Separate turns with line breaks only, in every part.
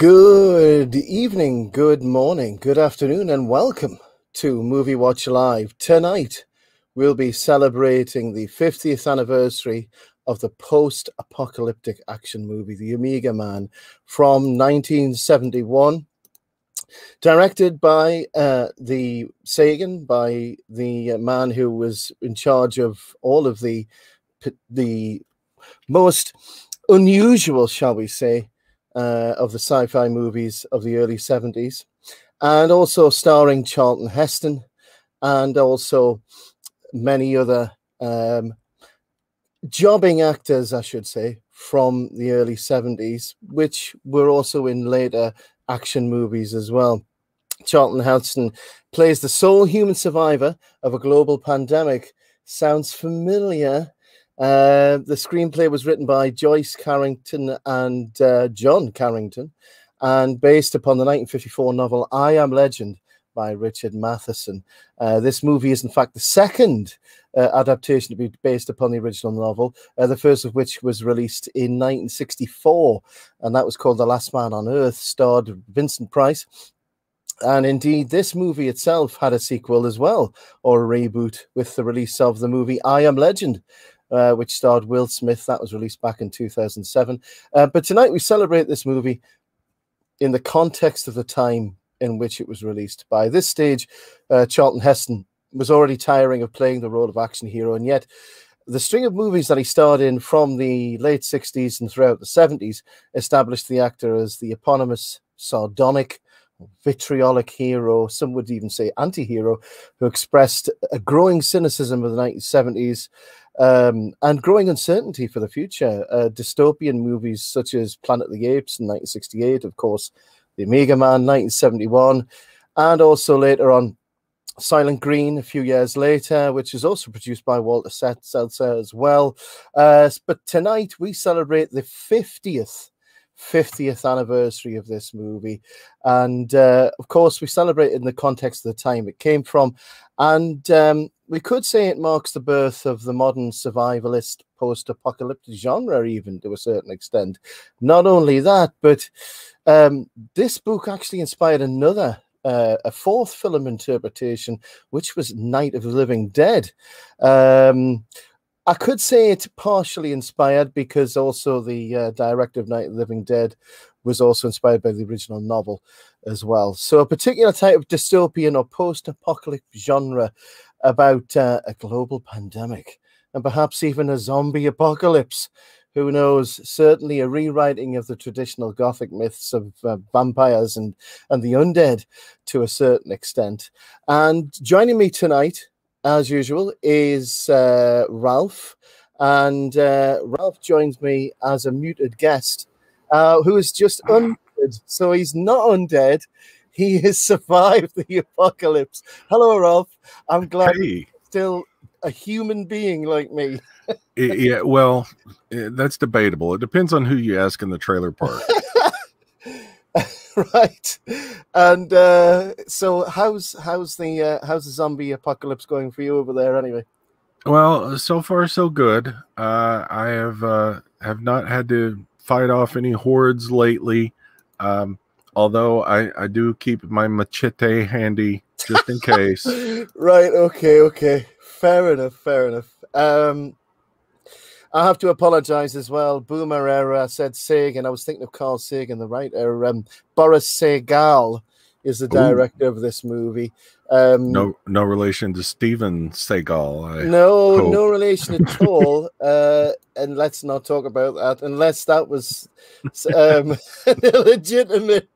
Good evening, good morning, good afternoon, and welcome to Movie Watch Live. Tonight, we'll be celebrating the 50th anniversary of the post-apocalyptic action movie, The Omega Man, from 1971, directed by the Sagan, by the man who was in charge of all of the most unusual, shall we say, of the sci-fi movies of the early 70s, and also starring Charlton Heston and also many other jobbing actors, I should say, from the early 70s, which were also in later action movies as well. Charlton Heston plays the sole human survivor of a global pandemic. Sounds familiar? The screenplay was written by Joyce Carrington and John Carrington, and based upon the 1954 novel I Am Legend by Richard Matheson. This movie is, in fact, the second adaptation to be based upon the original novel, the first of which was released in 1964, and that was called The Last Man on Earth, starred Vincent Price. And indeed, this movie itself had a sequel as well, or a reboot, with the release of the movie I Am Legend, which starred Will Smith. That was released back in 2007. But tonight we celebrate this movie in the context of the time in which it was released. By this stage, Charlton Heston was already tiring of playing the role of action hero, and yet the string of movies that he starred in from the late 60s and throughout the 70s established the actor as the eponymous sardonic, vitriolic hero, some would even say anti-hero, who expressed a growing cynicism of the 1970s and growing uncertainty for the future. Dystopian movies such as Planet of the Apes in 1968, of course, The Omega Man 1971, and also later on Silent Green a few years later, which is also produced by Walter Seltzer as well. But tonight we celebrate the 50th anniversary of this movie, and of course we celebrate it in the context of the time it came from, and we could say it marks the birth of the modern survivalist post-apocalyptic genre, even to a certain extent. Not only that, but this book actually inspired another a fourth film interpretation, which was Night of the Living Dead. I could say it's partially inspired because also the director of Night of the Living Dead was also inspired by the original novel as well. So a particular type of dystopian or post-apocalyptic genre about a global pandemic and perhaps even a zombie apocalypse. Who knows? Certainly a rewriting of the traditional Gothic myths of vampires and the undead to a certain extent. And joining me tonight, as usual, is Ralph, and Ralph joins me as a muted guest who is just unmuted, so he's not undead. He has survived the apocalypse. Hello, Ralph. I'm glad you're still a human being like me.
Yeah, well, that's debatable. It depends on who you ask in the trailer park.
Right. And so how's the zombie apocalypse going for you over there anyway?
Well, so far so good. I have not had to fight off any hordes lately. Although I do keep my machete handy just in case.
Right, okay. Fair enough. I have to apologize as well. Boomer era said Sagan. I was thinking of Carl Sagan, the writer. Boris Sagal is the director of this movie.
No relation to Steven Seagal.
No relation at all. And let's not talk about that unless that was an illegitimate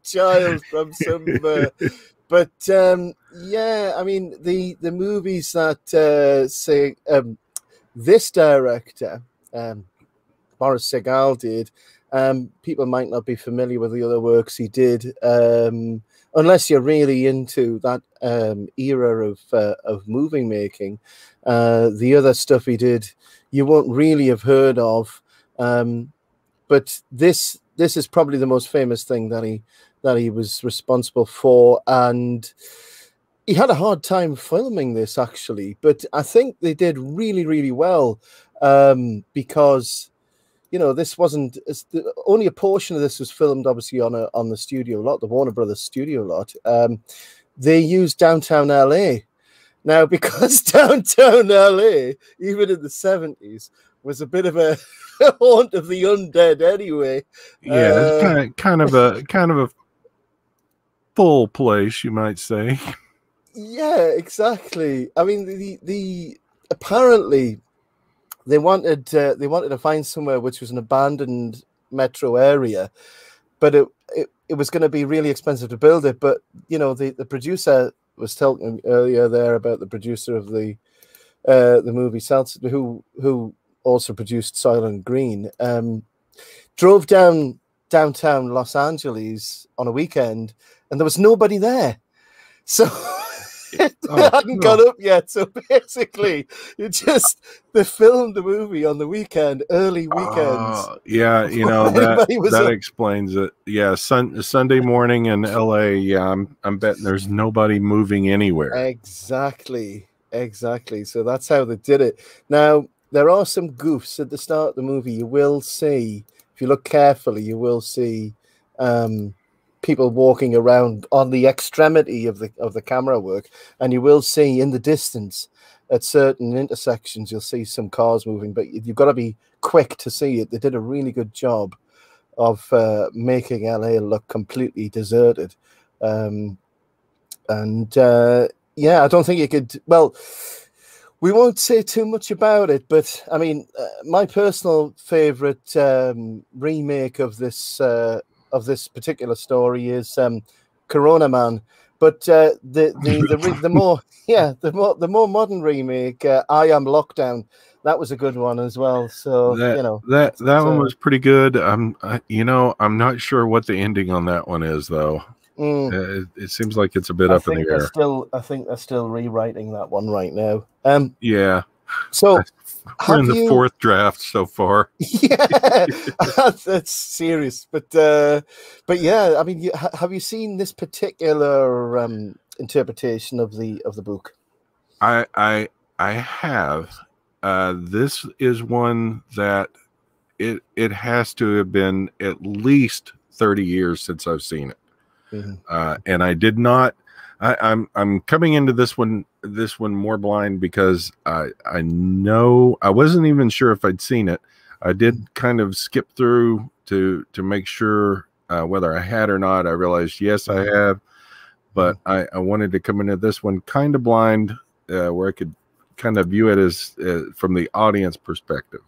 child from some. But yeah, I mean the movies that say. This director, Boris Sagal, did. People might not be familiar with the other works he did, unless you're really into that era of movie making. The other stuff he did, you won't really have heard of. But this is probably the most famous thing that he was responsible for, and he had a hard time filming this, actually, but I think they did really, really well, because this wasn't only a portion of this was filmed obviously on the studio lot, the Warner Brothers studio lot. They used downtown LA. Now, because downtown LA, even in the 70s, was a bit of a haunt of the undead anyway.
Yeah, it's kind of a full place, you might say.
Yeah, exactly. I mean, the apparently they wanted to find somewhere which was an abandoned metro area, but it was going to be really expensive to build it. But the producer was telling earlier there about the producer of the movie, who also produced Soylent Green, drove downtown Los Angeles on a weekend, and there was nobody there. So it hadn't gone up yet. So basically, they filmed the movie on the weekend, early weekends.
Yeah, that explains it. Yeah, Sunday morning in LA. Yeah, I'm betting there's nobody moving anywhere.
Exactly. So that's how they did it. Now, there are some goofs at the start of the movie. You will see, if you look carefully, you will see people walking around on the extremity of the camera work, and you will see in the distance at certain intersections you'll see some cars moving, but you've got to be quick to see it. They did a really good job of making LA look completely deserted, yeah, I don't think you could. Well, we won't say too much about it, but I mean, my personal favorite remake of this particular story is Corona Man, but the more modern remake, I Am Lockdown, that was a good one as well. So
that one was pretty good. I'm not sure what the ending on that one is though. It seems like it's a bit up in the air.
I think they're still rewriting that one right now.
Yeah.
So
we're in the fourth draft so far.
Yeah, that's serious. But yeah, I mean, have you seen this particular interpretation of the book?
I have. This is one that it has to have been at least 30 years since I've seen it. Mm-hmm. And I did not. I'm coming into this one more blind because I know I wasn't even sure if I'd seen it. I did kind of skip through to make sure whether I had or not. I realized yes, I have, but I wanted to come into this one kind of blind, where I could kind of view it as from the audience perspective.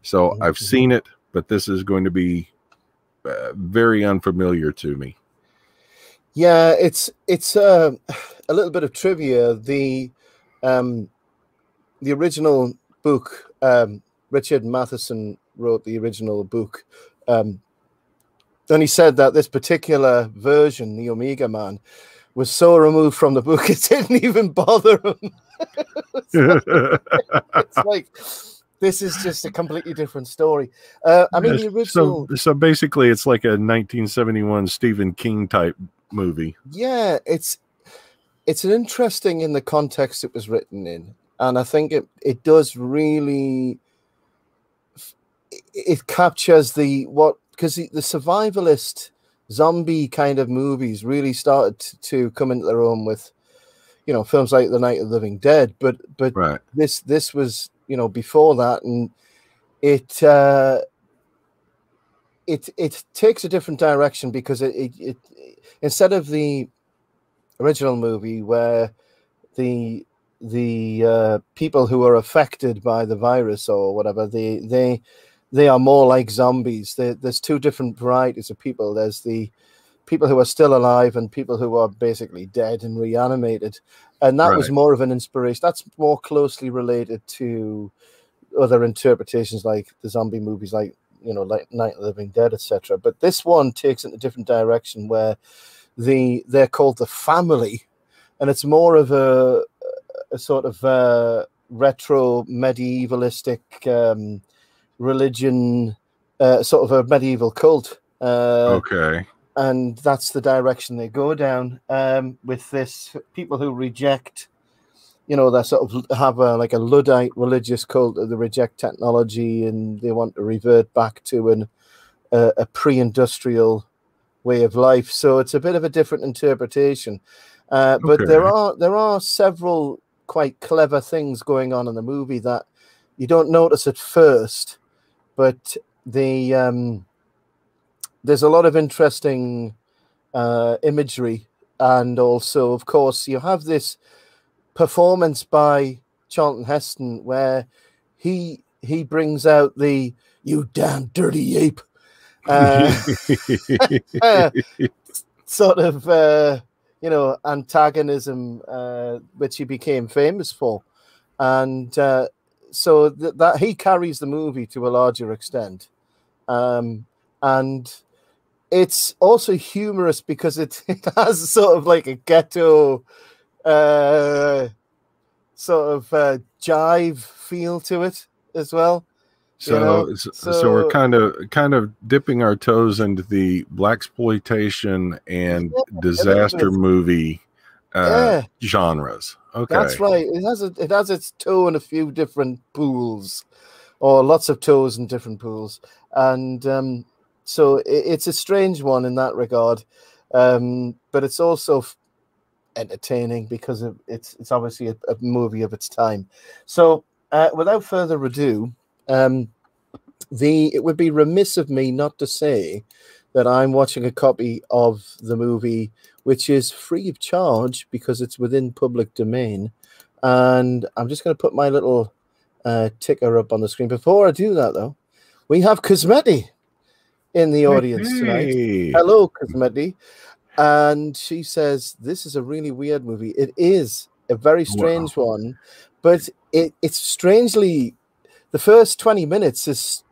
So I've seen it, but this is going to be very unfamiliar to me.
Yeah, it's a little bit of trivia. The original book, Richard Matheson wrote the original book. And he said that this particular version, the Omega Man, was so removed from the book it didn't even bother him. It's like this is just a completely different story. I mean, the original.
So basically, it's like a 1971 Stephen King type movie.
Yeah, it's an interesting in the context it was written in, and I think it does really. It captures because the survivalist zombie kind of movies really started to come into their own with, films like The Night of the Living Dead, but
right.
This was before that, and it takes a different direction because it instead of the original movie where the people who are affected by the virus or whatever, they are more like zombies. There's two different varieties of people. There's the people who are still alive and people who are basically dead and reanimated. And that was more of an inspiration. That's more closely related to other interpretations like the zombie movies, like like Night of the Living Dead, etc. But this one takes it in a different direction where they're called the family, and it's more of a sort of retro medievalistic religion, sort of a medieval cult.
Okay.
And that's the direction they go down with this people who reject you know, they sort of have like a Luddite religious cult. They reject technology and they want to revert back to a pre-industrial way of life. So it's a bit of a different interpretation. But
Okay.
there are several quite clever things going on in the movie that you don't notice at first, but there's a lot of interesting imagery, and also, of course, you have this performance by Charlton Heston where he brings out the "you damn dirty ape" sort of you know, antagonism, which he became famous for, and so that he carries the movie to a larger extent, and it's also humorous because it has sort of like a ghetto sort of jive feel to it as well.
So,
you know?
so we're kind of dipping our toes into the blaxploitation and disaster movie genres. Okay,
that's right. It has its toe in a few different pools, or lots of toes in different pools, and so it's a strange one in that regard. But it's also entertaining because it's obviously a movie of its time. So without further ado, it would be remiss of me not to say that I'm watching a copy of the movie which is free of charge because it's within public domain, and I'm just going to put my little ticker up on the screen. Before I do that, though, we have Cosmetti in the audience tonight. Hello, Cosmetti. And she says, this is a really weird movie. It is a very strange one, but it's strangely, the first 20 minutes is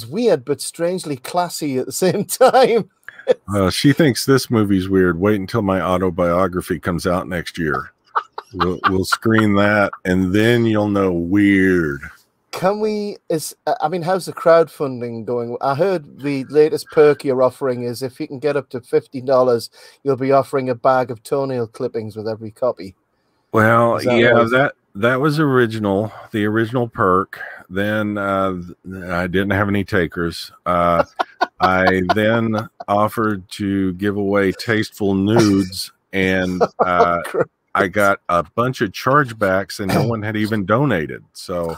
weird, but strangely classy at the same time.
She thinks this movie's weird. Wait until my autobiography comes out next year. We'll screen that, and then you'll know weird.
Can we? I mean, how's the crowdfunding going? I heard the latest perk you're offering is if you can get up to $50, you'll be offering a bag of toenail clippings with every copy.
Well, yeah, right? that was the original perk. Then I didn't have any takers. I then offered to give away tasteful nudes, and I got a bunch of chargebacks, and no one had even donated. So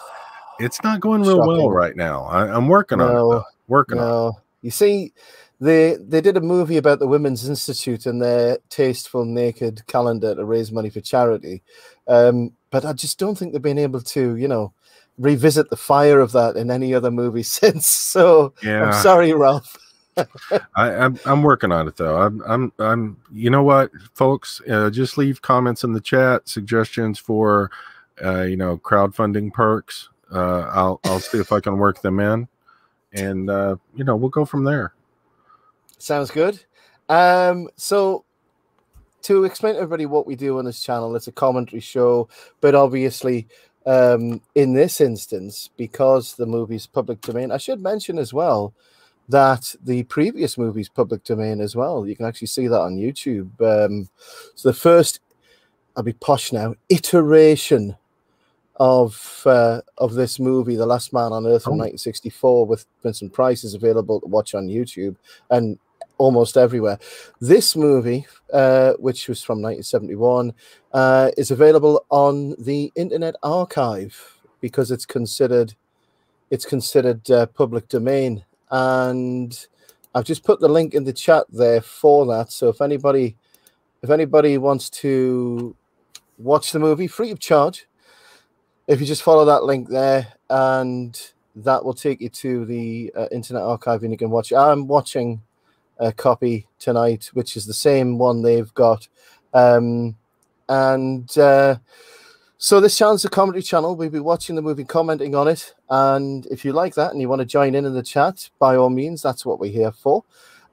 it's not going real well right now. I'm working on it, though. Working on it.
You see, they did a movie about the Women's Institute and their tasteful naked calendar to raise money for charity. But I just don't think they've been able to, you know, revisit the fire of that in any other movie since. So yeah. I'm sorry, Ralph.
I'm working on it, though. I'm you know what, folks, just leave comments in the chat, suggestions for you know, crowdfunding perks. I'll see if I can work them in, and you know, we'll go from there.
Sounds good. So to explain to everybody what we do on this channel, it's a commentary show, but obviously in this instance, because the movie's public domain, I should mention as well that the previous movie's public domain as well. You can actually see that on YouTube. So the first, I'll be posh now, iteration of this movie, The Last Man on Earth from 1964, with Vincent Price, is available to watch on YouTube and almost everywhere. This movie, which was from 1971, is available on the Internet Archive because it's considered public domain. And I've just put the link in the chat there for that. So if anybody wants to watch the movie free of charge, if you just follow that link there, and that will take you to the Internet Archive, and you can watch. I'm watching a copy tonight, which is the same one they've got. So this channel's a commentary channel. We'll be watching the movie, commenting on it. And if you like that and you want to join in the chat, by all means, that's what we're here for.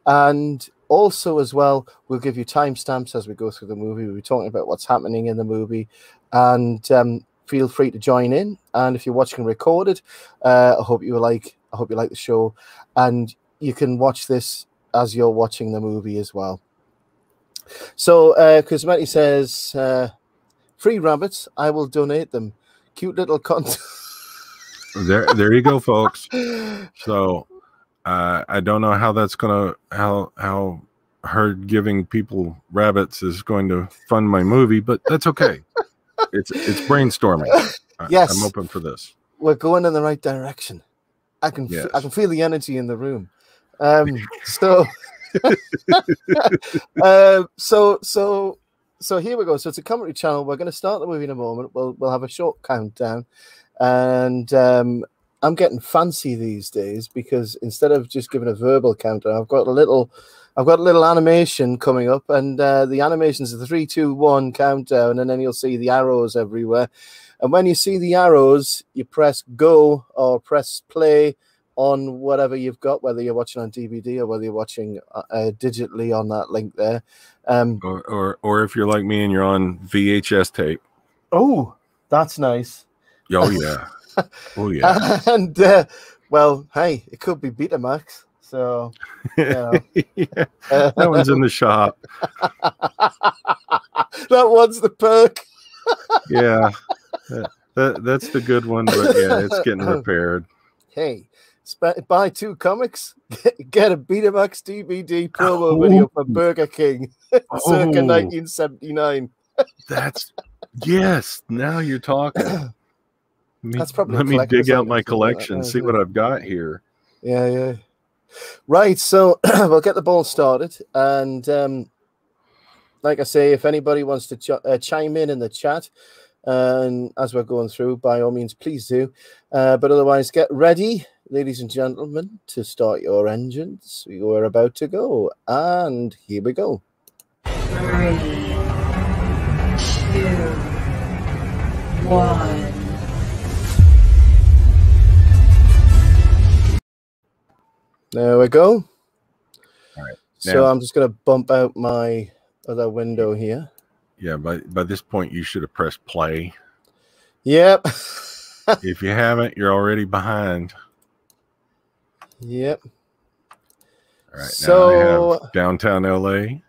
And also as well, we'll give you timestamps as we go through the movie. We'll be talking about what's happening in the movie. And feel free to join in. And if you're watching recorded, I hope you like the show. And you can watch this as you're watching the movie as well. So Cosmetti says, free rabbits. I will donate them. Cute little cunt.
There you go, folks. So I don't know how that's gonna how her giving people rabbits is going to fund my movie, but that's okay. It's brainstorming.
Yes,
I'm open for this.
We're going in the right direction. I can feel the energy in the room. So here we go. So it's a commentary channel. We're going to start the movie in a moment. We'll have a short countdown, and I'm getting fancy these days because instead of just giving a verbal countdown, I've got a little animation coming up, and the animation is a 3, 2, 1 countdown, and then you'll see the arrows everywhere. And when you see the arrows, you press go or press play on whatever you've got, whether you're watching on DVD or whether you're watching digitally on that link there.
Or if you're like me and you're on VHS tape.
Oh, that's nice.
Oh, yeah. Oh, yeah.
And, well, hey, it could be Betamax. So, you know.
Yeah, that one's in the shop.
That one's the perk.
Yeah. That's the good one, but yeah, it's getting repaired.
Hey, buy 2 comics, get a Betamax DVD promo video for Burger King, circa 1979.
Yes. Now you're talking.
That's probably
let me dig out my collection, see what I've got here.
Yeah. Right, so we'll get the ball started, and like I say, if anybody wants to chime in the chat, and as we're going through, by all means, please do. But otherwise, get ready, ladies and gentlemen, to start your engines. We're about to go, and here we go.
3, 2, 1.
There we go.
All right.
So I'm just going to bump out my other window here.
Yeah, by this point, you should have pressed play.
Yep.
If you haven't, you're already behind.
Yep.
All right,
so
now I have downtown LA.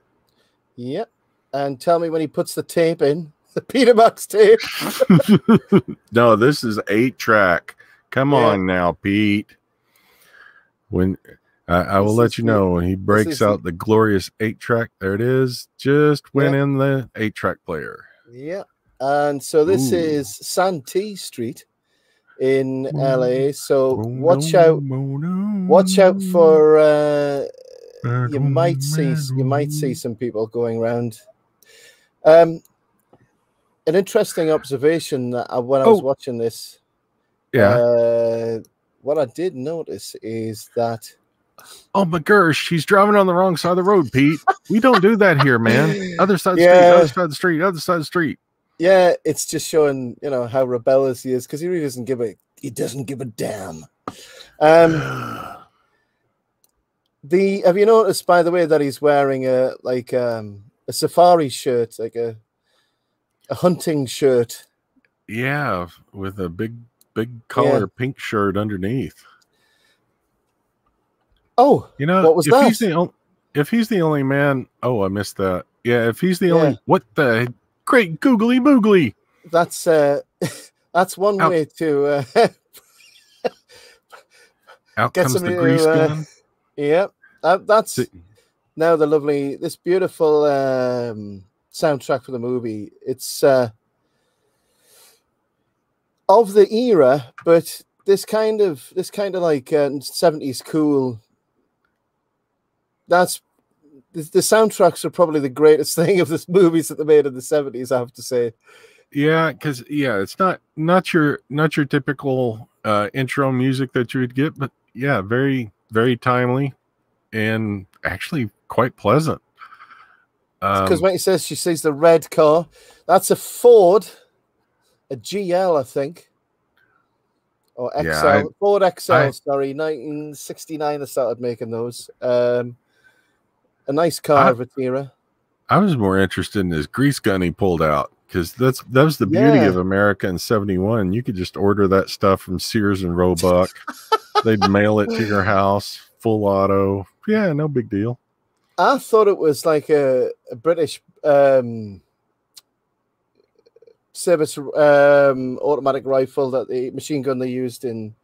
Yep. And tell me when he puts the tape in, the Betamax tape.
No, this is 8-track. Come on now, Pete. When I will let you know when he breaks out the glorious 8-track. There it is. Just went in the 8-track player.
Yeah. And so this is Santee Street in LA. So watch out for you might see some people going around. An interesting observation that when I was watching this.
Yeah.
What I did notice is that.
Oh my gosh, he's driving on the wrong side of the road, Pete. We don't do that here, man. Other side of the street, other side of the street, other side of the street. Yeah,
it's just showing, how rebellious he is, because he really doesn't give a damn. Have you noticed, by the way, that he's wearing a safari shirt, like a hunting shirt?
Yeah, with a big collar pink shirt underneath.
Oh, what was that?
If he's the only man, I missed that. Yeah, if he's the only, what the great googly boogly. That's one way to out comes the grease gun.
Yeah, that's now this beautiful soundtrack for the movie. It's of the era, but this kind of like 70s cool. That's the soundtracks are probably the greatest thing of the movies that they made in the 70s, I have to say.
Yeah, because it's not your typical intro music that you would get, but very, very timely and actually quite pleasant.
Because when she sees the red car, that's a Ford, a GL, I think, or XL, Ford XL. Sorry, 1969. They started making those. A nice car of its era.
I was more interested in his grease gun he pulled out, because that was the beauty of America in 71. You could just order that stuff from Sears and Roebuck. They'd mail it to your house, full auto. Yeah, no big deal.
I thought it was like a British service automatic rifle, that the machine gun they used in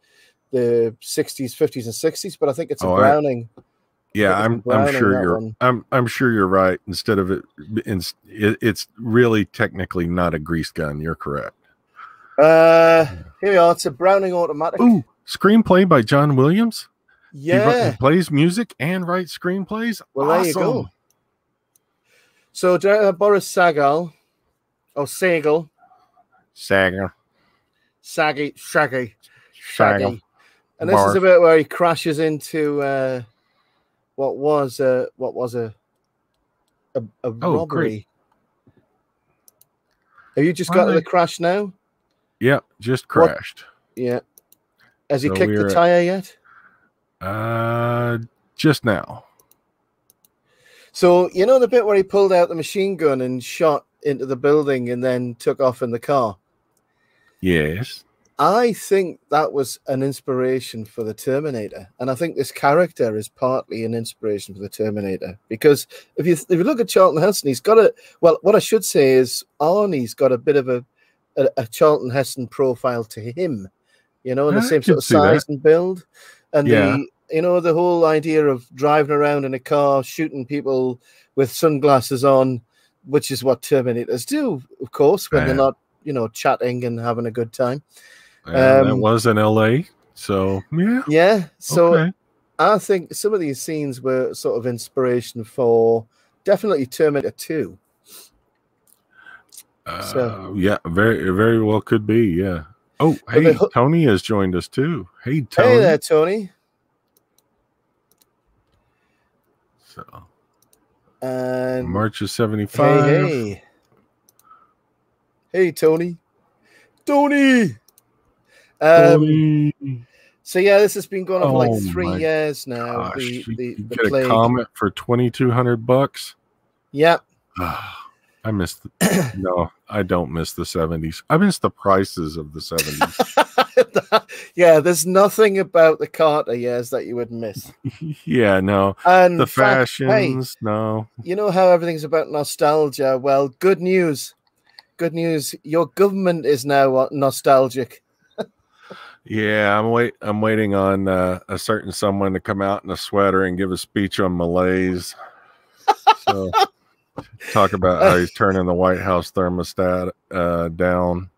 the 60s, 50s, and 60s. But I think it's a Browning.
Yeah, I'm sure you're right. Instead of it's really technically not a grease gun. You're correct.
Here we are. It's a Browning automatic.
Ooh, screenplay by John Williams.
Yeah,
he plays music and writes screenplays.
Well,
awesome.
There you go. So director Boris Sagal, or Sagal, Shaggy, and this is a bit where he crashes into what was a robbery.
Great.
Have you just got to the crash now?
Yeah, just crashed.
Yeah. Has he kicked the tire yet?
Just now.
So, you know the bit where he pulled out the machine gun and shot into the building and then took off in the car?
Yes.
I think that was an inspiration for the Terminator. And I think this character is partly an inspiration for the Terminator. Because if you look at Charlton Heston, he's got what I should say is Arnie's got a bit of a Charlton Heston profile to him. You know, in the same sort of size and build. And the whole idea of driving around in a car, shooting people with sunglasses on, which is what Terminators do, of course, when they're not, chatting and having a good time.
That was in LA. So, yeah.
Yeah. So I think some of these scenes were sort of inspiration for definitely Terminator 2.
Yeah, very, very well could be. Yeah. Oh, hey, Tony has joined us too. Hey, Tony.
Hey there, Tony.
So,
and
March of 75.
Hey, Tony. Tony. So yeah, this has been going on for like 3 years now.
Gosh, the get a comment for $2,200.
Yep.
I missed no, I don't miss the 70s. I miss the prices of the 70s.
Yeah, there's nothing about the Carter years that you would miss.
Yeah, no. And the fashions, no.
You know how everything's about nostalgia? Well, good news. Good news. Your government is now nostalgic.
Yeah, I'm waiting on a certain someone to come out in a sweater and give a speech on malaise. So talk about how he's turning the White House thermostat down.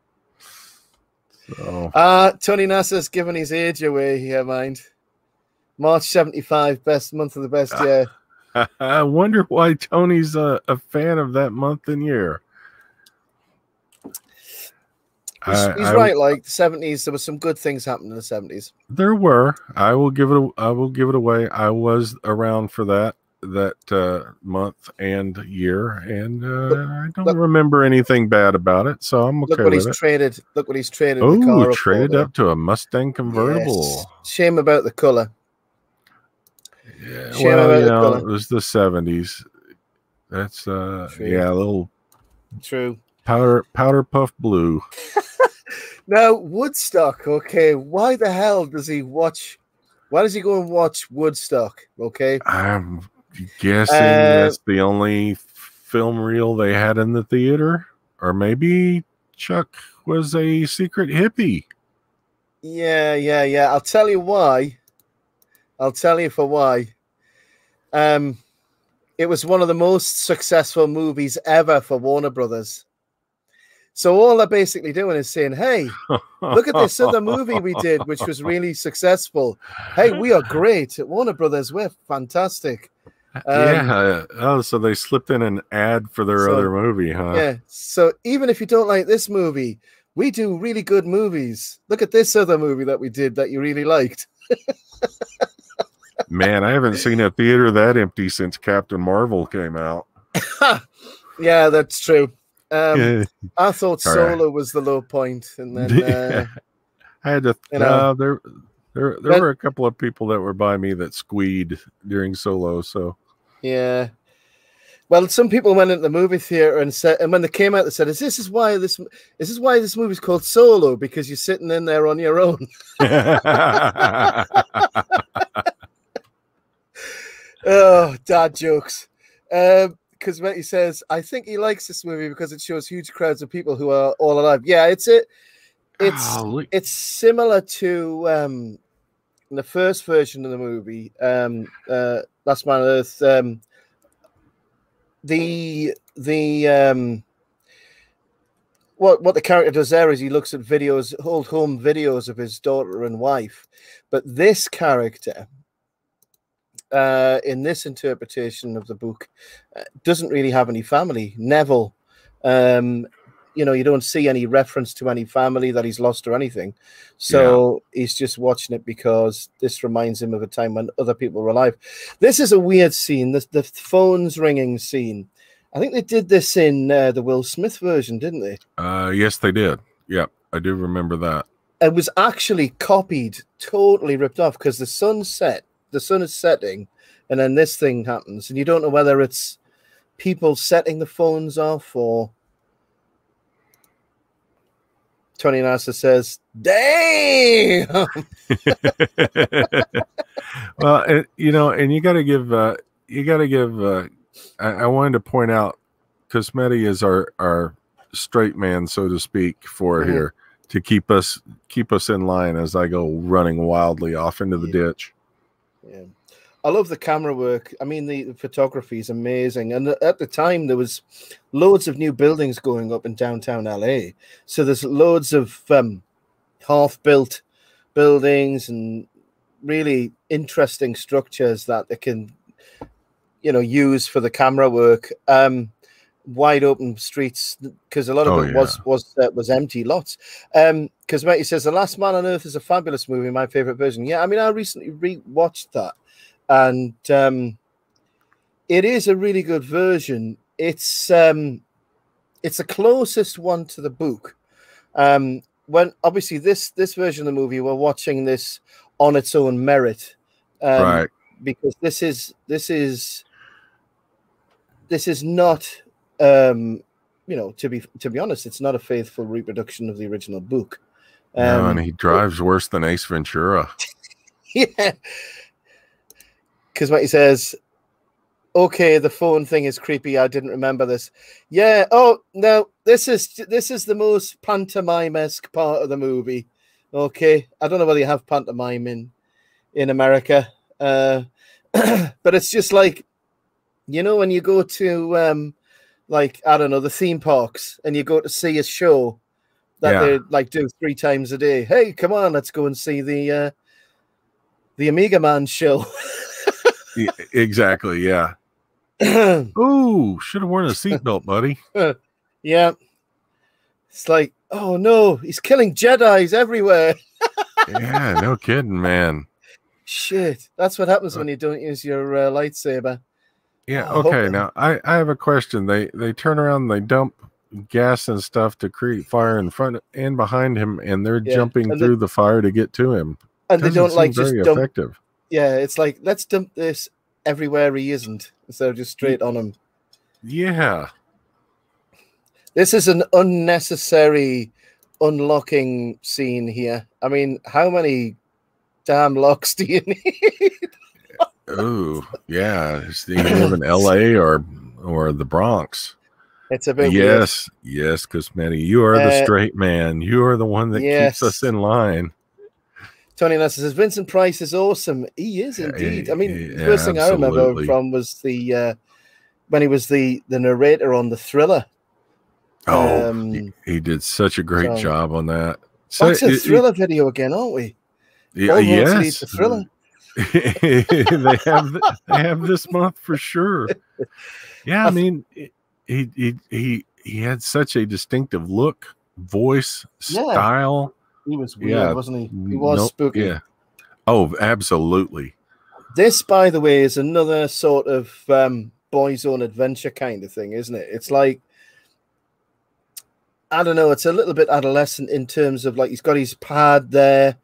So
Tony Nasser's given his age away here, mind. March 75, best month of the best year.
I wonder why Tony's a fan of that month and year.
He's right. Like the 70s, there were some good things happening in the 70s.
There were. I will give it away. I was around for that month and year, and I don't remember anything bad about it. So I'm okay with it.
Look what he's traded.
Oh, traded up to a Mustang convertible.
Yes. Shame about the color.
Yeah, well, it was the 70s. That's a little
true.
Powder puff blue.
Now Woodstock. Okay, why the hell does he watch? Why does he go and watch Woodstock? Okay,
I'm guessing that's the only film reel they had in the theater, or maybe Chuck was a secret hippie.
Yeah. I'll tell you why. I'll tell you for why. It was one of the most successful movies ever for Warner Brothers. So all they're basically doing is saying, hey, look at this other movie we did, which was really successful. Hey, we are great at Warner Brothers. We're fantastic.
So they slipped in an ad for their other movie, huh?
Yeah. So even if you don't like this movie, we do really good movies. Look at this other movie that we did that you really liked.
Man, I haven't seen a theater that empty since Captain Marvel came out.
Yeah, that's true. I thought Solo was the low point, and then
I had to. There were a couple of people that were by me that squeed during Solo. So
yeah, well, some people went into the movie theater and said, and when they came out, they said, "Is this why this movie's called Solo? Because you're sitting in there on your own." Oh, dad jokes. Cosmetti says, I think he likes this movie because it shows huge crowds of people who are all alive. Yeah, it's similar to the first version of the movie, Last Man on Earth. What the character does there is he looks at videos, old home videos of his daughter and wife. But this character, in this interpretation of the book, doesn't really have any family. Neville, you don't see any reference to any family that he's lost or anything. So he's just watching it because this reminds him of a time when other people were alive. This is a weird scene, the phones ringing scene. I think they did this in the Will Smith version, didn't they?
Yes, they did. Yeah, I do remember that.
It was actually copied, totally ripped off, because the sun is setting, and then this thing happens, and you don't know whether it's people setting the phones off or... Tony Nasa says, "Damn!"
Well, and you got to give, I wanted to point out, Cosmetti is our straight man, so to speak, for here to keep us in line as I go running wildly off into the ditch.
Yeah. I love the camera work. I mean, the photography is amazing. And at the time, there was loads of new buildings going up in downtown LA. So there's loads of half-built buildings and really interesting structures that they can, use for the camera work. Wide open streets, because a lot of it was empty lots. Because Matty says, The Last Man on Earth is a fabulous movie, my favorite version. Yeah, I mean, I recently re-watched that. And it is a really good version. It's the closest one to the book. When obviously this version of the movie, we're watching this on its own merit,
right?
Because this is not, to be honest, it's not a faithful reproduction of the original book.
No, and he drives worse than Ace Ventura.
Yeah. Because what he says, okay, the phone thing is creepy. I didn't remember this. Yeah. Oh no, this is the most pantomime-esque part of the movie. Okay, I don't know whether you have pantomime in America, but it's just like, when you go to I don't know, the theme parks, and you go to see a show that they do 3 times a day. Hey, come on, let's go and see the Amiga Man show.
Yeah, exactly. Yeah. Ooh, should have worn a seatbelt, buddy.
Yeah. It's like, oh no, he's killing Jedis everywhere.
Yeah, no kidding, man.
Shit, that's what happens when you don't use your lightsaber.
Yeah. Okay. Now I have a question. They turn around, and they dump gas and stuff to create fire in front and behind him, and they're jumping through the fire to get to him.
And they don't just dump.
Effective.
Yeah, it's like, let's dump this everywhere he isn't, instead of just straight on him.
Yeah.
This is an unnecessary unlocking scene here. I mean, how many damn locks do you need?
Oh, yeah. Do you live in LA or the Bronx?
It's a bit
weird. Yes, Cosmetti. You are the straight man. You are the one that keeps us in line. Tony
Nestor says, Vincent Price is awesome. He is indeed. I mean, the first thing I remember from was when he was the narrator on the Thriller.
Oh, he did such a great job on that.
So that's a Thriller video again, aren't we?
Yes.
The Thriller.
they have this month for sure. Yeah, I mean, he had such a distinctive look, voice, style.
He was weird, wasn't he? He was spooky.
Yeah. Oh, absolutely.
This, by the way, is another sort of boys' own adventure kind of thing, isn't it? It's like, I don't know, it's a little bit adolescent in terms of, like, he's got his pad there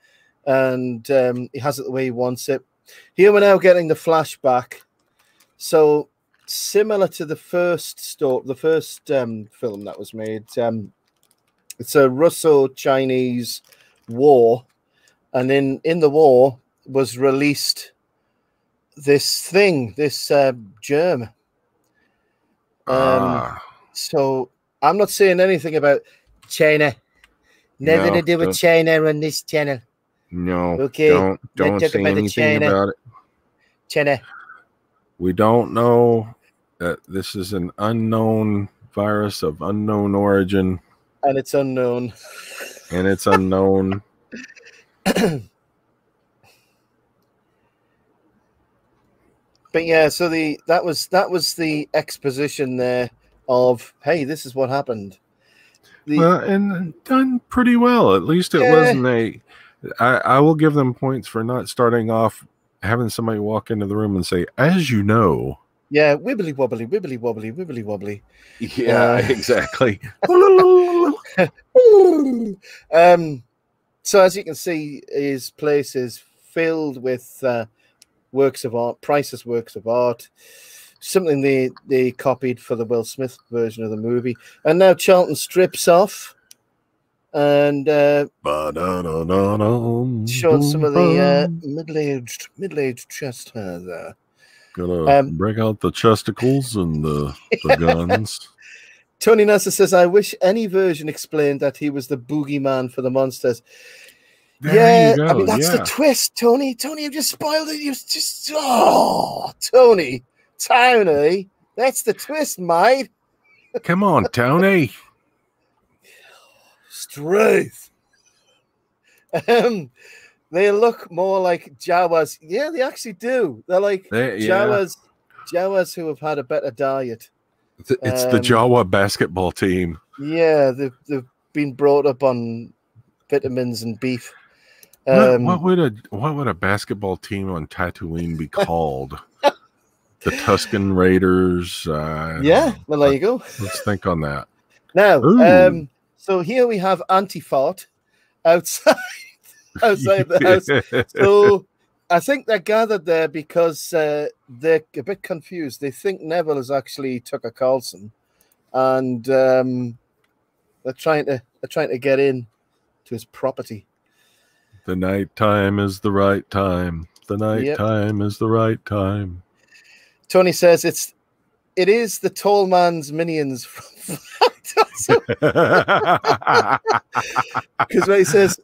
and he has it the way he wants it. Here we're now getting the flashback. So similar to the first film that was made, it's a Russo-Chinese war, and in the war was released this thing, this germ,
Ah.
So I'm not saying anything about China. Nothing to do with China on this channel.
No.
Okay.
Don't say anything about it.
China.
We don't know that this is an unknown virus of unknown origin.
And it's unknown. But yeah, so that was the exposition there of, hey, this is what happened.
Well, and done pretty well. At least it wasn't I will give them points for not starting off having somebody walk into the room and say, as you know.
Yeah, wibbly wobbly, wibbly wobbly, wibbly wobbly.
Yeah, exactly.
So as you can see, his place is filled with works of art, priceless works of art, something they copied for the Will Smith version of the movie. And now Charlton strips off and showing some of the middle-aged chest hair there.
Gonna break out the chesticles and the guns.
Tony Nasser says, I wish any version explained that he was the boogeyman for the monsters.
There you go.
I mean, that's the twist, Tony. Tony, you just spoiled it. You just, Tony, that's the twist, mate.
Come on, Tony.
Straight. They look more like Jawas. Yeah, they actually do. They're like Jawas who have had a better diet.
It's the Jawa basketball team.
Yeah, they've been brought up on vitamins and beef.
What would a basketball team on Tatooine be called? The Tusken Raiders.
Well, there you go.
Let's think on that.
Now, so here we have Antifort outside the house. So I think they're gathered there because they're a bit confused. They think Neville is actually Tucker Carlson, and they're trying to get in to his property.
The night time is the right time. The night time is the right time.
Tony says it is the tall man's minions from because when he says,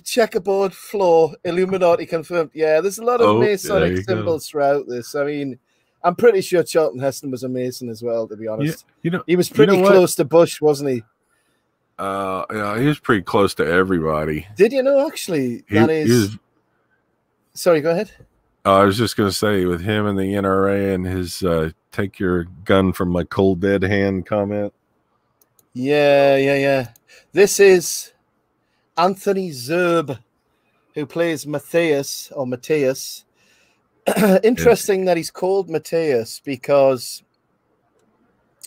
checkerboard floor, Illuminati confirmed. Yeah, there's a lot of Masonic symbols throughout this. I mean, I'm pretty sure Charlton Heston was a Mason as well, to be honest. He was pretty close to Bush, wasn't he?
Yeah, he was pretty close to everybody.
Did you know, actually, Sorry, go ahead.
I was just going to say, with him and the NRA and his take your gun from my cold dead hand comment.
Yeah. This is Anthony Zerbe, who plays Matthias. Interesting that he's called Matthias because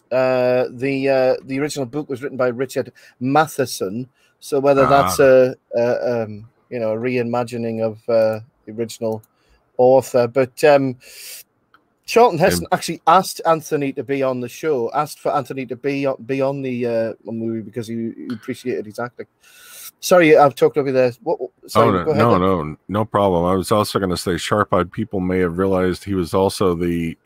the original book was written by Richard Matheson. So whether that's a reimagining of the original author, but Charlton Heston actually asked Anthony to be on the show, asked for Anthony to be on the movie because he appreciated his acting. Sorry, I've talked over there. No
problem. I was also going to say, sharp-eyed people may have realized he was also the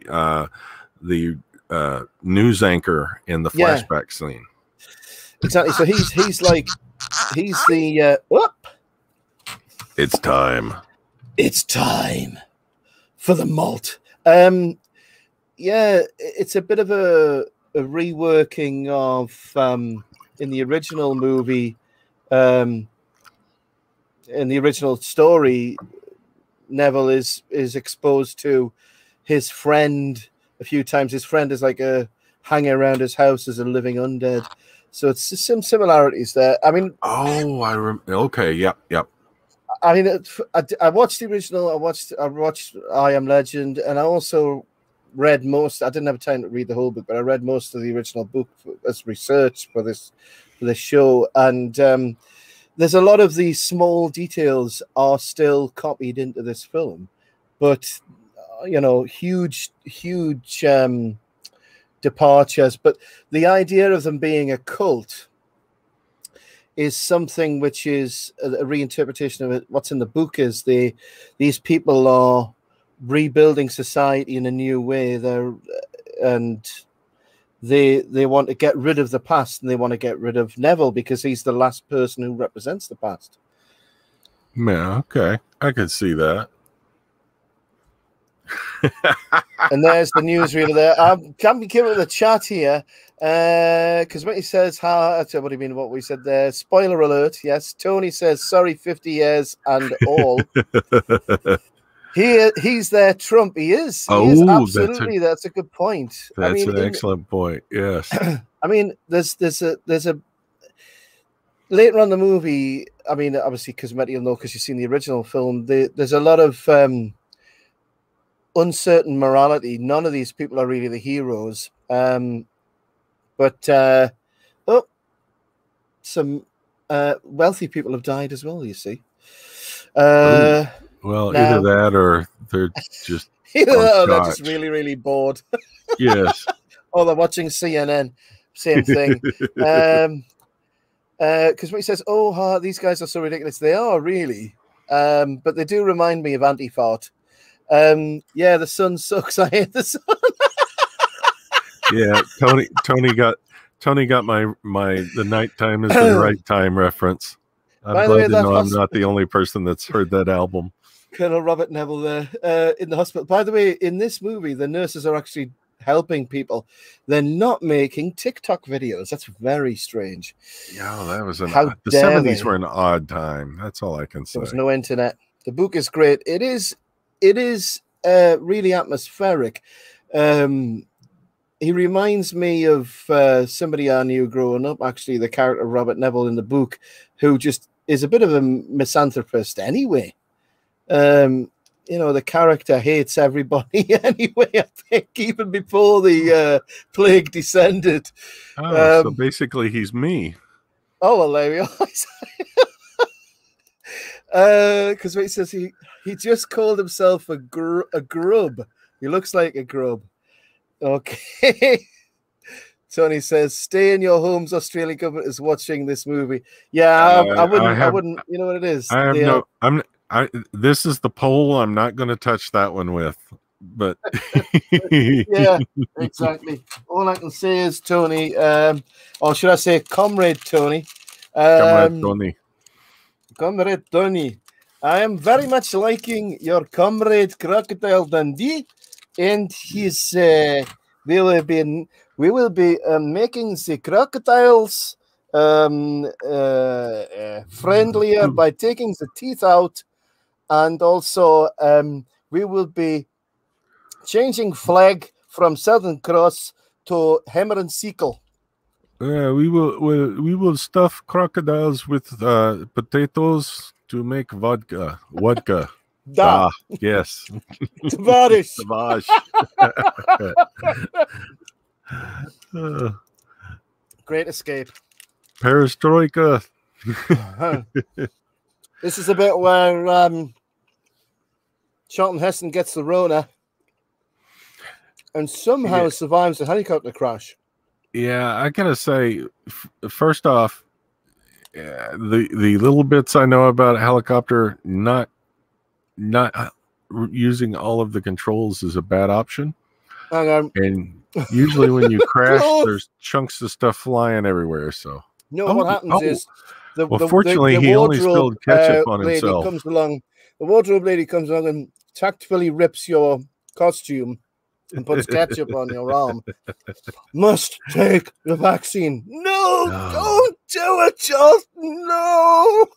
news anchor in the flashback scene.
Exactly. So he's the
It's time.
It's time for the malt. It's a bit of a reworking of in the original movie, in the original story, Neville is exposed to his friend a few times. His friend is like hanging around his house as a living undead. So it's some similarities there. I mean,
okay, yep.
I mean, I watched the original. I watched I Am Legend, and I also read most. I didn't have time to read the whole book, but I read most of the original book as research for this show. And there's a lot of these small details are still copied into this film, but huge departures. But the idea of them being a cult is something which is a reinterpretation of it. What's in the book is these people are rebuilding society in a new way. they want to get rid of the past, and they want to get rid of Neville because he's the last person who represents the past.
Yeah, okay. I could see that.
And there's the newsreader there. I can't be careful with the chat here because what he says, what do you mean what we said there? Spoiler alert, yes. Tony says, sorry, 50 years and all. He's their Trump. He is. He is absolutely. That's a good point.
That's an excellent point. Yes.
I mean, there's a later on in the movie. I mean, obviously, because you'll know because you've seen the original film. There's a lot of uncertain morality. None of these people are really the heroes. But some wealthy people have died as well. You see.
Well, now, either that or they're just
they're just really, really bored.
Yes.
Or they're watching CNN. Same thing. Because when he says, these guys are so ridiculous, they are really. But they do remind me of Antifart. Yeah, the sun sucks. I hate the sun.
Yeah, Tony got my the nighttime is the right time reference. I'm glad to know I'm not the only person that's heard that album.
Colonel Robert Neville there in the hospital. By the way, in this movie, the nurses are actually helping people. They're not making TikTok videos. That's very strange.
Yeah, that was the 70s were an odd time. That's all I can say.
There was no internet. The book is great. It is really atmospheric. He reminds me of somebody I knew growing up, actually, the character Robert Neville in the book, who just is a bit of a misanthropist anyway. The character hates everybody anyway, I think, even before the plague descended.
So basically he's me.
Oh, well, there we are. Because he says he just called himself a grub. He looks like a grub. Okay. Tony says, stay in your homes. Australian government is watching this movie. Yeah, I wouldn't. You know what it is?
This is the poll. I'm not going to touch that one with, but
yeah, exactly. All I can say is Tony, or should I say Comrade Tony? Comrade Tony. I am very much liking your Comrade Crocodile Dundee, and his we will be making the crocodiles friendlier by taking the teeth out, and also we will be changing flag from Southern Cross to Hammer and Sickle.
We will stuff crocodiles with potatoes to make vodka.
Da.
Yes.
Tavarish. Great escape.
Perestroika.
This is a bit where Charlton Heston gets the Rona and somehow survives the helicopter crash.
Yeah, I gotta say, first off, the little bits I know about a helicopter, not using all of the controls is a bad option.
Hang on.
And usually when you crash, there's chunks of stuff flying everywhere. So
what happens is
fortunately he only spilled ketchup on himself.
The wardrobe lady comes along and tactfully rips your costume and puts ketchup on your arm. Must take the vaccine. No, don't do it, Charlton. No.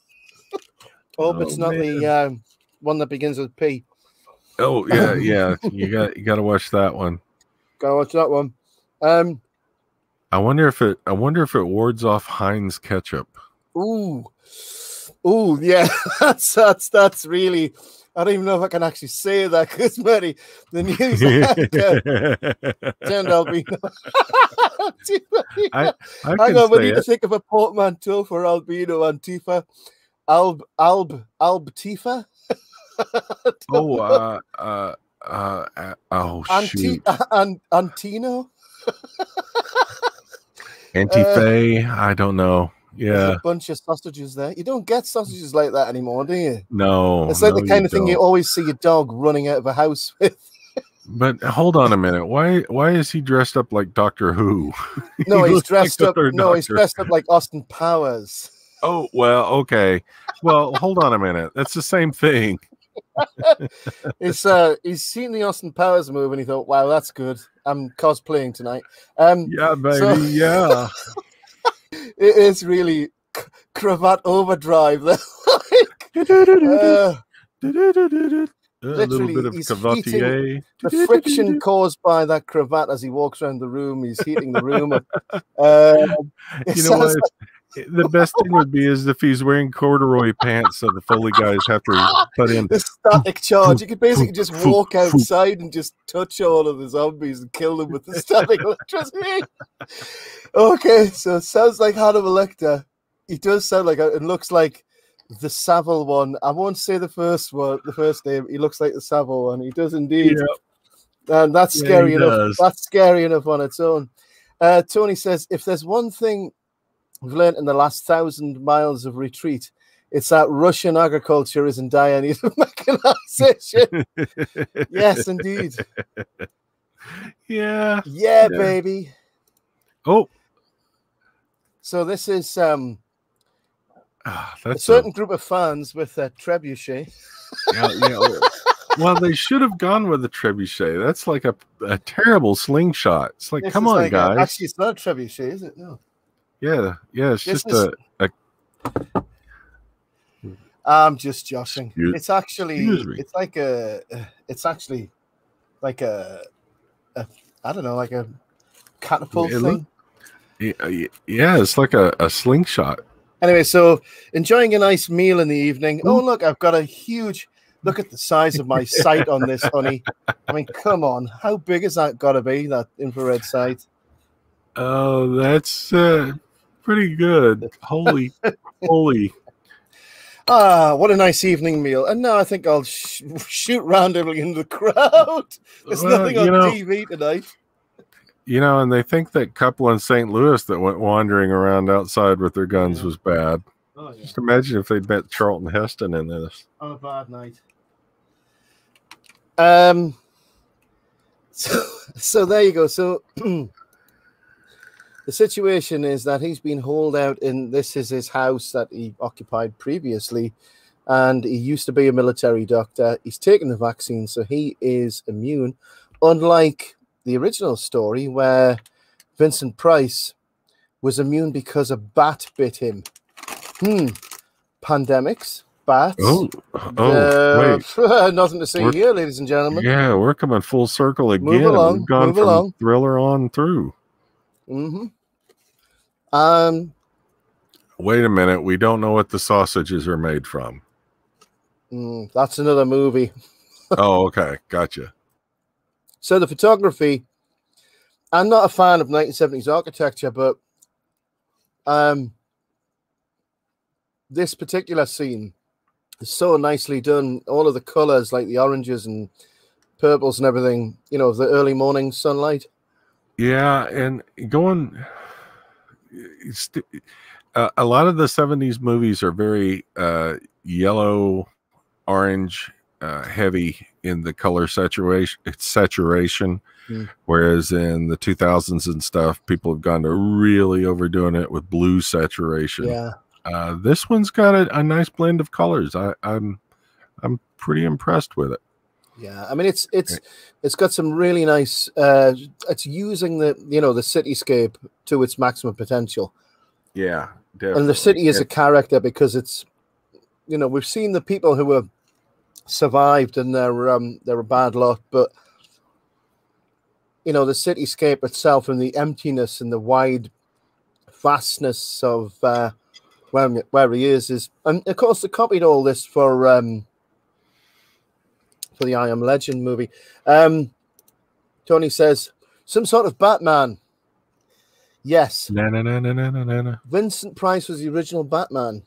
It's not the one that begins with P.
Oh yeah. You got to watch that one.
Gotta watch that one.
I wonder if it wards off Heinz ketchup.
Ooh, yeah. That's really. I don't even know if I can actually say that because Mary, the news turned out being. Hang on, we need to think of a portmanteau for albino Antifa. Tifa. Antino.
Antifa. I don't know. Yeah,
there's a bunch of sausages there. You don't get sausages like that anymore, do you?
No,
it's like the kind of thing you always see your dog running out of a house with.
But hold on a minute. Why is he dressed up like Doctor Who?
No,
He
he's
looks like
dressed
the
up.
third
No, he's
Doctor.
dressed up like Austin Powers.
Oh, well, okay. Well, hold on a minute. That's the same thing.
He's seen the Austin Powers movie and he thought, "Wow, that's good. I'm cosplaying tonight."
Yeah, baby.
So
Yeah.
it is really cravat overdrive. Like,
A little bit of
he's
cavatier.
heating the friction caused by that cravat as he walks around the room. He's heating the room up.
You know what? The best thing would be is if he's wearing corduroy pants, so the Foley guys have to put in
the static charge. You could basically just walk outside and just touch all of the zombies and kill them with the static electricity. Okay, so it sounds like Hannibal Lecter. He does sound like it looks like the Savile one. I won't say the first name. He looks like the Savile one. He does indeed. Yeah. And that's scary enough.
Does.
That's scary enough on its own. Tony says, if there's one thing we've learned in the last 1,000 miles of retreat, it's that Russian agriculture is in dire need of mechanization. Yes, indeed.
Yeah.
Yeah, baby.
Oh.
So this is
that's
a certain group of fans with a trebuchet.
Yeah. Well, they should have gone with the trebuchet. That's like a terrible slingshot. It's like, come on, guys.
Actually, it's not a trebuchet, is it? No.
Yeah. It's just a.
I'm just joshing.
It's
actually like a I don't know, like a catapult thing.
Yeah, it's like a slingshot.
Anyway, so enjoying a nice meal in the evening. Ooh. Oh, look, I've got a huge look at the size of my sight on this, honey. I mean, come on. How big has that got to be, that infrared sight?
Oh, that's pretty good. Holy.
Ah, what a nice evening meal. And now I think I'll shoot randomly in the crowd. There's nothing on TV tonight.
And they think that couple in St. Louis that went wandering around outside with their guns was bad. Oh, yeah. Just imagine if they'd met Charlton Heston in this.
On a bad night. So there you go. So the situation is that he's been holed out in, this is his house that he occupied previously, and he used to be a military doctor. He's taken the vaccine, so he is immune, unlike the original story where Vincent Price was immune because a bat bit him. Pandemics, bats.
Wait.
Nothing to see here, ladies and gentlemen.
Yeah, we're coming full circle again.
Move along.
We've gone from thriller on through.
Mm-hmm.
Wait a minute. We don't know what the sausages are made from.
That's another movie.
Oh, okay. Gotcha.
So the photography, I'm not a fan of 1970s architecture, but this particular scene is so nicely done. All of the colors, like the oranges and purples and everything, the early morning sunlight. Yeah,
and a lot of the 70s movies are very yellow, orange, heavy in the color saturation. Whereas in the 2000s and stuff, people have gone to really overdoing it with blue saturation.
Yeah.
This one's got a nice blend of colors. I'm pretty impressed with it.
Yeah, I mean it's got some really nice. It's using the cityscape to its maximum potential.
Yeah, definitely.
And the city is a character because it's, we've seen the people who have survived and they're a bad lot, but the cityscape itself and the emptiness and the wide vastness of where he is, and of course they copied all this for the I Am Legend movie. Tony says some sort of Batman. Yes.
No.
Vincent Price was the original Batman.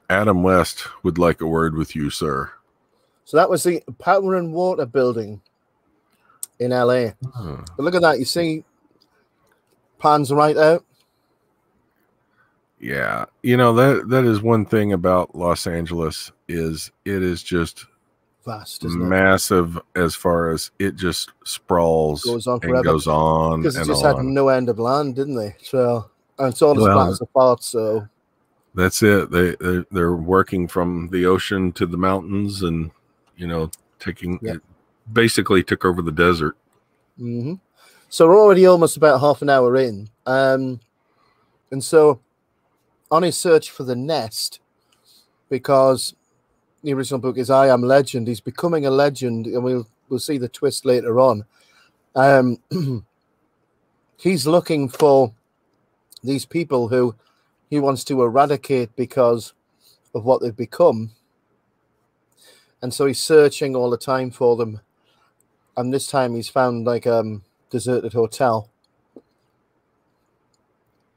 Adam West would like a word with you, sir.
So that was the Power and Water building in LA. But look at that. You see pans right out.
Yeah. That is one thing about Los Angeles is it is just
vast, isn't it?
Massive, as far as it just sprawls
Goes on
and
forever.
goes on
Because it
and
just
on.
had no end of land, didn't they? So, and it's all as flat as apart. So
that's it. They're working from the ocean to the mountains, and taking it basically took over the desert.
Mm-hmm. So we're already almost about half an hour in, and so on his search for the nest, because the original book is I Am Legend, he's becoming a legend, and we'll see the twist later on. He's looking for these people who he wants to eradicate because of what they've become, and so he's searching all the time for them. And this time he's found like deserted hotel.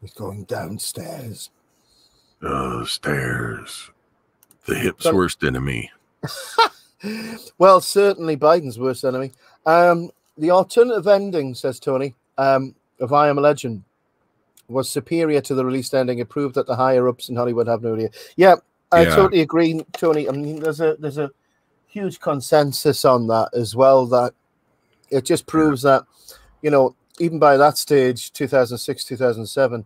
He's going downstairs.
Stairs. The hip's worst enemy.
Well, certainly Biden's worst enemy. The alternative ending, says Tony, of I Am a Legend was superior to the released ending. It proved that the higher ups in Hollywood have no idea. Yeah, I totally agree, Tony. I mean, there's a huge consensus on that as well, that it just proves that, even by that stage, 2006, 2007,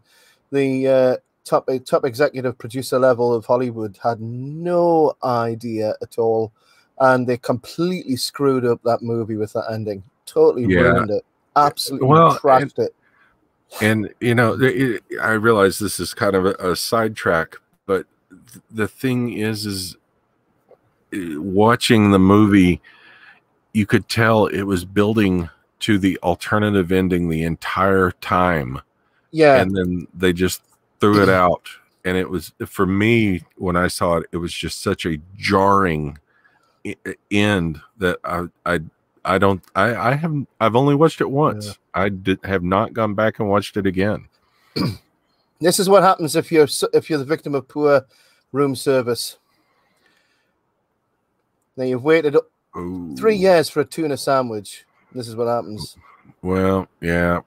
the top executive producer level of Hollywood had no idea at all. And they completely screwed up that movie with that ending. Totally ruined it. Absolutely trashed it.
And, I realize this is kind of a sidetrack, but the thing is watching the movie, you could tell it was building to the alternative ending the entire time. Yeah. And then they just threw it out. And it was, for me, when I saw it, it was just such a jarring end that I've only watched it once. Yeah. I have not gone back and watched it again.
This is what happens if you're the victim of poor room service. Now you've waited 3 years for a tuna sandwich. This is what happens.
Well, yeah.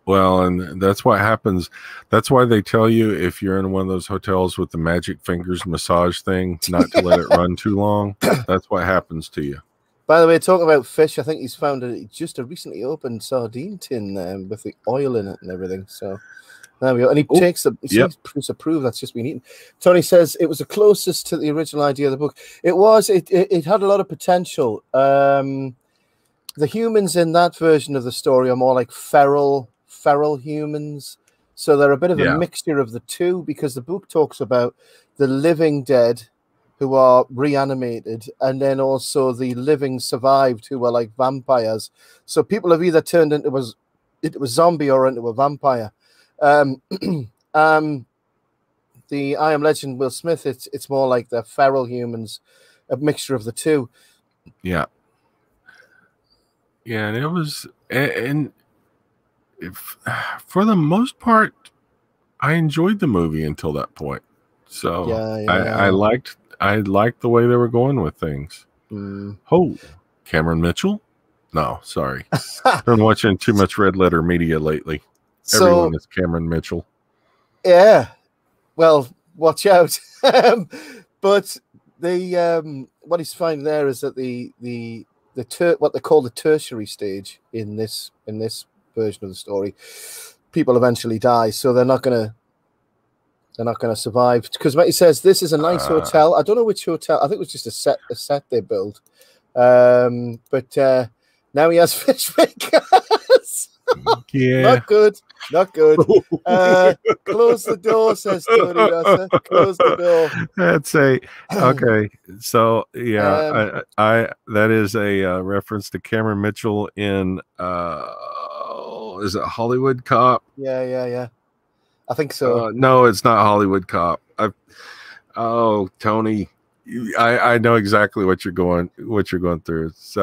Well, and that's what happens. That's why they tell you, if you're in one of those hotels with the magic fingers massage thing, not to let it run too long. That's what happens to you.
By the way, talking about fish, I think he's found just a recently opened sardine tin with the oil in it and everything. So there we go. And he takes proofs of proof that's just been eaten. Tony says it was the closest to the original idea of the book. It was. It had a lot of potential. The humans in that version of the story are more like feral humans. So they're a bit of a mixture of the two, because the book talks about the living dead who are reanimated, and then also the living survived who are like vampires. So people have either turned into a zombie or into a vampire. The I Am Legend Will Smith, it's more like the feral humans, a mixture of the two.
Yeah. Yeah, and it was, and for the most part, I enjoyed the movie until that point. So I liked the way they were going with things. Oh, Cameron Mitchell? No, sorry. I've been watching too much Red Letter Media lately. Everyone is Cameron Mitchell.
Yeah. Well, watch out. But what he's finding there is that what they call the tertiary stage in this version of the story, people eventually die, so they're not gonna survive. Because what he says, this is a nice hotel. I don't know which hotel. I think it was just a set they built. But now he has fish fingers.
Yeah,
not good. Close the door, says Tony Rosser. Close the door.
That's okay. So yeah, I that is a reference to Cameron Mitchell in is it Hollywood Cop?
Yeah. I think so.
No, it's not Hollywood Cop. Tony, I know exactly what you're going through. It's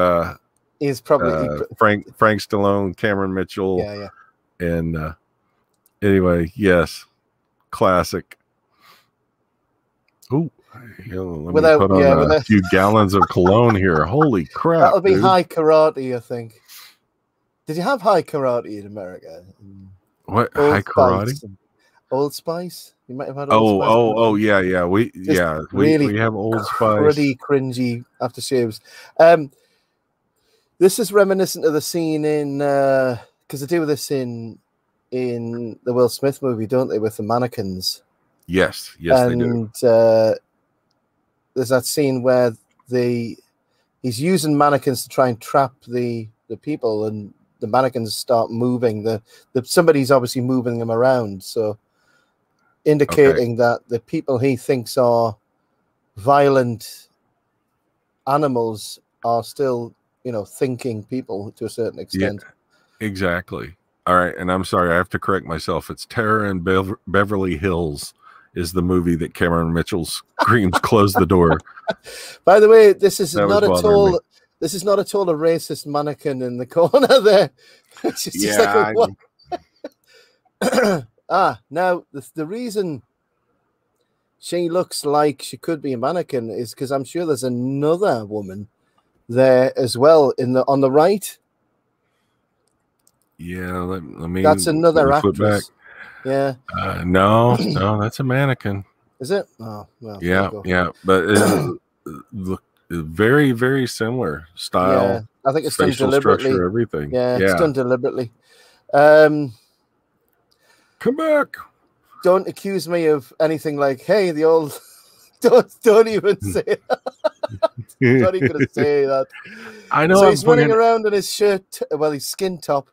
he's probably
Frank Stallone, Cameron Mitchell.
Yeah.
And anyway, yes, classic. Oh, let me put on a few gallons of cologne here. Holy crap!
That'll be high karate, I think. Did you have high karate in America?
What, High Karate?
Old Spice? You might have had Old Spice.
Yeah. We have Old Spice.
Pretty cringy aftershaves. This is reminiscent of the scene in because they do this in the Will Smith movie, don't they, with the mannequins?
Yes,
and,
they do.
There's that scene where he's using mannequins to try and trap the people, and the mannequins start moving. Somebody's obviously moving them around, so indicating that the people he thinks are violent animals are still, thinking people to a certain extent.
Yeah, exactly. All right, and I'm sorry, I have to correct myself. It's Terror in Beverly Hills is the movie that Cameron Mitchell screams, "Close the door."
By the way, this is not at all a racist mannequin in the corner there. It's just now the reason she looks like she could be a mannequin is because I'm sure there's another woman there as well on the right.
Yeah, let me.
That's another actress. Yeah.
No, that's a mannequin.
Is it? Oh, well.
Yeah, but look, very, very similar style.
Yeah, I think it's done deliberately.
Structure, everything.
Yeah, it's done deliberately.
Come back.
Don't accuse me of anything like, hey, the old. Don't even say that. Not even gonna say that.
I know.
So he's running around in his shirt. Well, his skin top.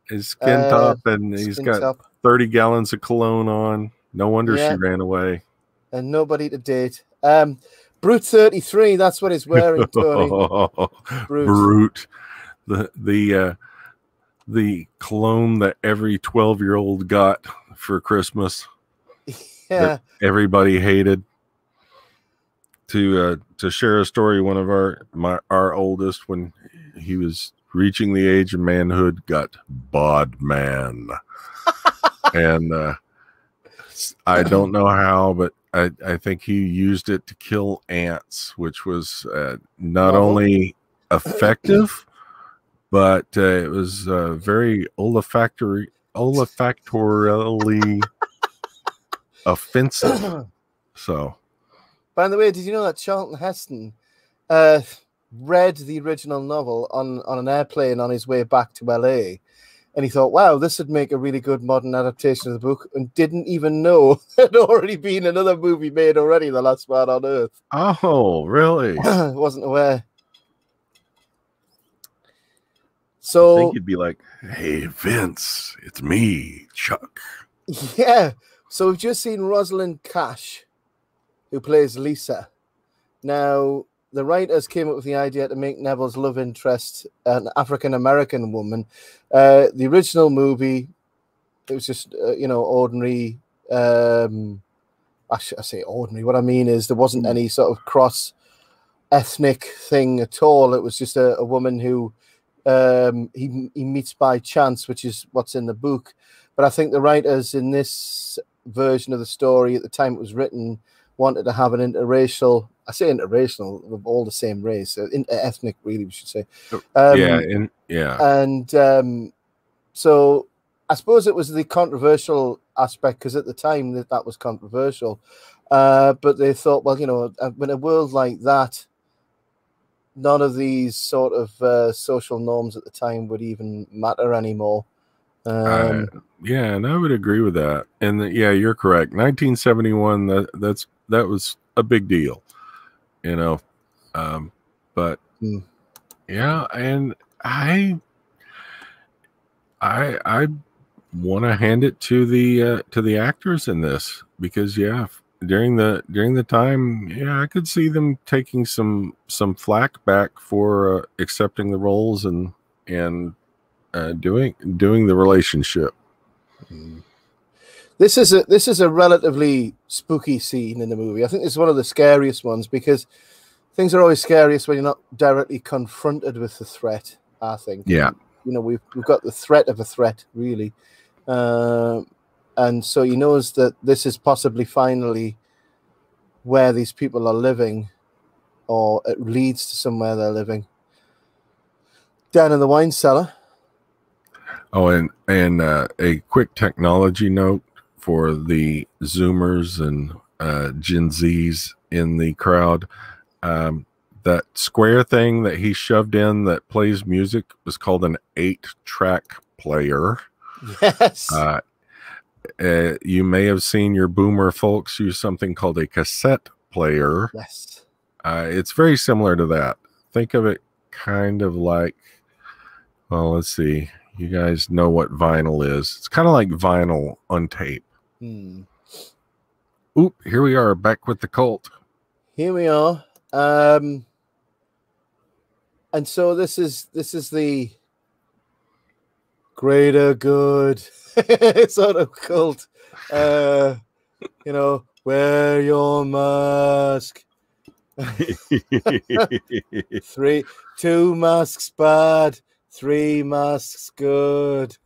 His skin top, and he's got 30 gallons of cologne on. No wonder she ran away. And
nobody to date. Brute 33. That's what he's wearing, Tony.
Brute. The cologne that every 12-year-old got for Christmas.
Yeah.
Everybody hated. To share a story, one of our oldest, when he was reaching the age of manhood, got bod man. And I don't know how, but I think he used it to kill ants, which was not only effective, but it was very olfactorily offensive. So,
by the way, did you know that Charlton Heston read the original novel on an airplane on his way back to LA? And he thought, wow, this would make a really good modern adaptation of the book, and didn't even know there'd already been another movie made already, The Last Man on Earth.
Oh, really?
Wasn't aware. So
I think you'd be like, hey, Vince, it's me, Chuck.
Yeah. So we've just seen Rosalind Cash, who plays Lisa. Now, the writers came up with the idea to make Neville's love interest an African-American woman. The original movie, it was just, ordinary. I say ordinary. What I mean is there wasn't any sort of cross-ethnic thing at all. It was just a woman who he meets by chance, which is what's in the book. But I think the writers in this version of the story at the time it was written wanted to have an interracial. I say interracial, of all the same race, interethnic, really, we should say.
And
so I suppose it was the controversial aspect, because at the time that was controversial. But they thought, well, in a world like that, none of these sort of social norms at the time would even matter anymore.
And I would agree with that. And you're correct. 1971, that was a big deal. But yeah, and I want to hand it to the actors in this, because during the time, I could see them taking some flack back for accepting the roles and doing the relationship.
This is a relatively spooky scene in the movie. I think it's one of the scariest ones, because things are always scariest when you're not directly confronted with the threat, I think.
Yeah.
We've got the threat of a threat, really. And so he knows that this is possibly finally where these people are living, or it leads to somewhere they're living. Down in the wine cellar.
Oh, and a quick technology note for the Zoomers and Gen Zs in the crowd. That square thing that he shoved in that plays music was called an 8-track player.
Yes.
You may have seen your boomer folks use something called a cassette player.
Yes.
It's very similar to that. Think of it kind of like, well, let's see. You guys know what vinyl is. It's kind of like vinyl on tape. Oop, here we are back with the cult.
Here we are. And so this is the greater good sort of cult. You know, wear your mask. 2 masks bad, 3 masks good.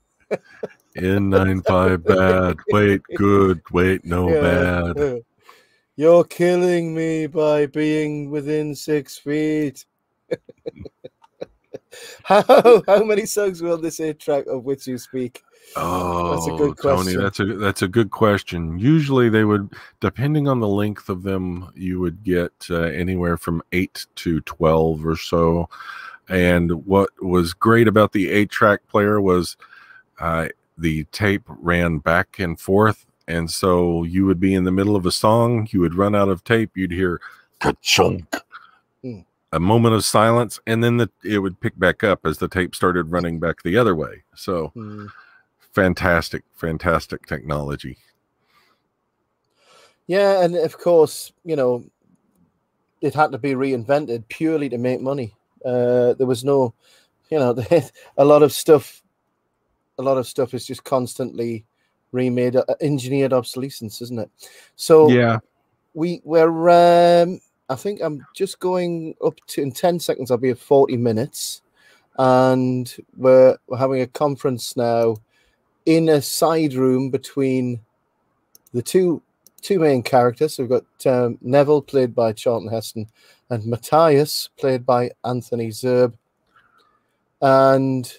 N95 bad, wait good, wait no bad.
You're killing me by being within 6 feet. How many songs were on this 8-track of which you speak?
Oh,
that's a good question.
Tony, that's a good question. Usually they would, depending on the length of them, you would get anywhere from 8 to 12 or so. And what was great about the 8-track player was the tape ran back and forth. And so you would be in the middle of a song, you would run out of tape, you'd hear ka-chunk, a moment of silence, and then it would pick back up as the tape started running back the other way. So fantastic technology. Yeah,
and of course, you know, it had to be reinvented purely to make money. There was no, you know, a lot of stuff is just constantly remade, engineered obsolescence, isn't it? So
yeah,
we're I think I'm just going up to, in 10 seconds I'll be at 40 minutes, and we're having a conference now in a side room between the two main characters. So we've got Neville, played by Charlton Heston, and Matthias, played by Anthony Zerbe. And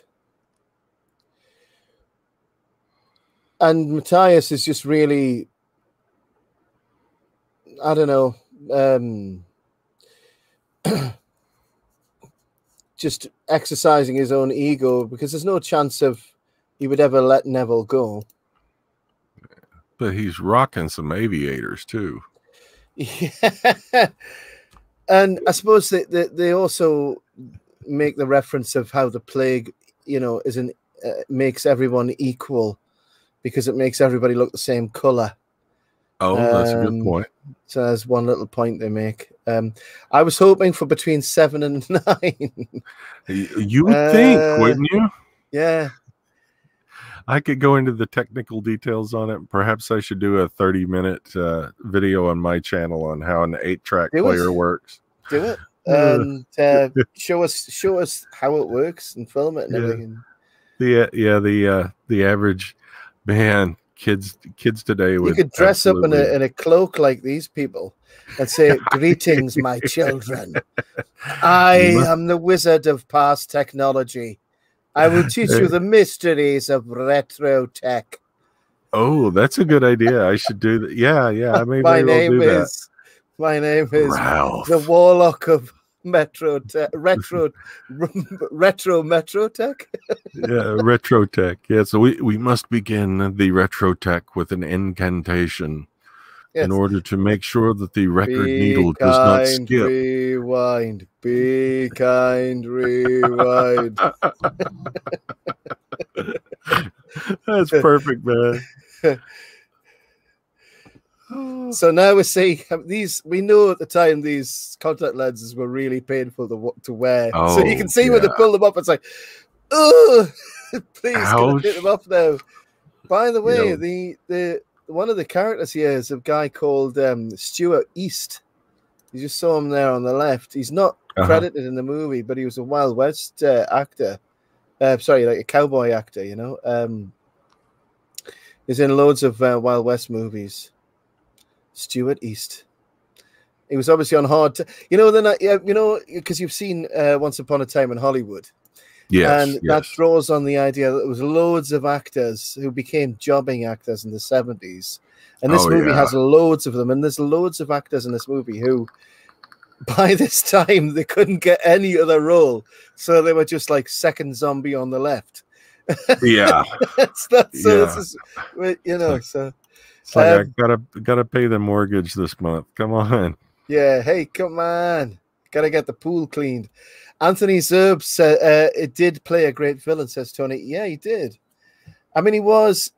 Matthias is just really, I don't know, just exercising his own ego, because there's no chance of he would ever let Neville go.
But he's rocking some aviators too.
Yeah. And I suppose they also make the reference of how the plague, you know, makes everyone equal, because it makes everybody look the same color.
Oh, that's a good point.
So there's one little point they make. I was hoping for between 7 and 9.
You would think, wouldn't you?
Yeah.
I could go into the technical details on it. Perhaps I should do a 30-minute video on my channel on how an 8-track player works.
Do it. And show us how it works and film it and everything. The
average man, kids today would,
you could dress up in a cloak like these people and say, "Greetings, my children. I am the wizard of past technology. I will teach you the mysteries of retro tech."
Oh, that's a good idea. I should do that. Yeah. I may
my
very well do that.
My name is
Ralph,
the Warlock of retro metro tech.
Yeah, retro tech. Yeah, so we must begin the retro tech with an incantation in order to make sure that the record needle does not skip.
Rewind. Be kind, rewind.
That's perfect, man.
So now we see these. We know at the time these contact lenses were really painful to wear.
Oh,
so you can see when they pull them up, it's like, oh, please get them off now. By the way, the one of the characters here is a guy called Stuart East. You just saw him there on the left. He's not credited in the movie, but he was a Wild West actor. Sorry, like a cowboy actor. You know, he's in loads of Wild West movies. Stuart East. He was obviously on hard. Because you've seen Once Upon a Time in Hollywood,
Yes,
and that draws on the idea that there was loads of actors who became jobbing actors in the 70s. And this movie has loads of them. And there's loads of actors in this movie who, by this time, they couldn't get any other role. So they were just like second zombie on the left.
Yeah.
It's just, you know, so.
It's like, I gotta pay the mortgage this month. Come on.
Yeah. Hey, come on. Gotta get the pool cleaned. Anthony Zerbs it did play a great villain, says Tony. Yeah, he did. I mean, he's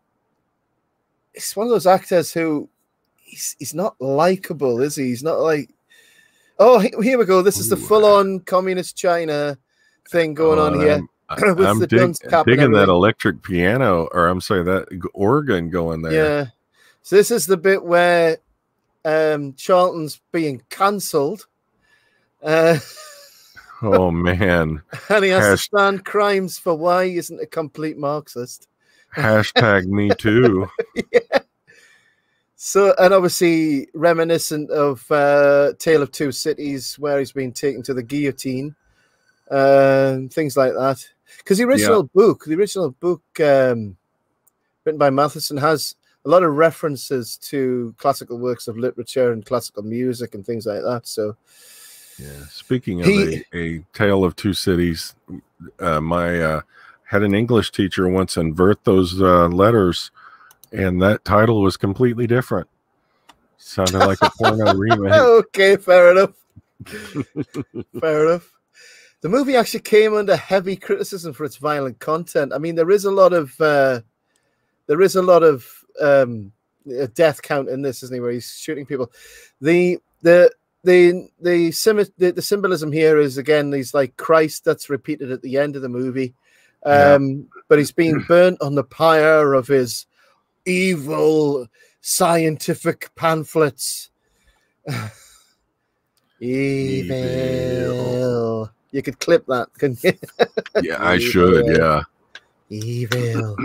one of those actors who he's not likable, is he? He's not like, oh, here we go. This is the full-on communist China thing going on here.
I'm digging that electric piano, or I'm sorry, that organ going there.
Yeah. So this is the bit where Charlton's being cancelled.
Oh man!
And he has to stand crimes for why he isn't a complete Marxist.
Hashtag me too.
Yeah. So, and obviously reminiscent of Tale of Two Cities, where he's been taken to the guillotine, things like that. Because the original book, written by Matheson, has a lot of references to classical works of literature and classical music and things like that. So,
yeah. Speaking of a Tale of Two Cities, my had an English teacher once invert those letters, and that title was completely different. Sounded like a porno remake.
Okay, fair enough. Fair enough. The movie actually came under heavy criticism for its violent content. I mean, there is a lot of death count in this, isn't he? Where he's shooting people. The symbolism here is, again, these like Christ that's repeated at the end of the movie. But he's being burnt on the pyre of his evil scientific pamphlets. Evil. You could clip that, couldn't you?
Yeah, I should. Yeah.
Evil.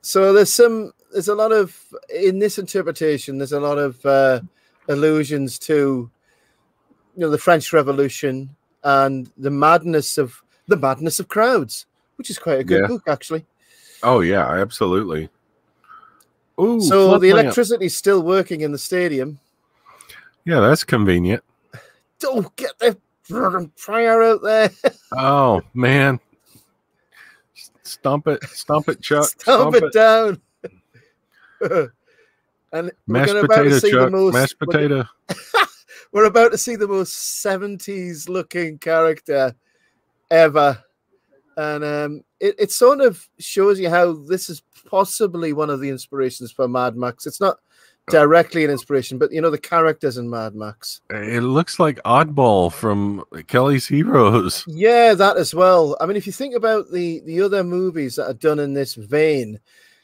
So there's a lot of, in this interpretation, there's a lot of allusions to, you know, the French Revolution and the madness of crowds, which is quite a good book, actually.
Oh yeah, absolutely. Ooh,
so the electricity's still working in the stadium.
Yeah, that's convenient.
Don't get the fire out there.
Oh man. Stomp it, Chuck.
Stomp it down. And
mashed potato, Chuck. Mashed potato.
We're about to see the most 70s looking character ever. And it sort of shows you how this is possibly one of the inspirations for Mad Max. It's not directly an inspiration, but, you know, the characters in Mad Max.
It looks like Oddball from Kelly's Heroes.
Yeah, that as well. I mean, if you think about the other movies that are done in this vein,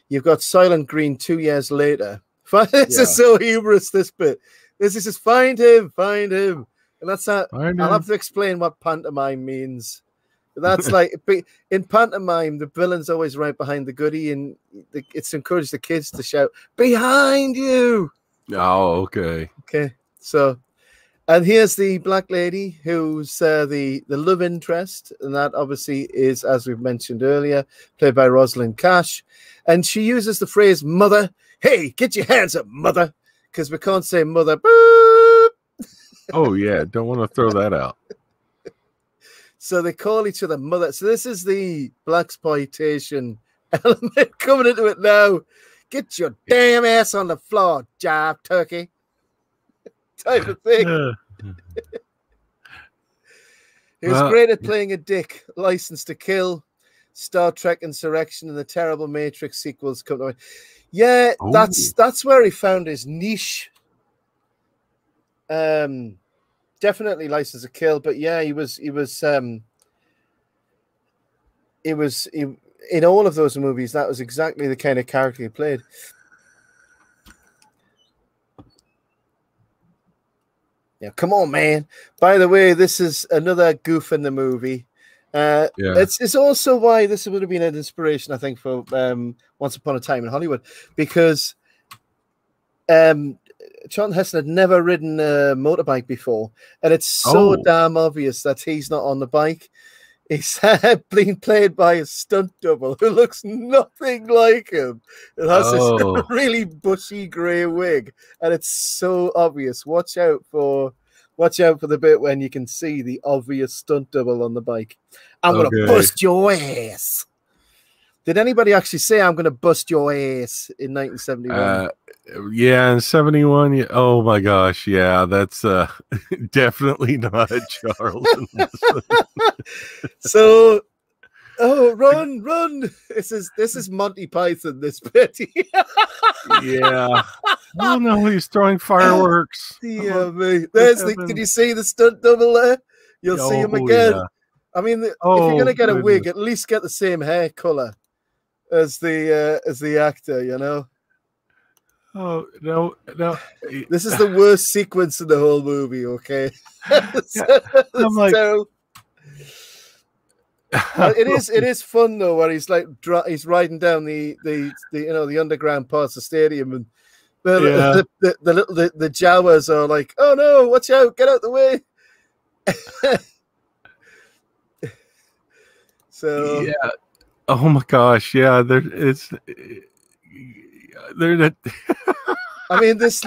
you've got Silent Green 2 years later. This is so humorous, this bit. This is just find him. And that's that. I'll have to explain what pantomime means. That's like, in pantomime, the villain's always right behind the goodie, and it's encouraged the kids to shout, "Behind you!"
Oh, okay.
Okay, so, and here's the black lady who's the love interest, and that obviously is, as we've mentioned earlier, played by Rosalind Cash, and she uses the phrase "mother." Hey, get your hands up, mother, because we can't say mother. Boop.
Oh yeah, don't want to throw that out.
So they call each other mother. So this is the blaxploitation element coming into it now. Get your damn ass on the floor, jive turkey. Type of thing. He was great at playing a dick. License to Kill, Star Trek Insurrection, and the terrible Matrix sequels come to mind. Yeah, that's where he found his niche. Definitely License to Kill, but yeah, he was in all of those movies. That was exactly the kind of character he played. Yeah, come on, man. By the way, this is another goof in the movie. It's also why this would have been an inspiration, I think, for Once Upon a Time in Hollywood, because Charlton Heston had never ridden a motorbike before, and it's so damn obvious that he's not on the bike. He's being played by a stunt double who looks nothing like him. It has this really bushy grey wig, and it's so obvious. Watch out for the bit when you can see the obvious stunt double on the bike. I'm gonna bust your ass. Did anybody actually say I'm gonna bust your ass in 1971?
Yeah, in 71. Yeah, oh my gosh, yeah, that's definitely not Charlton.
So, run! This is Monty Python. This bit.
Yeah. Oh no, he's throwing fireworks.
Yeah, mate. Did you see the stunt double there? You'll see him again. Yeah. I mean, if you're gonna get a wig, at least get the same hair color as the actor, you know.
Oh no!
This is the worst sequence in the whole movie. Okay,
I'm like,
it is fun though, where he's like he's riding down the underground parts of the stadium, and the Jawas are like, oh no, watch out, get out the way. So
yeah, oh my gosh, yeah,
I mean, this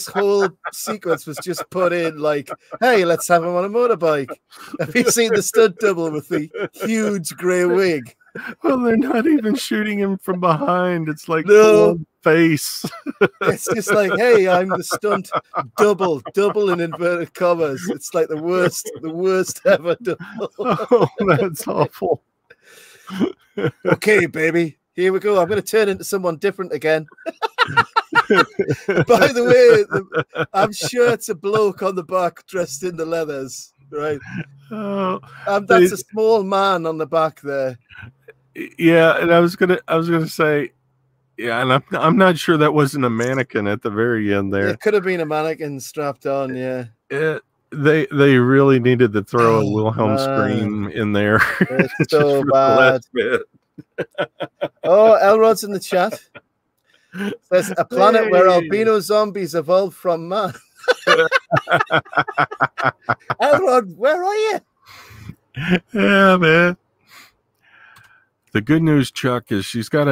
whole sequence was just put in like, hey, let's have him on a motorbike. Have you seen the stunt double with the huge grey wig?
Well, they're not even shooting him from behind. It's like full face.
It's just like, hey, I'm the stunt double in inverted commas. It's like the worst ever double.
Oh, that's awful.
Okay, baby. Here we go. I'm going to turn into someone different again. By the way, I'm sure it's a bloke on the back dressed in the leathers, right?
Oh,
that's a small man on the back there.
Yeah, and I was gonna say, yeah, and I'm not sure that wasn't a mannequin at the very end there.
It could have been a mannequin strapped on. Yeah.
They really needed to throw a Wilhelm scream in there.
It's so bad. Oh, Elrod's in the chat. Says a planet where albino zombies evolved from man. Elrod, where are you?
Yeah, man. The good news, Chuck, is she's got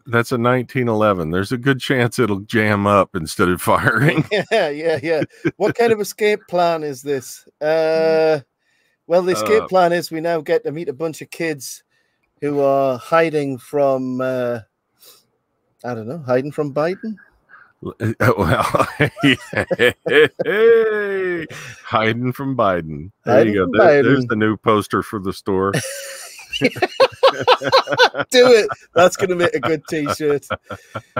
that's a 1911. There's a good chance it'll jam up instead of firing.
Yeah. What kind of escape plan is this? Well, the escape plan is we now get to meet a bunch of kids who are hiding from, I don't know, hiding from Biden?
Well, hey, hiding from Biden. There you go. There's the new poster for the store.
Do it. That's going to make a good T-shirt.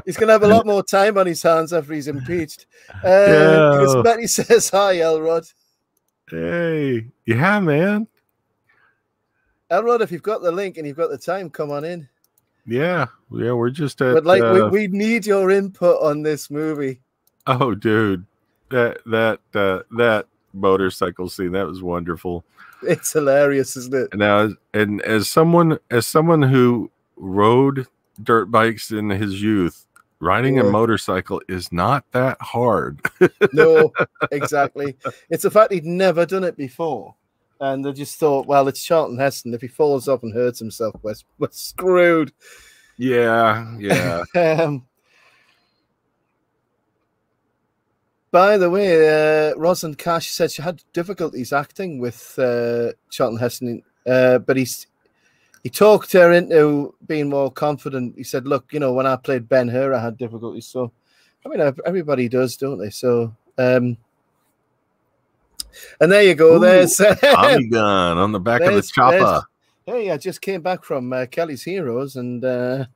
He's going to have a lot more time on his hands after he's impeached. Chris Betty says, hi, Elrod.
Hey. Yeah, man.
Elrod, if you've got the link and you've got the time, come on in.
Yeah, we're just at.
But like, we need your input on this movie.
Oh, dude, that motorcycle scene, that was wonderful.
It's hilarious, isn't it?
Now, and as someone who rode dirt bikes in his youth, riding a motorcycle is not that hard.
No, exactly. It's the fact he'd never done it before. And they just thought, well, it's Charlton Heston. If he falls off and hurts himself, we're screwed.
Yeah.
By the way, Rosalind Cash said she had difficulties acting with Charlton Heston, but he talked her into being more confident. He said, look, when I played Ben-Hur, I had difficulties. So, I mean, everybody does, don't they? So, and there you go. There's
Tommy gun on the back of the chopper.
Hey, I just came back from Kelly's Heroes, and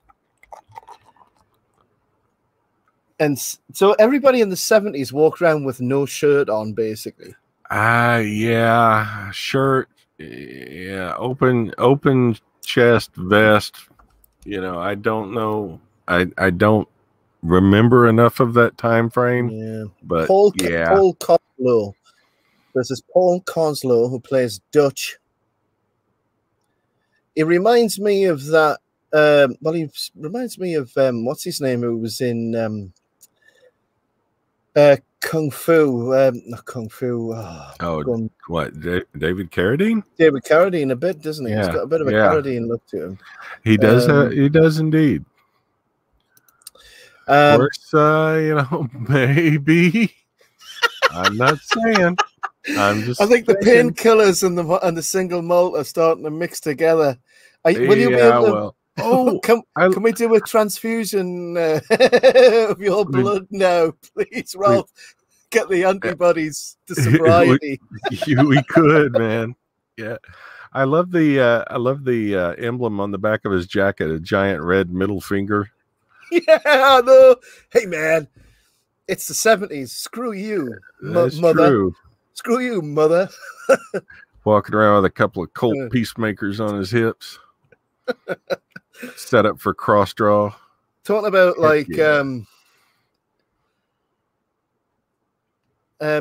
so everybody in the 70s walked around with no shirt on, basically.
Yeah, shirt, yeah, open chest vest. I don't know. I don't remember enough of that time frame.
Yeah,
but
Paul Koslow. This is Paul Koslow, who plays Dutch. It reminds me of that. He reminds me of what's his name, who was in kung fu, not kung fu.
What? David Carradine?
David Carradine a bit, doesn't he?
Yeah,
He's got a bit of a
yeah.
Carradine look to him.
He does. He does indeed. Of course, maybe. I'm not saying. I'm just.
I think the painkillers and the single malt are starting to mix together. Will you be able to? Can we do a transfusion of your blood now, please, Ralph? Get the antibodies to sobriety.
We could, man. Yeah, I love the emblem on the back of his jacket, a giant red middle finger.
Yeah, I know. Hey, man, it's the 70s. Screw you, mother. True. Screw you, mother.
Walking around with a couple of Colt peacemakers on his hips. Set up for cross draw.
Talking about like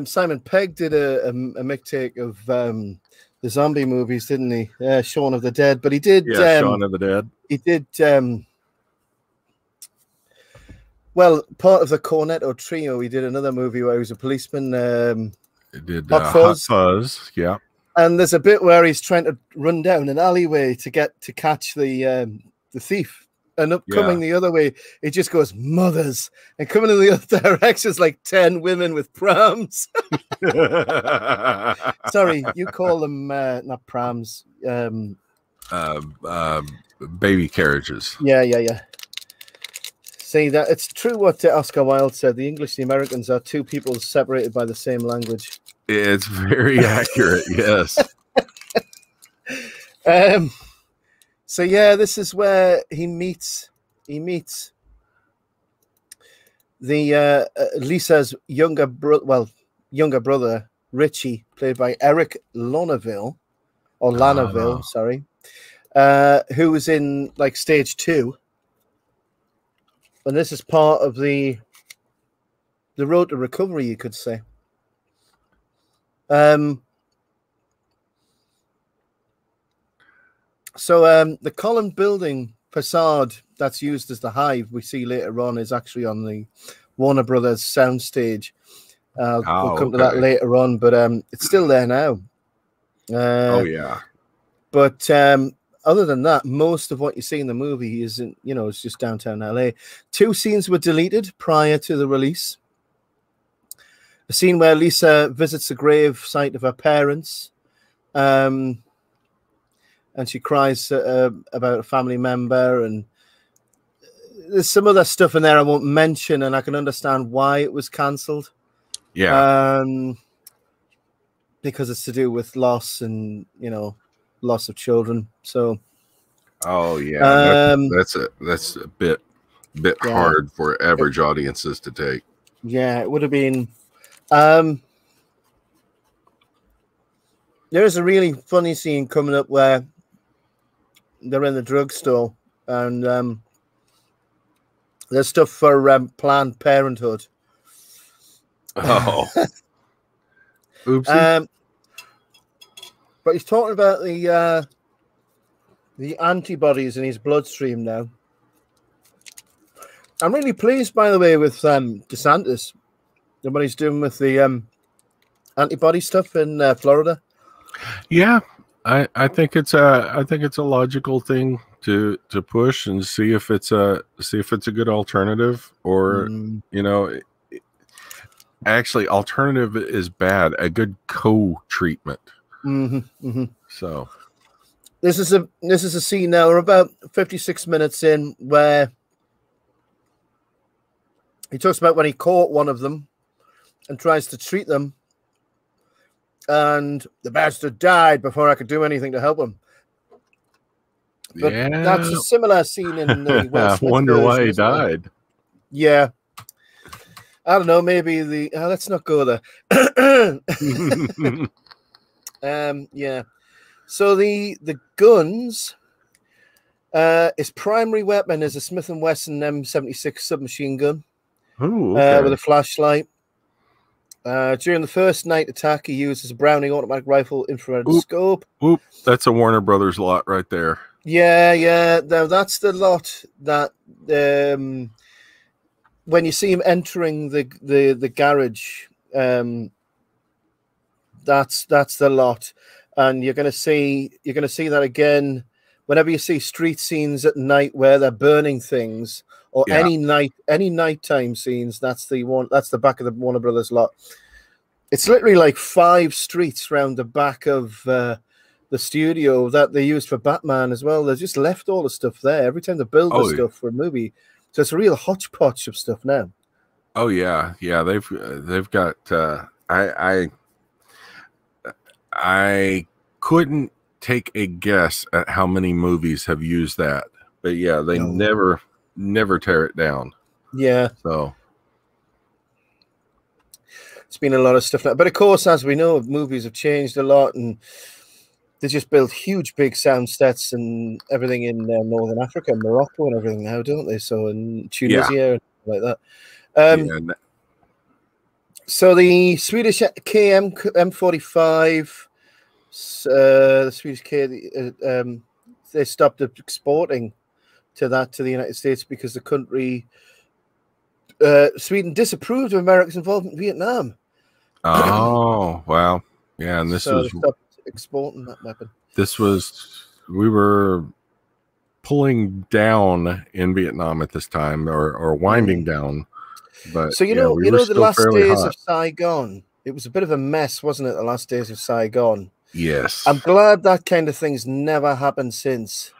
Simon Pegg did a mixtape of the zombie movies, didn't he? Shaun of the Dead. But he did
Shaun of the Dead.
He did well, part of the Cornetto trio. He did another movie where he was a policeman.
He did Hot Fuzz, yeah.
And there's a bit where he's trying to run down an alleyway to catch the thief, and coming the other way, it just goes mothers, and coming in the other direction is like 10 women with prams. Sorry, you call them not prams,
baby carriages.
Yeah. See, that it's true what Oscar Wilde said. The English and the Americans are two people separated by the same language.
It's very accurate, yes.
So yeah, this is where he meets the Lisa's younger brother Richie, played by Eric Laneville, sorry, who was in like stage 2. And this is part of the road to recovery, you could say. So the column building facade that's used as the hive we see later on is actually on the Warner Brothers soundstage. We'll come to that later on, but it's still there now.
Yeah.
But other than that, most of what you see in the movie isn't, it's just downtown LA. 2 scenes were deleted prior to the release. A scene where Lisa visits the grave site of her parents, and she cries about a family member, and there's some other stuff in there I won't mention, and I can understand why it was cancelled.
Yeah.
Because it's to do with loss and, loss of children. So.
Oh yeah, that's a bit hard for average audiences to take.
Yeah, it would have been. There's a really funny scene coming up where they're in the drugstore, and there's stuff for Planned Parenthood.
Oh, oopsie.
But he's talking about the antibodies in his bloodstream now. I'm really pleased, by the way, with DeSantis and what he's doing with the antibody stuff in Florida.
Yeah, I think it's a logical thing to push and see if it's a good alternative, or actually alternative is bad. A good co-treatment. So this is a scene now. We're about 56 minutes in, where he talks about when he caught one of them and tries to treat them, and the bastard died before I could do anything to help him. But that's a similar scene in the Will Smith wonder
version,
why he died.
Yeah. I don't know, maybe let's not go there. Yeah. So the guns, his primary weapon is a Smith & Wesson M76 submachine gun.
Ooh, okay.
With a flashlight. During the first night attack, he uses a Browning automatic rifle infrared scope.
Oop, that's a Warner Brothers lot right there.
Yeah. Now that's the lot that when you see him entering the garage That's the lot, and you're going to see that again whenever you see street scenes at night where they're burning things, or any nighttime scenes. That's the back of the Warner Brothers lot. It's literally like 5 streets round the back of the studio that they used for Batman as well. They just left all the stuff there every time they build the stuff for a movie. So it's a real hodgepodge of stuff now.
Oh yeah, they've got. I couldn't take a guess at how many movies have used that, but yeah, they never tear it down.
Yeah.
So
it's been a lot of stuff now. But of course, as we know, movies have changed a lot, and they just build huge, big sound sets and everything in Northern Africa, Morocco, and everything now, don't they? So in Tunisia and like that. So the Swedish M45, the Swedish K, they stopped exporting to the United States because the country, Sweden, disapproved of America's involvement in Vietnam.
Oh, wow. Yeah, and this was
exporting that weapon.
We were pulling down in Vietnam at this time, or winding down. But
so the last days of Saigon, it was a bit of a mess, wasn't it? The last days of Saigon.
Yes.
I'm glad that kind of thing's never happened since.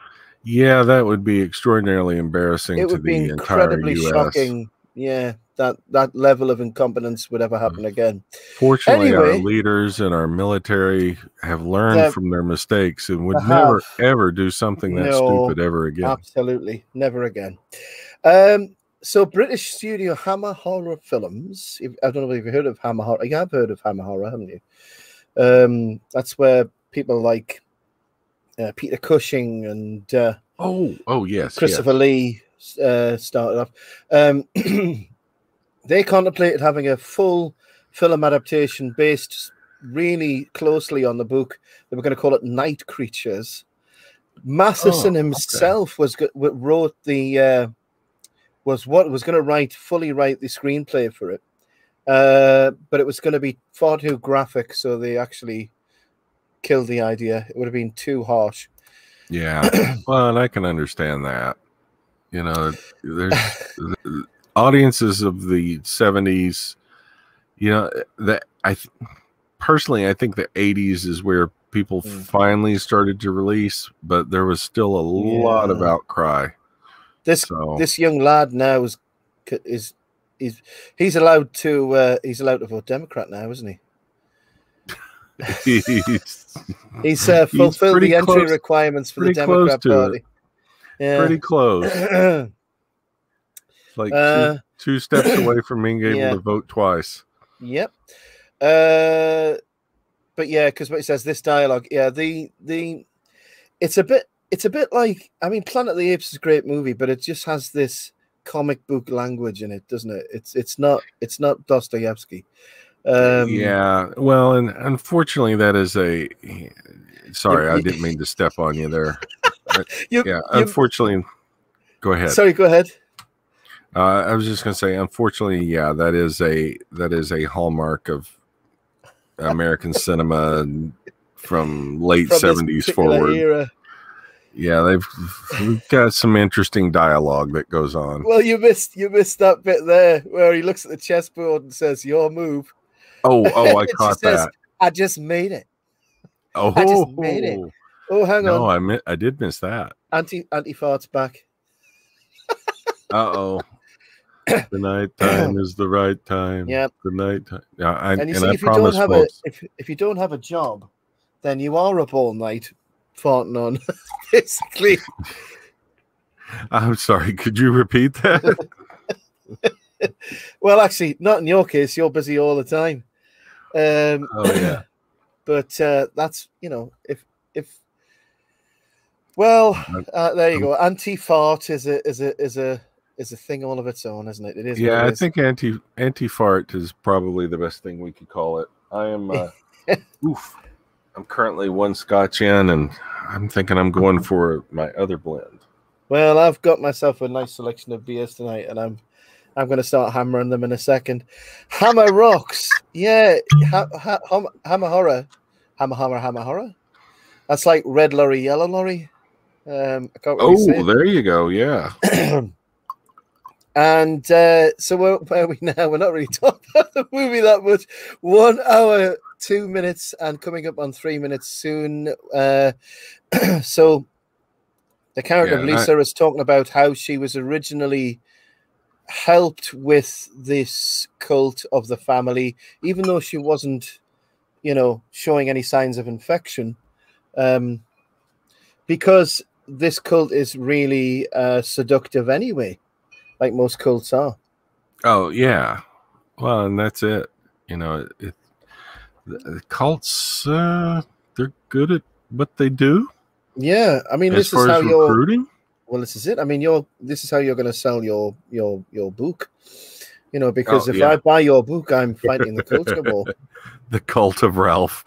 Yeah, that would be extraordinarily embarrassing. It would be incredibly
shocking. Yeah, that level of incompetence would ever happen again.
Fortunately, our leaders and our military have learned from their mistakes and would never, ever do something that stupid ever again.
Absolutely. Never again. So British studio Hammer Horror Films. I don't know if you've heard of Hammer Horror. You have heard of Hammer Horror, haven't you? That's where people like Peter Cushing and
yes,
Christopher Lee started off. They contemplated having a full film adaptation based really closely on the book. They were going to call it Night Creatures. Matheson himself was going to write the screenplay for it, but it was going to be far too graphic, so they actually killed the idea. It would have been too harsh.
Yeah, well, and I can understand that. You know, there's audiences of the 70s. You know, that personally, I think the 80s is where people finally started to release, but there was still a lot of outcry.
This young lad now he's allowed to vote Democrat now, isn't he? He's fulfilled the entry requirements for the Democrat Party. Yeah.
Pretty close. Like two steps away from being able to vote twice.
Yep. But yeah, because what it says, this dialogue, it's a bit like, I mean, Planet of the Apes is a great movie, but it just has this comic book language in it, doesn't it? It's not Dostoevsky.
Yeah, well, and unfortunately, that is a. Sorry, I didn't mean to step on you there. Unfortunately, go ahead.
Sorry, go ahead.
I was just going to say, unfortunately, yeah, that is a hallmark of American cinema from late 70s forward. Era. Yeah, we've got some interesting dialogue that goes on.
Well, you missed that bit there where he looks at the chessboard and says, "Your move."
Oh, I caught that.
I just made it.
Oh,
I just made it. Oh, hang on.
No, I did miss that.
Anti-fart's back.
Uh-oh. The night time is the right time.
Yeah.
The night time.
And you see, if you don't have a job, then you are up all night farting on, basically.
I'm sorry. Could you repeat that?
Well, actually, not in your case. You're busy all the time.
Oh yeah.
But that's, you know, if there you go. Anti-fart is a thing all of its own, isn't it? It is.
Yeah, I think anti-fart is probably the best thing we could call it. I am. I'm currently one Scotch in, and I'm thinking I'm going for my other blend.
Well, I've got myself a nice selection of beers tonight, and I'm going to start hammering them in a second. Hammer rocks. Yeah. Hammer horror. Hammer horror. That's like red lorry, yellow lorry. I can't really say
there you go. Yeah.
And so where are we now? We're not really talking about the movie that much. 1 hour, 2 minutes, and coming up on 3 minutes soon. So the character of Lisa is talking about how she was originally helped with this cult of the family, even though she wasn't, showing any signs of infection, because this cult is really seductive anyway. Like most cults are.
Oh, yeah. Well, and that's it. The cults, they're good at what they do.
Yeah. I mean,
this is how recruiting?
Well, this is it. I mean, this is how you're going to sell your book. Because if I buy your book, I'm fighting the culture war.
The Cult of Ralph.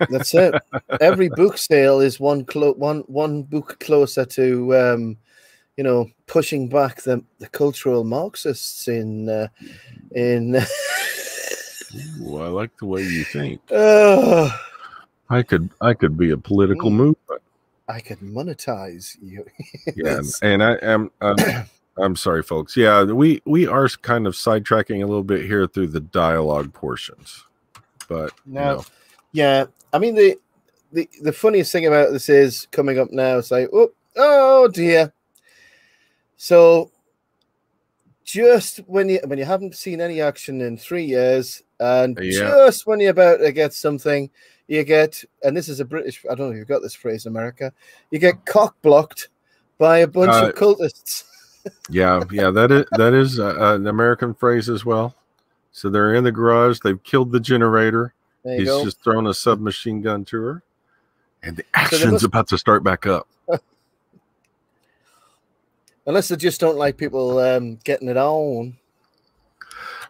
That's it. Every book sale is one book closer to pushing back the cultural Marxists in
Ooh, I like the way you think. I could be a political movement.
I could monetize you.
Yeah, and I'm sorry, folks. Yeah, we are kind of sidetracking a little bit here through the dialogue portions, but
yeah. I mean, the funniest thing about this is coming up now. It's like, oh dear. So just when you haven't seen any action in 3 years, and just when you're about to get something, you get, and this is a British, I don't know if you've got this phrase in America, you get cock blocked by a bunch of cultists.
yeah, that is an American phrase as well. So they're in the garage, they've killed the generator. He's just thrown a submachine gun to her, and the action's about to start back up.
Unless they just don't like people getting it on.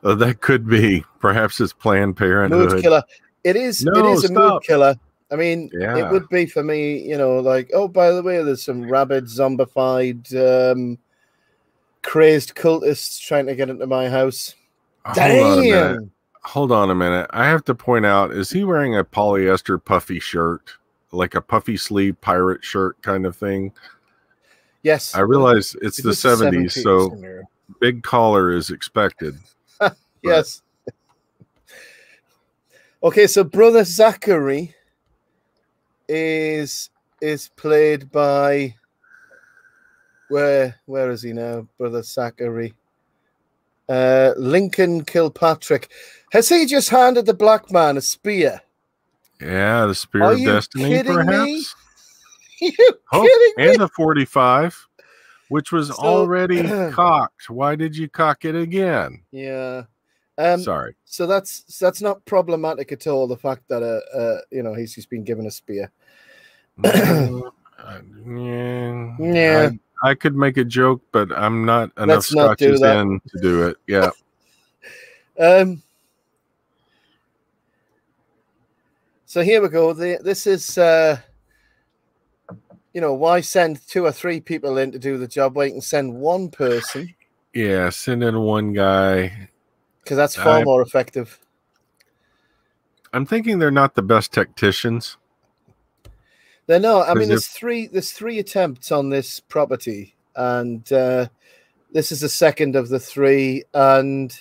That could be. Perhaps it's Planned Parenthood.
Mood killer. It is a mood killer. I mean, it would be for me, like, oh, by the way, there's some rabid, zombified, crazed cultists trying to get into my house. Damn!
Hold on a minute. I have to point out, is he wearing a polyester puffy shirt? Like a puffy sleeve pirate shirt kind of thing?
Yes.
I realize it's the 70s, so big collar is expected.
Yes. Okay, so Brother Zachary is played by where is he now? Brother Zachary. Lincoln Kilpatrick. Has he just handed the black man a spear?
Yeah, the Spear of Destiny, perhaps.
You kidding me?
And a 45, which was already cocked. Why did you cock it again?
Yeah.
Sorry.
So that's not problematic at all. The fact that he's been given a spear.
Yeah. I could make a joke, but I'm not enough scotches in to do it. Yeah.
So here we go. This is why send 2 or 3 people in to do the job? Why you can send one person?
Yeah, send in one guy.
Because that's far more effective.
I'm thinking they're not the best tacticians.
They're not. I mean, there's three attempts on this property, and this is the second of the 3, and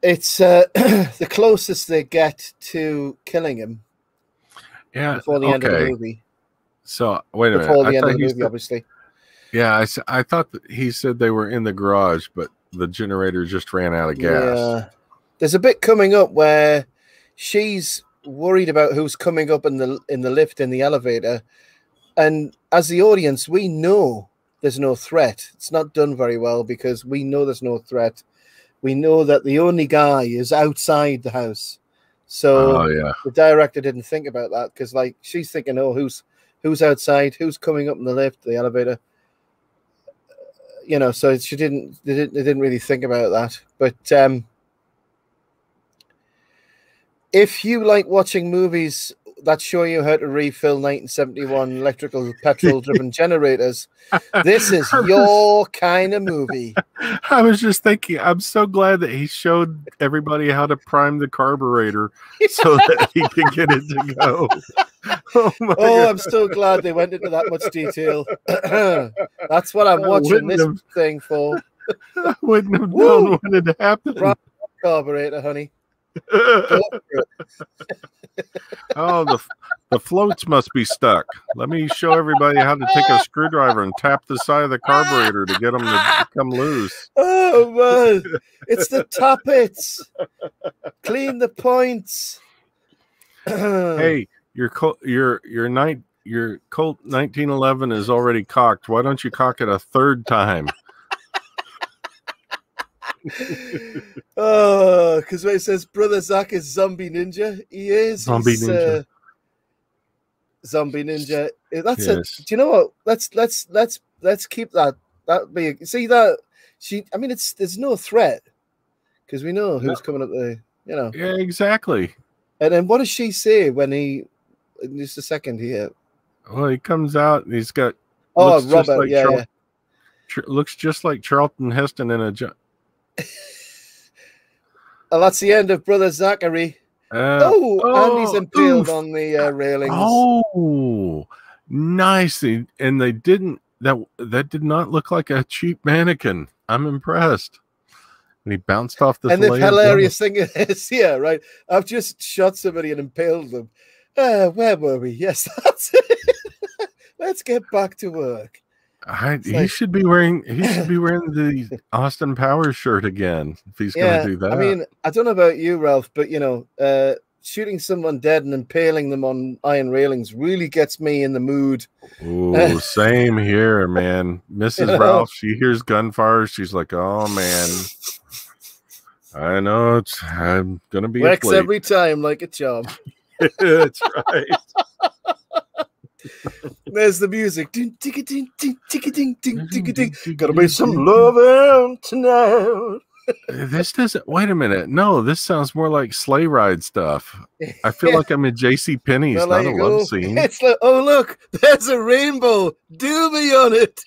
it's the closest they get to killing him.
Yeah,
before the end of the movie.
So wait a minute.
Before the end of the movie, obviously.
Yeah, I thought that he said they were in the garage, but the generator just ran out of gas.
Yeah. There's a bit coming up where she's worried about who's coming up in the lift, in the elevator, and as the audience, we know there's no threat. It's not done very well because we know there's no threat. We know that the only guy is outside the house. So the director didn't think about that because, like, she's thinking, oh, who's outside, who's coming up in the lift, the elevator. So they didn't really think about that. But if you like watching movies that show you how to refill 1971 electrical petrol-driven generators. This is your kind of movie.
I was just thinking, I'm so glad that he showed everybody how to prime the carburetor so that he could get it to go.
Oh, I'm so glad they went into that much detail. That's what I'm watching this thing for.
I wouldn't have known when it happened.
Right, carburetor, honey.
Oh, the floats must be stuck. Let me show everybody how to take a screwdriver and tap the side of the carburetor to get them to come loose.
Oh man, it's the tappets. Clean the points.
Hey, your Colt 1911 is already cocked. Why don't you cock it a third time?
Oh, because when it says Brother Zach is zombie ninja, he is
zombie ninja.
Zombie ninja. That's
yes.
Do you know what? Let's keep that. That be see that she. I mean, there's no threat because we know who's coming up there. You know.
Yeah, exactly.
And then what does she say when he? Just a second here.
Well, he comes out and he's got.
Robert.
Like
yeah.
Looks just like Charlton Heston in a.
Well, that's the end of Brother Zachary. Andy's impaled on the railings.
Oh, nice. And they didn't. That did not look like a cheap mannequin. I'm impressed. And he bounced off the.
And the hilarious thing is, yeah, right. I've just shot somebody and impaled them. Where were we? Yes, that's it. Let's get back to work.
He should be wearing the Austin Powers shirt again if he's going to do that.
I mean, I don't know about you, Ralph, but you know, shooting someone dead and impaling them on iron railings really gets me in the mood.
Oh, same here, man. Mrs. Ralph, she hears gunfire, she's like, "Oh man, I know I'm gonna be
works every time like a charm."
That's right.
There's the music. Gotta be some loving tonight.
This doesn't. Wait a minute. No, this sounds more like sleigh ride stuff. I feel like I'm in J.C. Penney's,
well,
not a love scene.
It's like, oh look, there's a rainbow. Do me on it.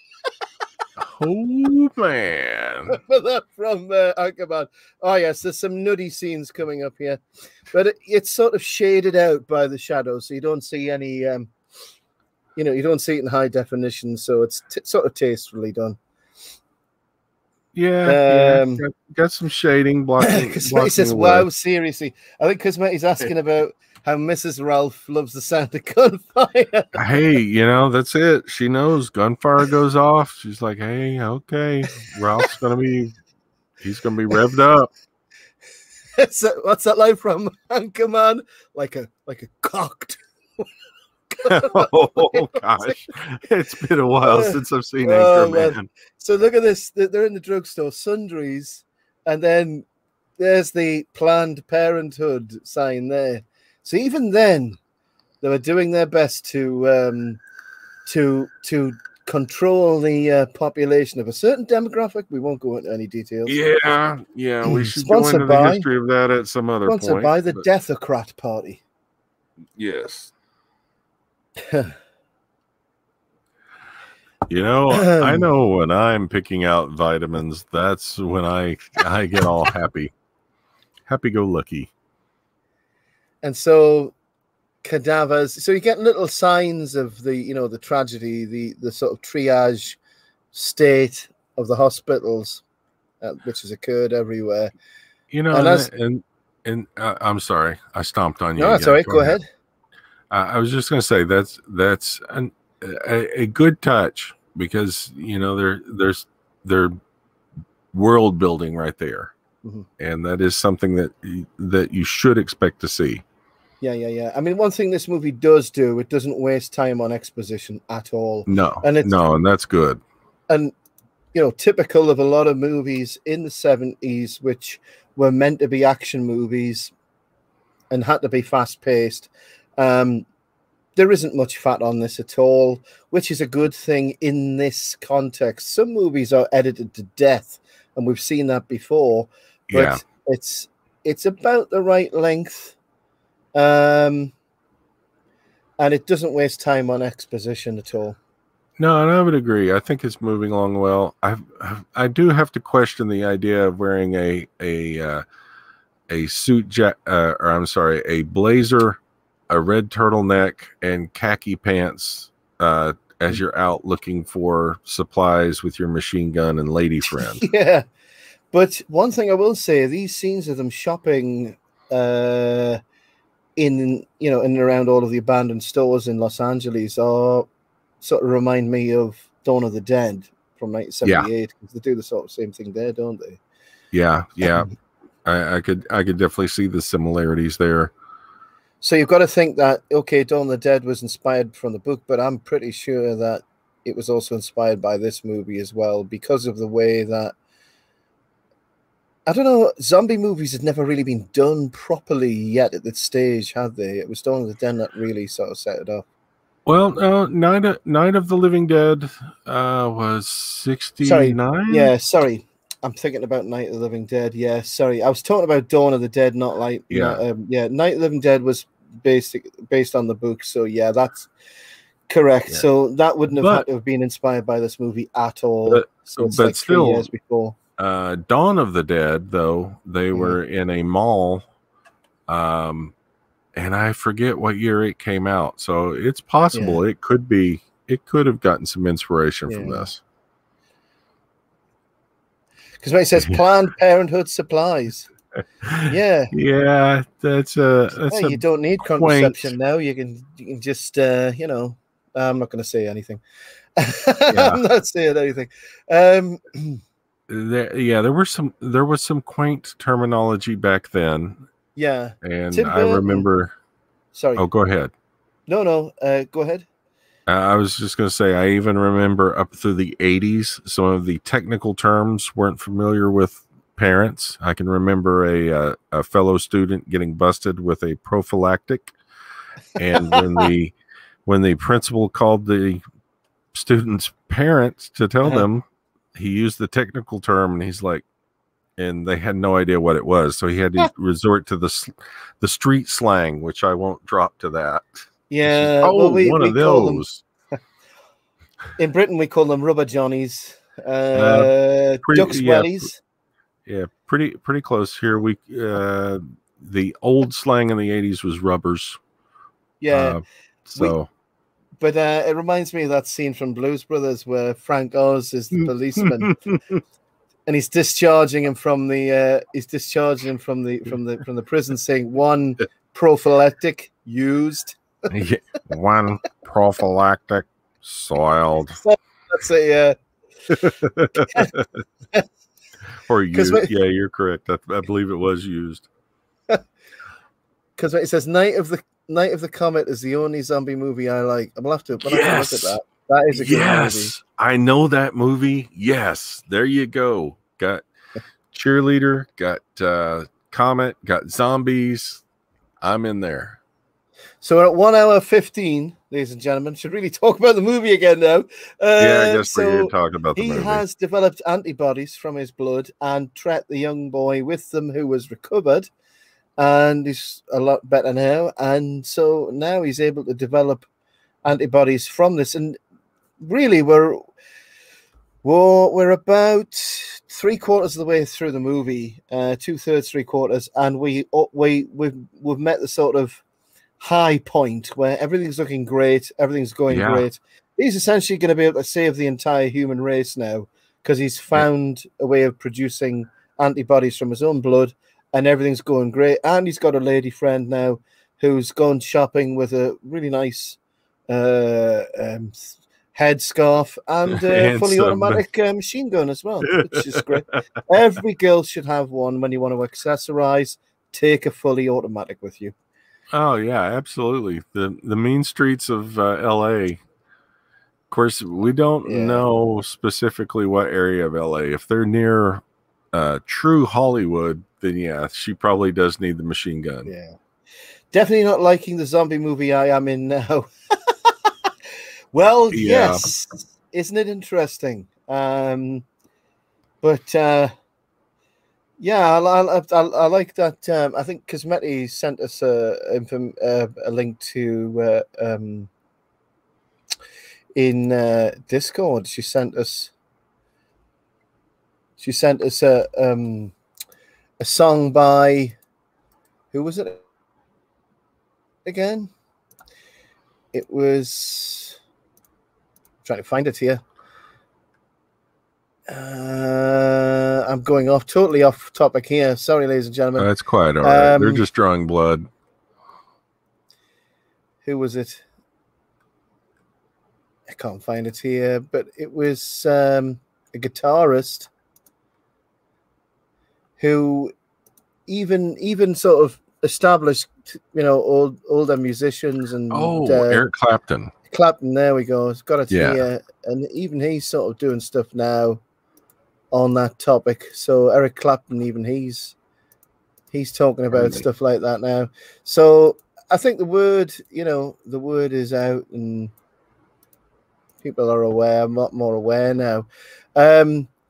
Oh man,
that from Anchorman. Oh yes, there's some nutty scenes coming up here, but it's sort of shaded out by the shadows, so you don't see any. You know, you don't see it in high definition, so it's sort of tastefully done.
Yeah, got some shading blocking.
He says, "Wow, seriously." I think Cosmetti's asking about how Mrs. Ralph loves the sound of gunfire.
Hey, you know, that's it. She knows gunfire goes off. She's like, "Hey, okay, Ralph's he's gonna be revved up."
What's that line from Anchorman? Like a cocked.
Oh gosh, it's been a while since I've seen Anchorman.
So look at this. They're in the drugstore, sundries, and then there's the Planned Parenthood sign there. So even then, they were doing their best to control the population of a certain demographic. We won't go into any details.
Yeah, we should go into the history of that at some other point.
Sponsored by the Deathocrat Party.
Yes. You know, I know when I'm picking out vitamins, that's when I get all happy go lucky.
And so cadavers, so you get little signs of the tragedy, the sort of triage state of the hospitals, which has occurred everywhere. You know,
and I'm sorry, I stomped on you.
No, that's all right. Go ahead.
I was just going to say that's a good touch because you know they're world building right there, and that is something that you should expect to see.
Yeah. I mean, one thing this movie does do, it doesn't waste time on exposition at all.
No, and that's good.
And you know, typical of a lot of movies in the 70s, which were meant to be action movies and had to be fast paced. There isn't much fat on this at all, which is a good thing in this context. Some movies are edited to death, and we've seen that before. But it's about the right length. and it doesn't waste time on exposition at all.
No, and I would agree. I think it's moving along well. I do have to question the idea of wearing a suit or I'm sorry, a blazer, a red turtleneck, and khaki pants as you're out looking for supplies with your machine gun and lady friend.
Yeah, but one thing I will say, these scenes of them shopping in and around all of the abandoned stores in Los Angeles are sort of remind me of Dawn of the Dead from 1978, because they do the sort of same thing there, don't they?
Yeah. I could definitely see the similarities there.
So you've got to think that, okay, Dawn of the Dead was inspired from the book, but I'm pretty sure that it was also inspired by this movie as well, because of the way that, I don't know, zombie movies had never really been done properly yet at this stage, had they? It was Dawn of the Dead that really sort of set it up.
Well, Night of the Living Dead was 69.
Sorry. I'm thinking about Night of the Living Dead. Yeah, sorry. I was talking about Dawn of the Dead, not like... Night of the Living Dead was based on the book, so yeah, that's correct. Yeah. So that wouldn't have had to have been inspired by this movie at all.
But
it's
like
still, 3 years before.
Dawn of the Dead, though, they were in a mall, and I forget what year it came out. So it's possible it could have gotten some inspiration from this.
Because when it says Planned Parenthood supplies,
yeah, that's
you don't need contraception now. You can just I'm not going to say anything. I'm not saying anything.
There was some quaint terminology back then.
Yeah,
and I remember.
Sorry.
Oh, go ahead.
No. Go ahead.
I was just going to say, I even remember up through the 80s, some of the technical terms weren't familiar with parents. I can remember a fellow student getting busted with a prophylactic, and when the principal called the student's parents to tell them, he used the technical term, and he's like, and they had no idea what it was, so he had to resort to the street slang, which I won't drop to that.
Yeah,
one of those.
In Britain, we call them rubber johnnies, duck swellies.
Yeah, pretty close here. We the old slang in the 80s was rubbers.
Yeah,
but
it reminds me of that scene from Blues Brothers where Frank Oz is the policeman, and he's discharging him from the prison, saying one prophylactic used.
One prophylactic soiled.
That's it,
yeah. Or used. Yeah, you're correct. I believe it was used.
Because it says Night of the Comet is the only zombie movie I like. I'm gonna have to look at that. That is a good movie.
I know that movie. Yes, there you go. Got cheerleader, got Comet, got zombies. I'm in there.
So we're at 1 hour 15, ladies and gentlemen. Should really talk about the movie again now.
I guess we're here to talk about the movie.
He has developed antibodies from his blood and tracked the young boy with them who was recovered, and he's a lot better now. And so now he's able to develop antibodies from this. And really, we're about 3/4 of the way through the movie, 2/3, 3/4, and we've met the sort of high point where everything's looking great, everything's going great. He's essentially going to be able to save the entire human race now because he's found a way of producing antibodies from his own blood, and everything's going great. And he's got a lady friend now who's gone shopping with a really nice headscarf and a fully automatic machine gun as well, which is great. Every girl should have one. When you want to accessorize, take a fully automatic with you.
Oh yeah, absolutely. The mean streets of LA. Of course, we don't know specifically what area of LA. If they're near true Hollywood, then she probably does need the machine gun.
Yeah, definitely not liking the zombie movie I am in now. Well, yes, isn't it interesting? But Yeah, I like that. I think Cosmetti sent us a link to in Discord. She sent us a song by, who was it again? It was, I'm trying to find it here. I'm going totally off topic here. Sorry, ladies and gentlemen.
That's quite all right. They're just drawing blood.
Who was it? I can't find it here, but it was a guitarist who even sort of established, older musicians and
Eric Clapton.
Clapton, there we go. It's got it here, and even he's sort of doing stuff now on that topic. So Eric Clapton, even he's talking about stuff like that now. So I think the word is out, and people are aware, a lot more aware now.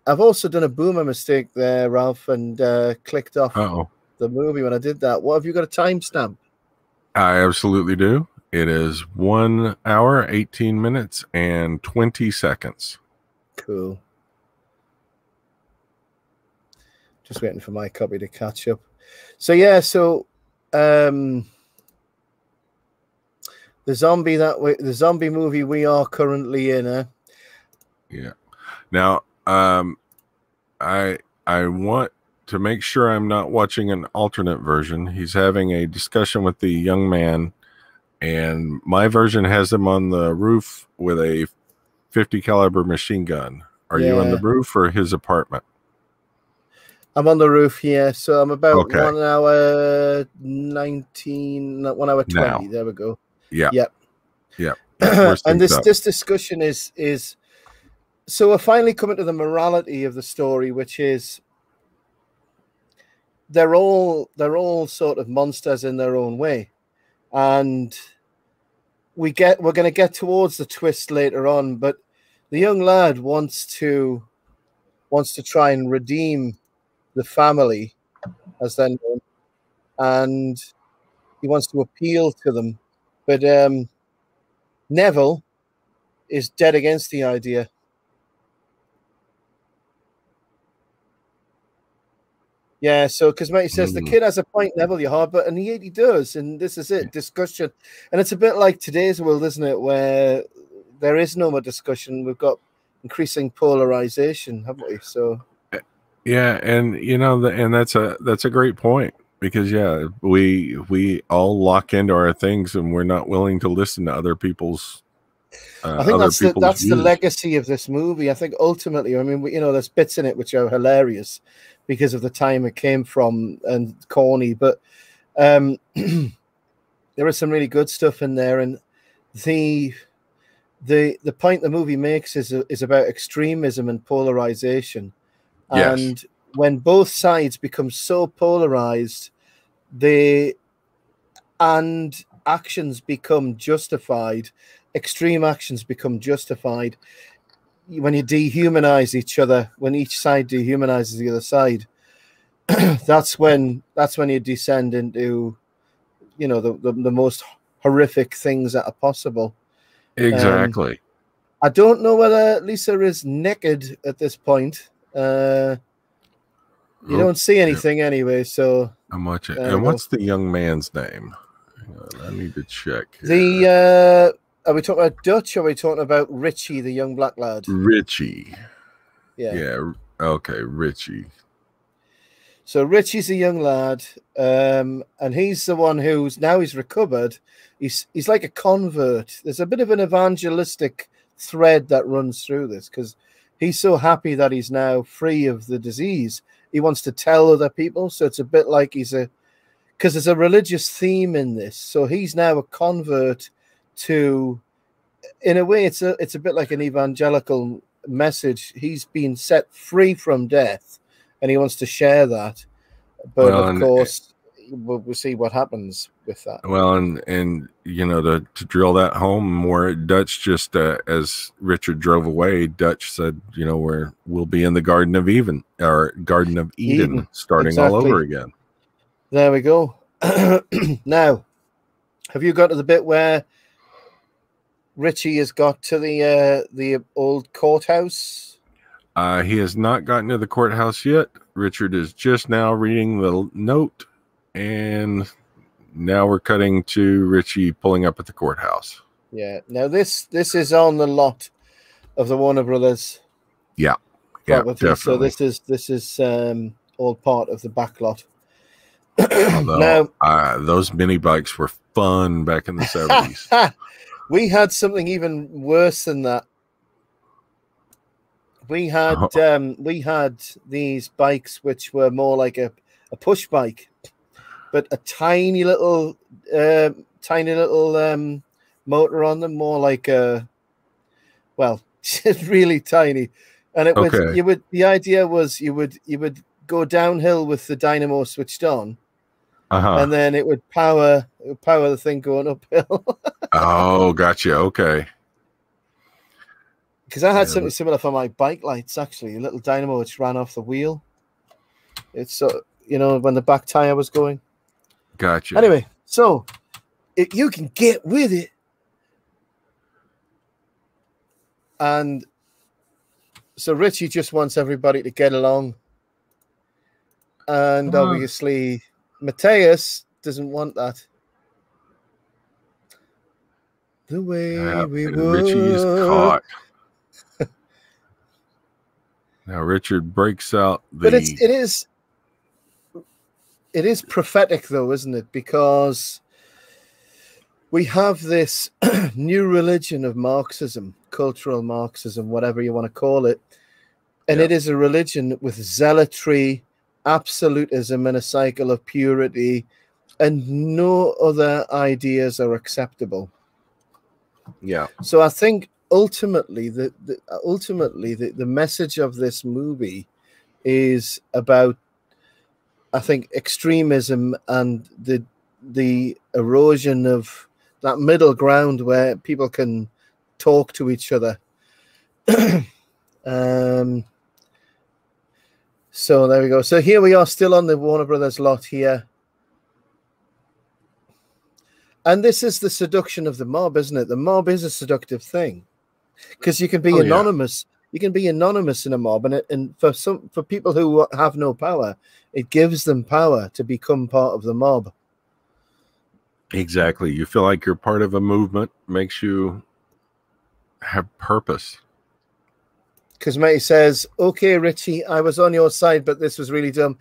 I've also done a boomer mistake there, Ralph, and clicked off the movie when I did that. What, have you got a timestamp?
I absolutely do. It is 1 hour, 18 minutes, and 20 seconds.
Cool. Just waiting for my copy to catch up. So yeah, the zombie movie we are currently in.
Yeah. Now, I want to make sure I'm not watching an alternate version. He's having a discussion with the young man, and my version has him on the roof with a 50 caliber machine gun. Are you on the roof or his apartment?
I'm on the roof here, so I'm about 1 hour 19, 1 hour 20. Now. There we go.
Yeah.
Yep.
Yep.
And this discussion is so we're finally coming to the morality of the story, which is they're all sort of monsters in their own way, and we're going to get towards the twist later on. But the young lad wants to try and redeem the family, as they're known, and he wants to appeal to them, but Neville is dead against the idea. Yeah, so Cosmetti says the kid has a point, Neville, you hard, but and he does, and this is it, discussion. And it's a bit like today's world, isn't it, where there is no more discussion. We've got increasing polarization, haven't we? So
yeah, and and that's a great point, because we all lock into our things and we're not willing to listen to other people's
I think that's the legacy of this movie. I think ultimately, I mean, there's bits in it which are hilarious because of the time it came from and corny, but there is some really good stuff in there. And the point the movie makes is about extremism and polarization.
Yes.
And when both sides become so polarized, actions become justified. Extreme actions become justified when you dehumanize each other. When each side dehumanizes the other side, that's when you descend into, the most horrific things that are possible.
Exactly.
I don't know whether Lisa is naked at this point. You don't see anything anyway, so
I'm watching. And what's the young man's name? I need to check.
Are we talking about Dutch, or are we talking about Richie, the young black lad?
Richie.
Yeah.
Okay, Richie.
So Richie's a young lad, and he's the one he's recovered. He's like a convert. There's a bit of an evangelistic thread that runs through this, because he's so happy that he's now free of the disease. He wants to tell other people. So it's a bit like because there's a religious theme in this. So he's now a convert to, in a way, it's a bit like an evangelical message. He's been set free from death, and he wants to share that. But of course, we'll see what happens with that.
Well, and you know, to drill that home more, Dutch just as Richard drove away, Dutch said, you know, we'll be in the Garden of Eden starting all over again.
There we go. Now, have you got to the bit where Richie has got to the old courthouse?
He has not gotten to the courthouse yet. Richard is just now reading the note, and now we're cutting to Richie pulling up at the courthouse.
Yeah. Now this is on the lot of the Warner Brothers.
Yeah.
Property.
Yeah,
definitely. So this is all part of the back lot.
Although, now those mini bikes were fun back in the 70s.
We had something even worse than that. We had these bikes which were more like a push bike, but a tiny little motor on them, more like really tiny. And it was the idea was you would go downhill with the dynamo switched on, and then it would power the thing going uphill.
Oh, gotcha. Okay.
Because I had something similar for my bike lights, actually, a little dynamo which ran off the wheel. It's so, you know, when the back tire was going.
Gotcha.
Anyway, so if you can get with it, and so Richie just wants everybody to get along, and obviously Matthias doesn't want that. The way we would.
Richie is caught. Now Richard breaks out the.
But it is prophetic, though, isn't it? Because we have this new religion of Marxism, cultural Marxism, whatever you want to call it, and it is a religion with zealotry, absolutism, and a cycle of purity, and no other ideas are acceptable.
Yeah.
So I think ultimately the message of this movie is about, I think, extremism and the erosion of that middle ground where people can talk to each other. So there we go. So here we are, still on the Warner Brothers lot here. And this is the seduction of the mob, isn't it? The mob is a seductive thing, because you can be anonymous. Yeah. You can be anonymous in a mob, and for people who have no power, it gives them power to become part of the mob.
Exactly. You feel like you're part of a movement, makes you have purpose.
Because Matty says, "Okay, Richie, I was on your side, but this was really dumb."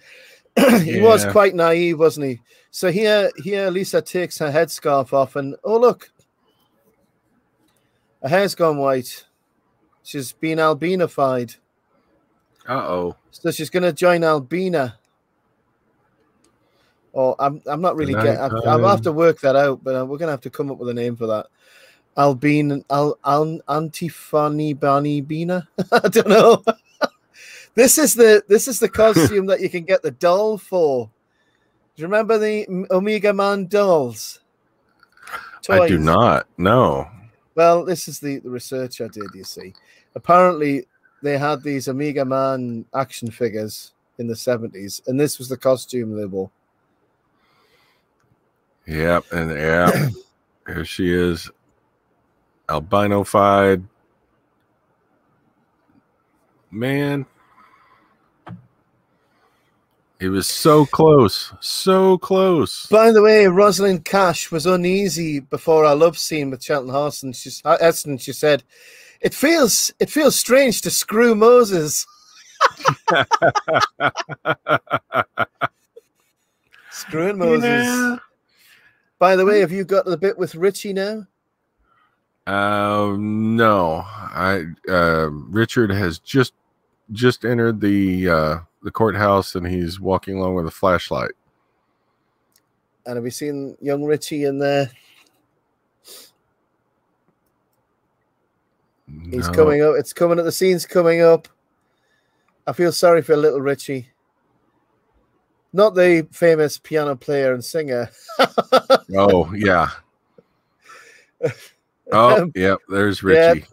He was quite naive, wasn't he? So here Lisa takes her headscarf off, and oh look, her hair's gone white. She's been albinified.
Uh-oh.
So she's going to join Albina. Oh, I'm not really getting. I'll have to work that out, but we're going to have to come up with a name for that. Antifani Bani Bina. I don't know. This is the costume that you can get the doll for. Do you remember the Omega Man dolls? Toys?
I do not. No.
Well, this is the research I did, you see. Apparently, they had these Omega Man action figures in the 70s, and this was the costume they wore.
Yep, and here she is, albino-fied. Man, it was so close, so close.
By the way, Rosalind Cash was uneasy before our love scene with Charlton Heston. She said, "It feels strange to screw Moses." Screwing Moses. Yeah. By the way, have you got the bit with Richie now?
No. Richard has just entered the courthouse, and he's walking along with a flashlight.
And have we seen young Richie in there? No. He's coming up. It's coming up. The scene's coming up. I feel sorry for little Richie. Not the famous piano player and singer.
Oh, yeah. Oh, yep. There's Richie.
Yep.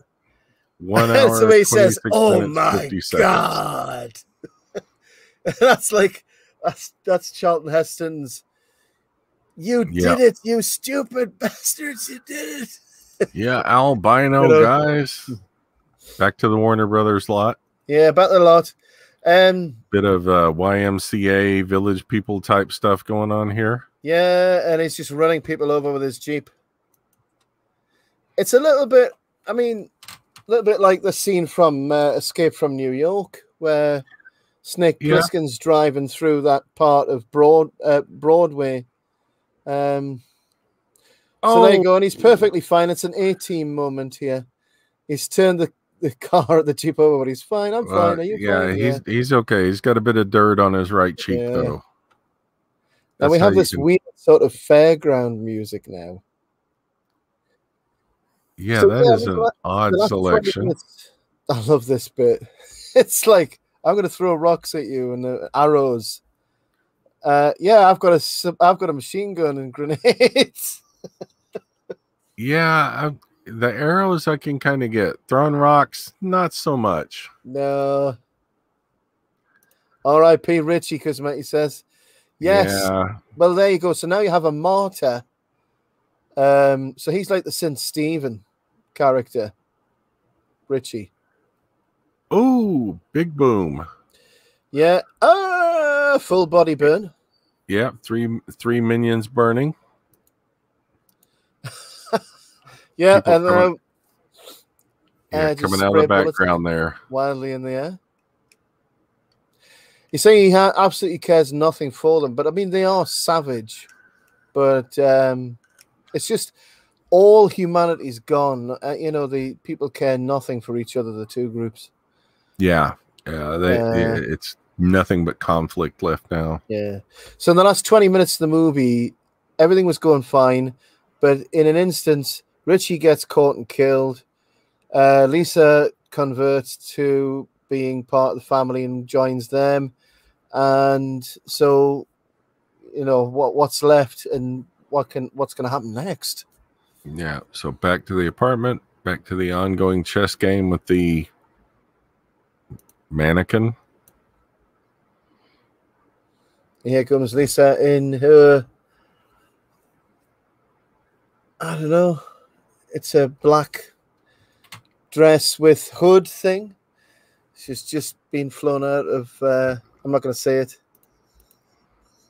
1 hour,
So he
26
says, "Oh
minutes,
my
50 seconds.
God." That's like, that's Charlton Heston's, "You did it, you stupid bastards, you did it."
Yeah, albino guys. Back to the Warner Brothers lot.
Yeah, back to the lot.
Bit of YMCA Village People type stuff going on here.
Yeah, and he's just running people over with his Jeep. It's a little bit, I mean, a little bit like the scene from Escape from New York, where Snake Plissken's driving through that part of Broadway. So there you go, and he's perfectly fine. It's an A-team moment here. He's turned the car at the Jeep over, but he's fine. I'm fine. Are you fine?
Yeah, he's okay. He's got a bit of dirt on his right cheek, though.
Now we have this weird sort of fairground music now.
Yeah, so, that is an odd selection.
I love this bit. It's like, I'm going to throw rocks at you and arrows. Yeah, I've got a machine gun and grenades.
Yeah, the arrows I can kind of get. Throwing rocks, not so much.
No. R.I.P. Richie, Cosmetti says. Yes. Yeah. Well, there you go. So now you have a martyr. So he's like the St. Stephen character. Richie.
Oh, big boom.
Yeah. Full body burn.
Yeah, three minions burning.
Yeah,
people
and
coming out of the background there.
Wildly in the air. You say he absolutely cares nothing for them, but I mean, they are savage. But it's just all humanity's gone. The people care nothing for each other, the two groups.
Yeah. It's nothing but conflict left now.
Yeah. So in the last 20 minutes of the movie, everything was going fine. But in an instance, Richie gets caught and killed. Lisa converts to being part of the family and joins them. And so, what's left and what's going to happen next?
Yeah. So back to the apartment, back to the ongoing chess game with the mannequin.
Here comes Lisa in her, I don't know, it's a black dress with hood thing. She's just been flown out of, I'm not going to say it.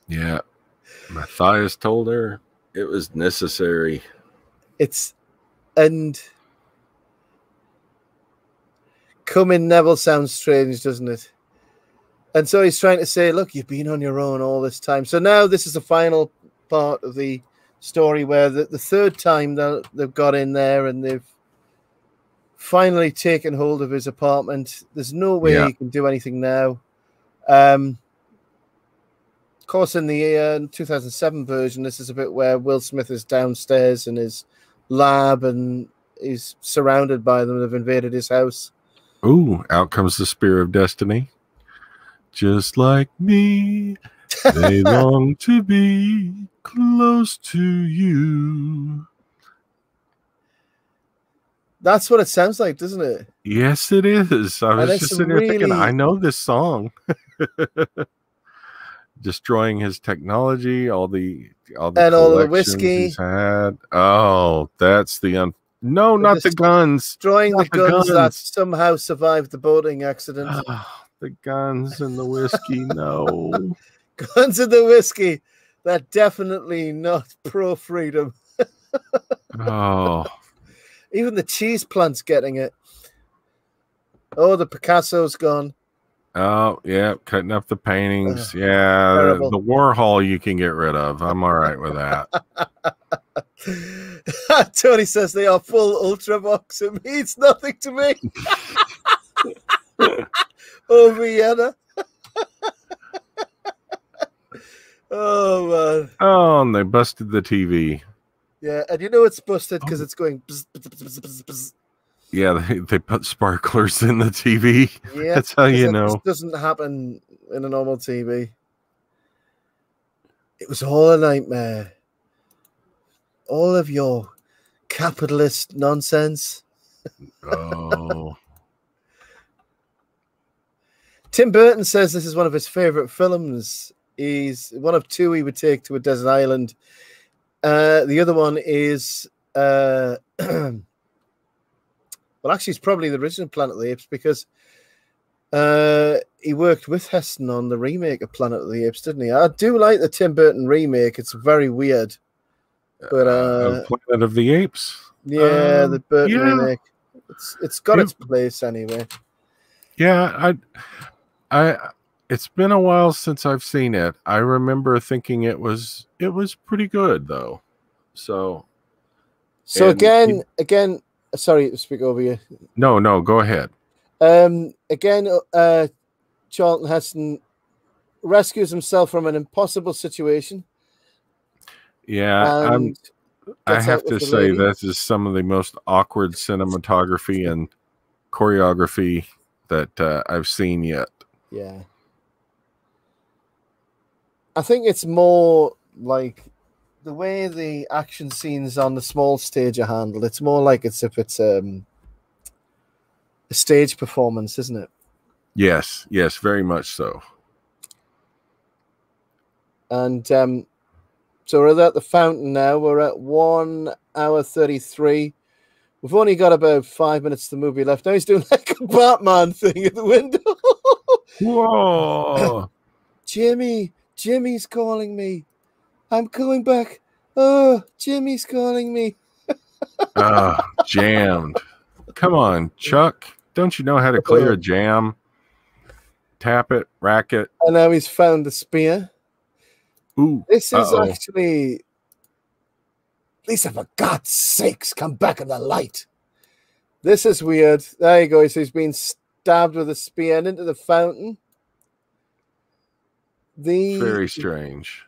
Yeah. Matthias told her it was necessary.
And coming Neville sounds strange, doesn't it? And so he's trying to say, look, you've been on your own all this time. So now this is the final part of the story where the third time they've got in there and they've finally taken hold of his apartment. There's no way he can do anything now. Of course, in the 2007 version, this is a bit where Will Smith is downstairs in his lab and he's surrounded by them. They've invaded his house.
Ooh, out comes the Spear of Destiny. Just like me, they long to be close to you.
That's what it sounds like, doesn't it?
Yes, it is. I was just sitting here thinking, I know this song. Destroying his technology, all the
whiskey
he's had. Oh, that's the no, not the guns.
Destroying the guns that somehow survived the boating accident.
The guns and the whiskey, no.
Guns and the whiskey. They're definitely not pro-freedom.
Oh.
Even the cheese plant's getting it. Oh, the Picasso's gone.
Oh, yeah, cutting up the paintings. Yeah, the Warhol you can get rid of. I'm all right with that.
Tony says they are full Ultravox. It means nothing to me. Oh, Vienna. Oh, man.
Oh, and they busted the TV.
Yeah, and you know it's busted because it's going bzz, bzz, bzz, bzz, bzz.
Yeah, they put sparklers in the TV.
Yeah,
that's how you know.
This doesn't happen in a normal TV. It was all a nightmare. All of your capitalist nonsense.
Oh.
Tim Burton says this is one of his favorite films. He's one of two he would take to a desert island. The other one is, well, actually, it's probably the original Planet of the Apes because he worked with Heston on the remake of Planet of the Apes, didn't he? I do like the Tim Burton remake. It's very weird. But
Planet of the Apes?
Yeah, the Burton remake. It's got its place anyway.
Yeah, it's been a while since I've seen it. I remember thinking it was pretty good though. So
again, sorry to speak over you.
No, go ahead.
Again, Charlton Heston rescues himself from an impossible situation.
Yeah, I have to say this is some of the most awkward cinematography and choreography that I've seen yet.
Yeah. I think it's more like the way the action scenes on the small stage are handled. It's more like it's if it's a stage performance, isn't it?
Yes, very much so.
And so we're at the fountain now. We're at 1 hour 33. We've only got about 5 minutes of the movie left. Now he's doing like a Batman thing at the window.
Whoa.
Jimmy's calling me. I'm coming back. Oh, Jimmy's calling me.
Jammed. Come on, Chuck. Don't you know how to clear a jam? Tap it, rack it.
And now he's found the spear.
Ooh.
This is actually... Lisa, for God's sakes, come back in the light. This is weird. There you go. So he's been stabbed with a spear and into the fountain.
Very strange.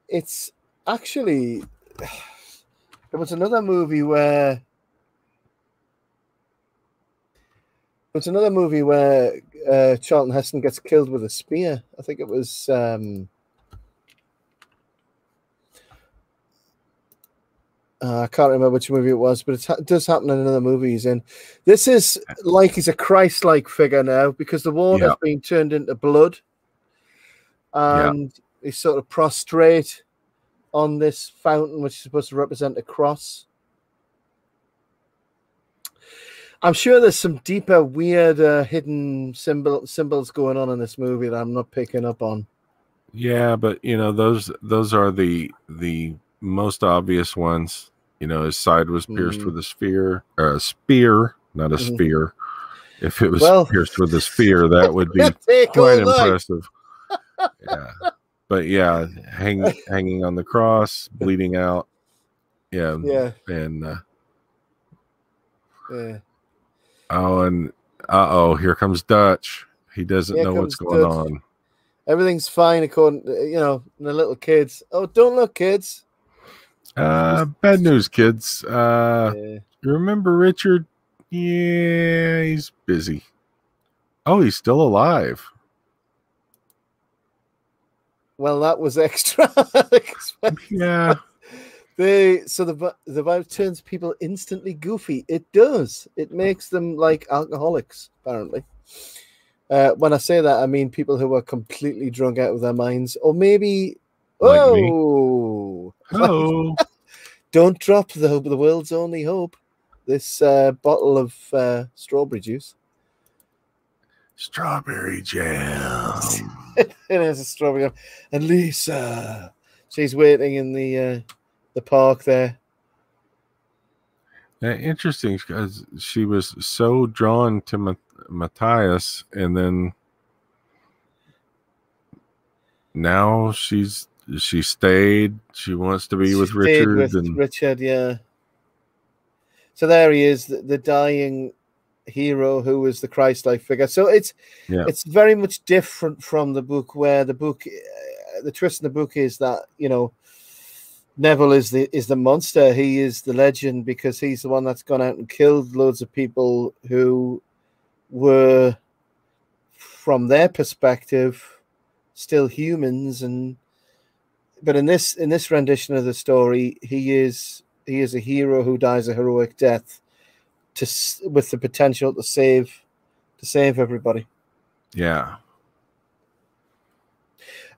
It's actually... There was another movie where... Charlton Heston gets killed with a spear. I think it was... I can't remember which movie it was, but it does happen in another movie he's in. This is like he's a Christ-like figure now because the water's being turned into blood. And he's sort of prostrate on this fountain, which is supposed to represent a cross. I'm sure there's some deeper, weird, hidden symbols going on in this movie that I'm not picking up on.
Yeah, but you know those are the most obvious ones. You know, his side was pierced with a spear, not a spear. If it was pierced with a spear, that would be quite impressive. Yeah, but yeah, hanging on the cross, bleeding out. Yeah, and oh, and here comes Dutch. He doesn't know what's going on.
Everything's fine according to, the little kids. Oh, don't look, kids.
Bad news, kids. You remember Richard? Yeah, he's busy. Oh, he's still alive.
Well, that was extra.
Yeah.
The virus turns people instantly goofy. It does. It makes them like alcoholics, apparently. When I say that, I mean people who are completely drunk out of their minds, or maybe.
Like me.
Oh, don't drop the world's only hope. This bottle of strawberry juice.
Strawberry jam.
It is a strawberry jam. And Lisa, she's waiting in the park there.
Interesting, because she was so drawn to Matthias, and then now she stayed. She wants to be with Richard.
Richard, yeah. So there he is, the dying hero who was the Christ-like figure. So it's very much different from the book, where the twist in the book is that Neville is the monster. He is the legend because he's the one that's gone out and killed loads of people who were, from their perspective, still humans, but in this rendition of the story, he is a hero who dies a heroic death with the potential to save everybody.
Yeah.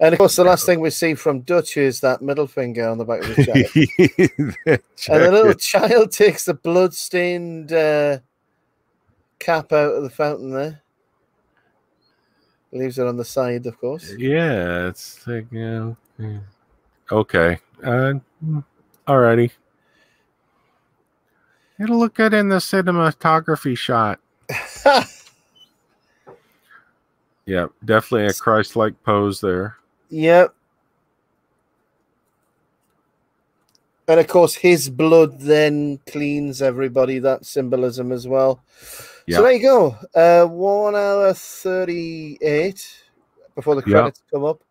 And of course, the last thing we see from Dutch is that middle finger on the back of his jacket. And the little child takes the blood-stained cap out of the fountain there. Leaves it on the side, of course.
Yeah, it's like, okay. Alrighty. It'll look good in the cinematography shot. Yeah, definitely a Christ-like pose there.
Yep. And of course, his blood then cleans everybody. That symbolism as well. Yep. So there you go. 1 hour 38 before the credits come up.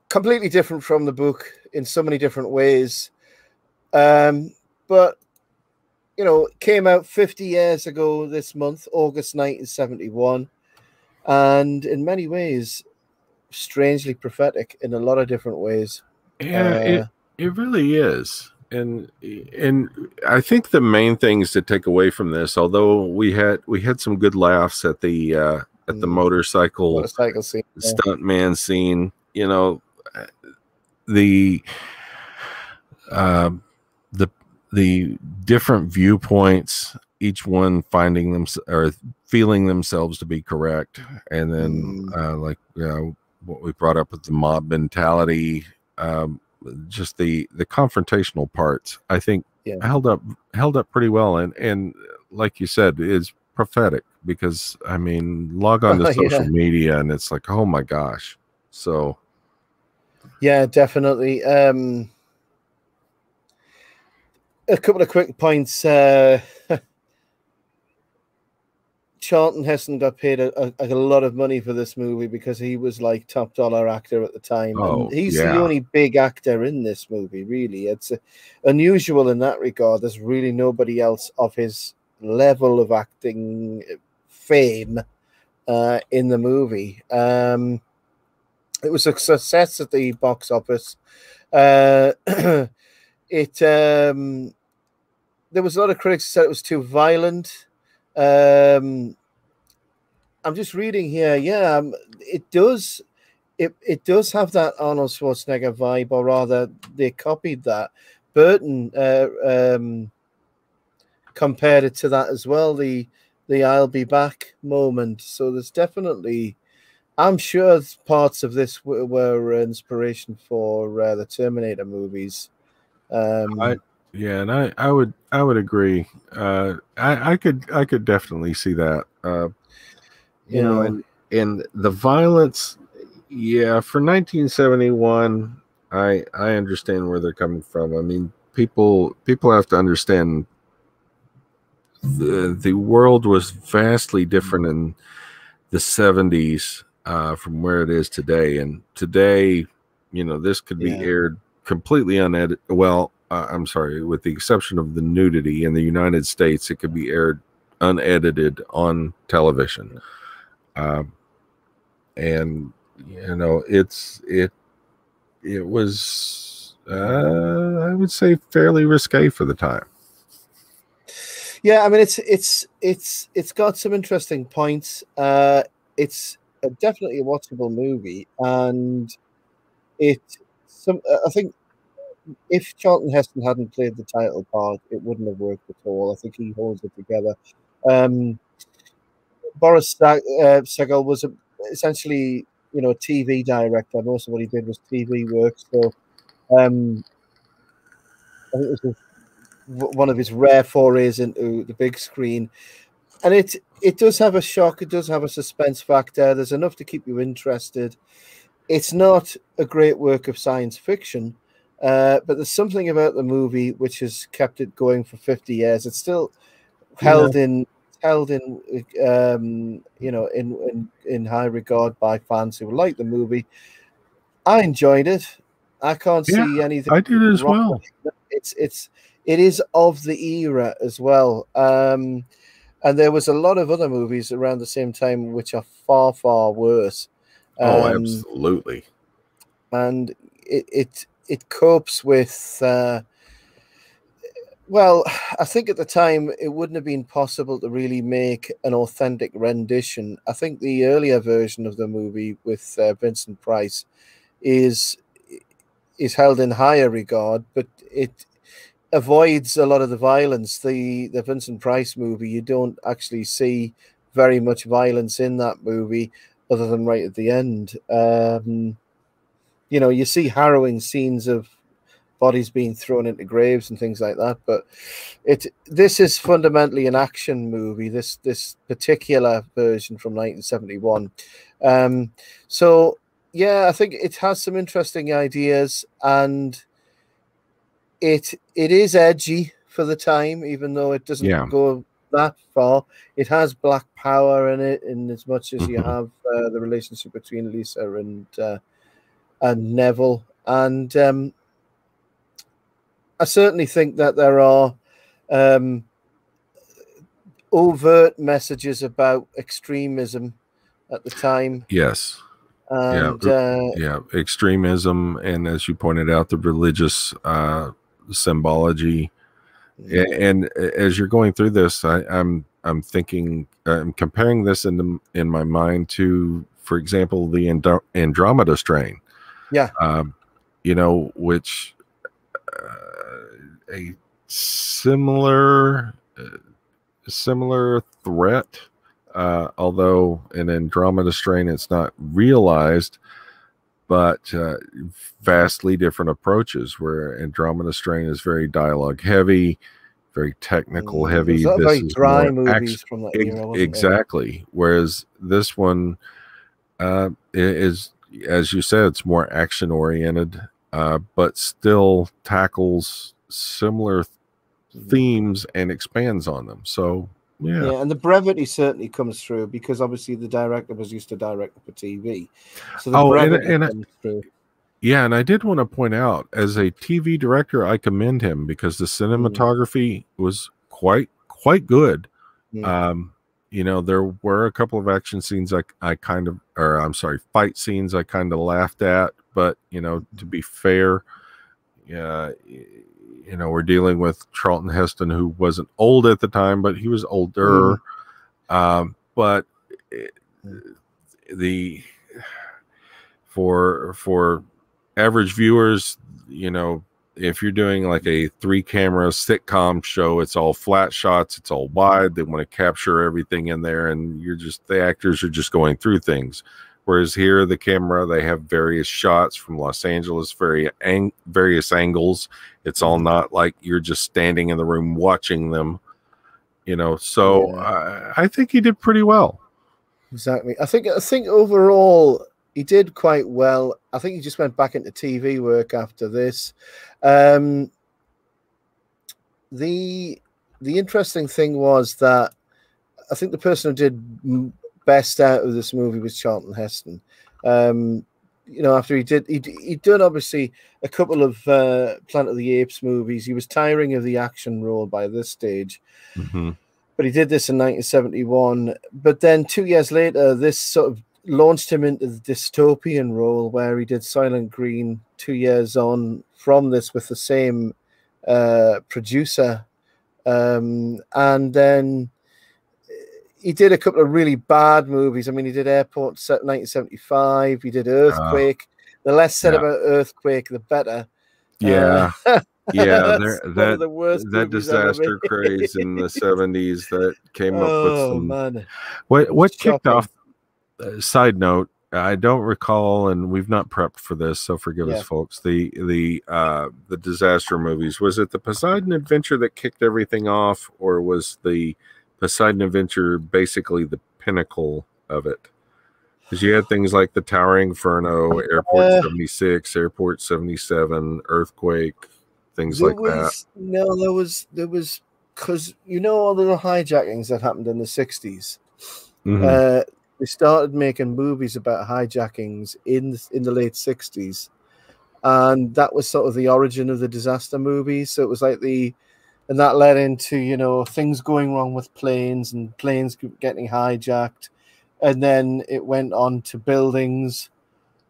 Completely different from the book in so many different ways. But you know, it came out 50 years ago this month, August 1971, and in many ways, strangely prophetic in a lot of different ways.
Yeah, it really is. And I think the main things to take away from this, although we had some good laughs at the motorcycle scene, stuntman scene, you know, the different viewpoints, each one finding them or feeling themselves to be correct, and then like, you know, what we brought up with the mob mentality, just the confrontational parts, I think held up pretty well, and like you said, is prophetic, because I mean, log on to social media and it's like, oh my gosh. So
yeah, definitely. A couple of quick points. Charlton Heston got paid a lot of money for this movie because he was like top dollar actor at the time.
Oh,
and he's the only big actor in this movie, really. It's unusual in that regard. There's really nobody else of his level of acting fame in the movie. It was a success at the box office. There was a lot of critics who said it was too violent. I'm just reading here. Yeah, it does have that Arnold Schwarzenegger vibe, or rather, they copied that. Burton compared it to that as well. The "I'll be back" moment. So there's definitely, I'm sure parts of this were inspiration for the Terminator movies.
Yeah, and I would agree. I could definitely see that. You know, and the violence, yeah, for 1971, I understand where they're coming from. I mean, people have to understand the world was vastly different in the 70s from where it is today. And today, you know, this could be aired completely unedited. Well, I'm sorry, with the exception of the nudity in the United States, it could be aired unedited on television. And you know, it was I would say fairly risque for the time.
Yeah, I mean, it's got some interesting points. It's definitely a watchable movie, and I think if Charlton Heston hadn't played the title part, it wouldn't have worked at all. I think he holds it together. Boris Sagal was essentially, you know, a TV director. Most of what he did was TV work. So I think it was one of his rare forays into the big screen. And it does have a shock. It does have a suspense factor. There's enough to keep you interested. It's not a great work of science fiction, but there's something about the movie which has kept it going for 50 years. It's still held in you know, in high regard by fans who like the movie. I enjoyed it. I can't see anything.
I did as well.
It is of the era as well. And there was a lot of other movies around the same time which are far, far worse.
Oh, absolutely.
And it copes with well, I think at the time it wouldn't have been possible to really make an authentic rendition. I think the earlier version of the movie with Vincent Price is held in higher regard, but it avoids a lot of the violence. The Vincent Price movie, you don't actually see very much violence in that movie other than right at the end. You know, you see harrowing scenes of bodies being thrown into graves and things like that, but this is fundamentally an action movie, this particular version from 1971. So yeah, I think it has some interesting ideas, and it is edgy for the time, even though it doesn't go that far. It has black power in it, in as much as you have the relationship between Lisa and Neville. And I certainly think that there are overt messages about extremism at the time.
Yes.
And,
extremism, and as you pointed out, the religious symbology. And as you're going through this, I'm thinking, I'm comparing this in my mind to, for example, the Andromeda Strain.
Yeah.
You know, which a similar threat, although in Andromeda Strain it's not realized, but vastly different approaches, where Andromeda Strain is very dialogue heavy, very technical heavy.
This very
is
dry movies from that era, wasn't
exactly. Whereas this one is, as you said, it's more action oriented, but still tackles similar themes and expands on them. So yeah,
and the brevity certainly comes through, because obviously the director was used to direct for TV, so the brevity comes through.
Yeah, and I did want to point out, as a TV director, I commend him, because the cinematography was quite good. You know, there were a couple of action scenes fight scenes I kind of laughed at, but you know, to be fair, you know, we're dealing with Charlton Heston, who wasn't old at the time, but he was older. But for average viewers, you know, if you're doing like a 3-camera sitcom show, it's all flat shots, it's all wide. They want to capture everything in there, and the actors are just going through things. Whereas here, the camera, they have various shots from Los Angeles, various angles. It's all not like you're just standing in the room watching them, you know. So I think he did pretty well.
Exactly. I think overall he did quite well. I think he just went back into TV work after this. The interesting thing was that I think the person who did best out of this movie was Charlton Heston. You know, after he'd done obviously a couple of Planet of the Apes movies. He was tiring of the action role by this stage. But he did this in 1971. But then 2 years later, this sort of launched him into the dystopian role, where he did Silent Green 2 years on from this with the same producer. And then he did a couple of really bad movies. I mean, he did Airport 1975. He did Earthquake. The less said about Earthquake, the better.
Yeah. Yeah,
that
disaster craze in the 70s that came up with some.
Man.
What kicked off? Side note, I don't recall, and we've not prepped for this, so forgive us, folks. The disaster movies, was it the Poseidon Adventure that kicked everything off, or was the Poseidon Adventure basically the pinnacle of it? Because you had things like the Towering Inferno, Airport 76, Airport 77, Earthquake, things like that.
No, there was because you know all the hijackings that happened in the 60s. They started making movies about hijackings in the late 60s, and that was sort of the origin of the disaster movies. So it was like the and that led into, you know, things going wrong with planes and planes getting hijacked, and then it went on to buildings.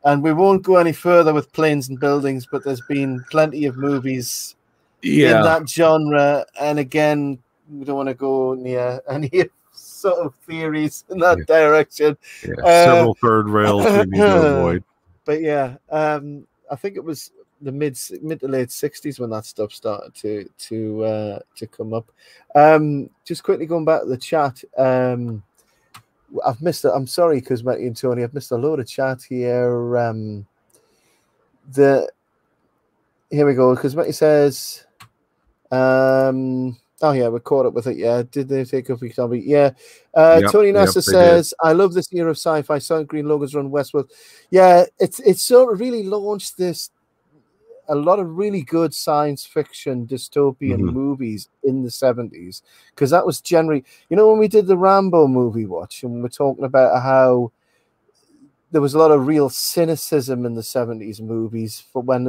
And we won't go any further with planes and buildings, but there's been plenty of movies in that genre. And again, we don't want to go near any sort of theories in that direction.
Several third rails we need to avoid.
But yeah, I think it was the mid to late 60s when that stuff started to come up. Just quickly going back to the chat. I've missed it. I'm sorry, Cosmetti and Tony. I've missed a load of chat here. Here we go. Cosmetti says, oh yeah, we're caught up with it. Yeah, did they take up each other? Yeah. Tony Nasser says, I love this era of sci-fi. Silent Green, Logan's Run, Westworld. Yeah, it's sort of really launched a lot of really good science fiction dystopian movies in the 70s, because that was generally, you know, when we did the Rambo movie watch and we're talking about how there was a lot of real cynicism in the 70s movies for when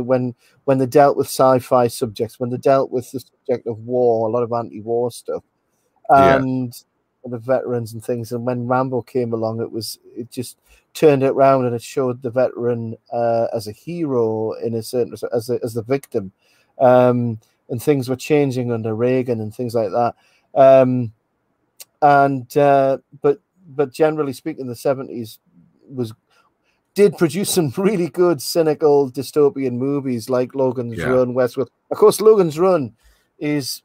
they dealt with sci-fi subjects, when they dealt with the subject of war, a lot of anti-war stuff, and the veterans and things. And when Rambo came along, it just turned it around, and it showed the veteran as a hero in a certain, as the victim, and things were changing under Reagan and things like that. But generally speaking, the 70s did produce some really good cynical dystopian movies like Logan's Run, Westworld. Of course, Logan's Run is,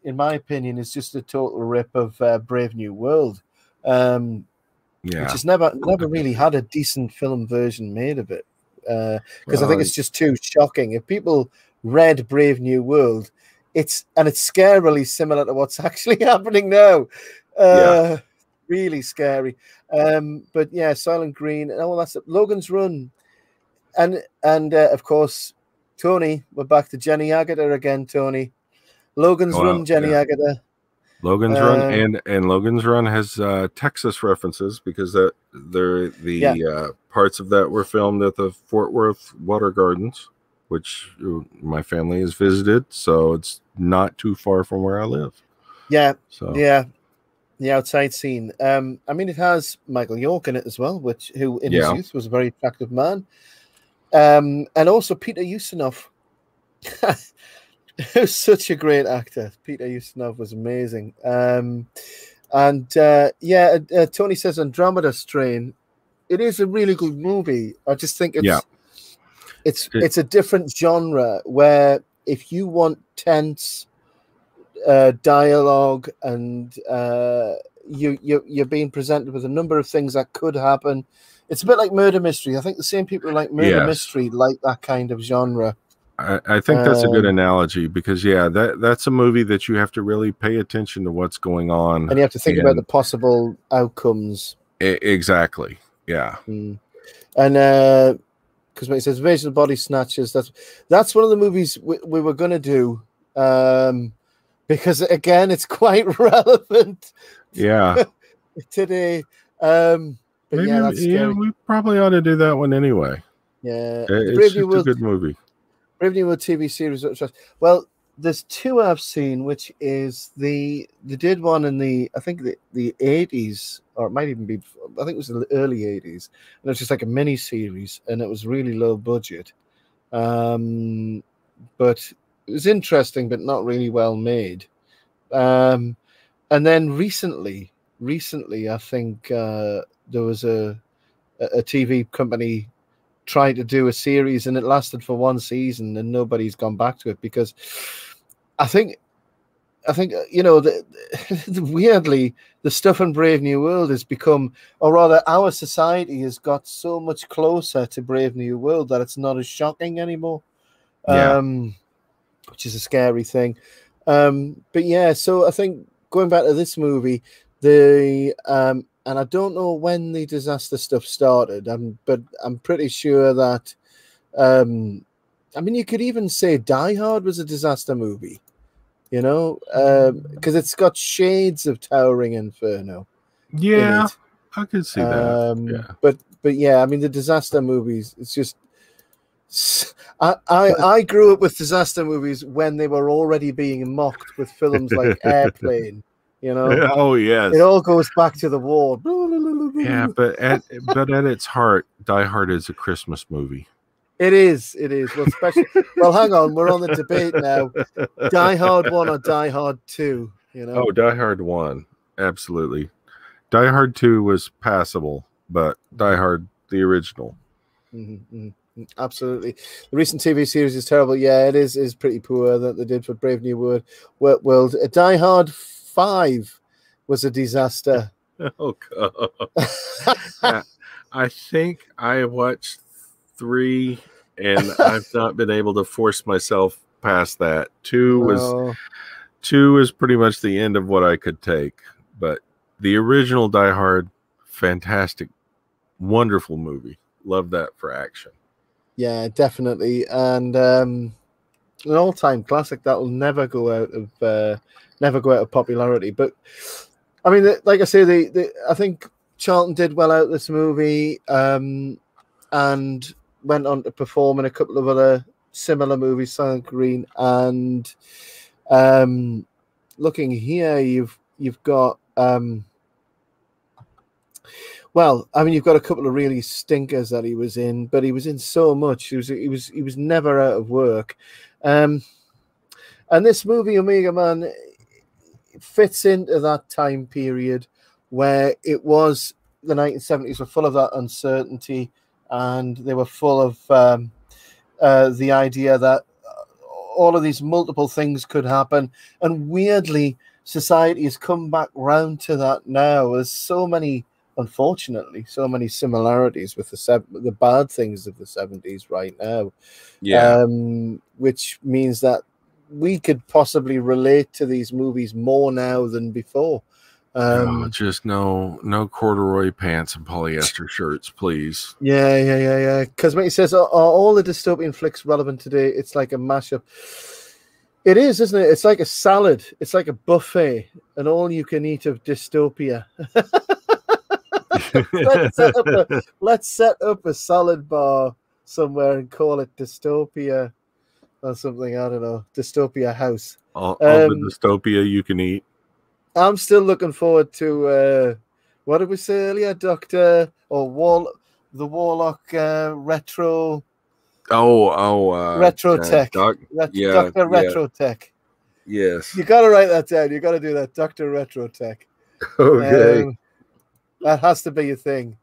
in my opinion, is just a total rip of Brave New World. Which has never really had a decent film version made of it, because I think it's just too shocking. If people read Brave New World, it's scarily similar to what's actually happening now. Really scary. But yeah, Silent Green and all that stuff. Logan's Run, and of course, Tony, we're back to Jenny Agutter again. Tony, Logan's Run, Jenny Agutter.
Logan's Run, and Logan's Run has Texas references, because the parts of that were filmed at the Fort Worth Water Gardens, which my family has visited, so it's not too far from where I live. Yeah, so
the outside scene. I mean, it has Michael York in it as well, who in his youth was a very attractive man, and also Peter Ustinov. Who's such a great actor. Peter Ustinov was amazing. Tony says Andromeda Strain. It is a really good movie. I just think it's a different genre, where if you want tense dialogue and you're being presented with a number of things that could happen, it's a bit like murder mystery. I think the same people who like murder mystery like that kind of genre.
I think that's a good analogy, because that's a movie that you have to really pay attention to what's going on,
and you have to think about the possible outcomes.
Exactly. Yeah.
And because when it says Invasion of the Body Snatchers, that's one of the movies we were going to do, because again, it's quite relevant. Today.
We probably ought to do that one anyway.
Yeah,
it's just a good movie.
Brave New World TV series. Well, there's two I've seen, which is they did one in the 80s, or it might even be, I think it was in the early 80s, and it was just like a mini series, and it was really low budget, but it was interesting, but not really well made. And then recently, I think there was a TV company tried to do a series, and it lasted for one season, and nobody's gone back to it, because I think you know, weirdly, the stuff in Brave New World has become, or rather our society has got so much closer to Brave New World that it's not as shocking anymore, which is a scary thing. But yeah, so I think going back to this movie, and I don't know when the disaster stuff started, but I'm pretty sure that, I mean, you could even say Die Hard was a disaster movie, you know, because it's got shades of Towering Inferno.
Yeah, I could see that.
But yeah, I mean, the disaster movies, it's just, I grew up with disaster movies when they were already being mocked with films like Airplane. You know,
Oh yes,
it all goes back to the war.
yeah, but at its heart, Die Hard is a Christmas movie.
It is. Well, especially. Well, hang on, we're on the debate now. Die Hard 1 or Die Hard 2? You know.
Oh, Die Hard 1, absolutely. Die Hard 2 was passable, but Die Hard, the original.
Absolutely. The recent TV series is terrible. Yeah, it is pretty poor that they did for Brave New World. Die Hard 5 was a disaster.
Oh God. I think I watched 3 and I've not been able to force myself past that. 2 was pretty much the end of what I could take. But the original Die Hard, fantastic, wonderful movie. Love that for action.
Yeah, definitely. And an all-time classic that will never go out of popularity. But I mean, like I say, I think Charlton did well out of this movie, and went on to perform in a couple of other similar movies, Silent Green, and looking here, you've got well, I mean, you've got a couple of really stinkers that he was in, but he was in so much. He was never out of work, and this movie, Omega Man, fits into that time period where it was the 1970s were full of that uncertainty, and they were full of the idea that all of these multiple things could happen. And weirdly, society has come back round to that now. There's so many, unfortunately, so many similarities with the bad things of the 70s right now.
Yeah.
Which means that we could possibly relate to these movies more now than before.
Just no corduroy pants and polyester shirts, please.
Yeah. Because when he says, are all the dystopian flicks relevant today? It's like a mashup. It is, isn't it? It's like a salad. It's like a buffet, an all-you-can-eat of dystopia. let's set up a salad bar somewhere and call it Dystopia or something. I don't know. Dystopia House.
All the dystopia you can eat.
I'm still looking forward to what did we say earlier, the Warlock retro. Retro Tech. Dr. Retro Tech.
Yes.
You got to write that down. You got to do that, Dr. Retro Tech.
Okay.
That has to be a thing.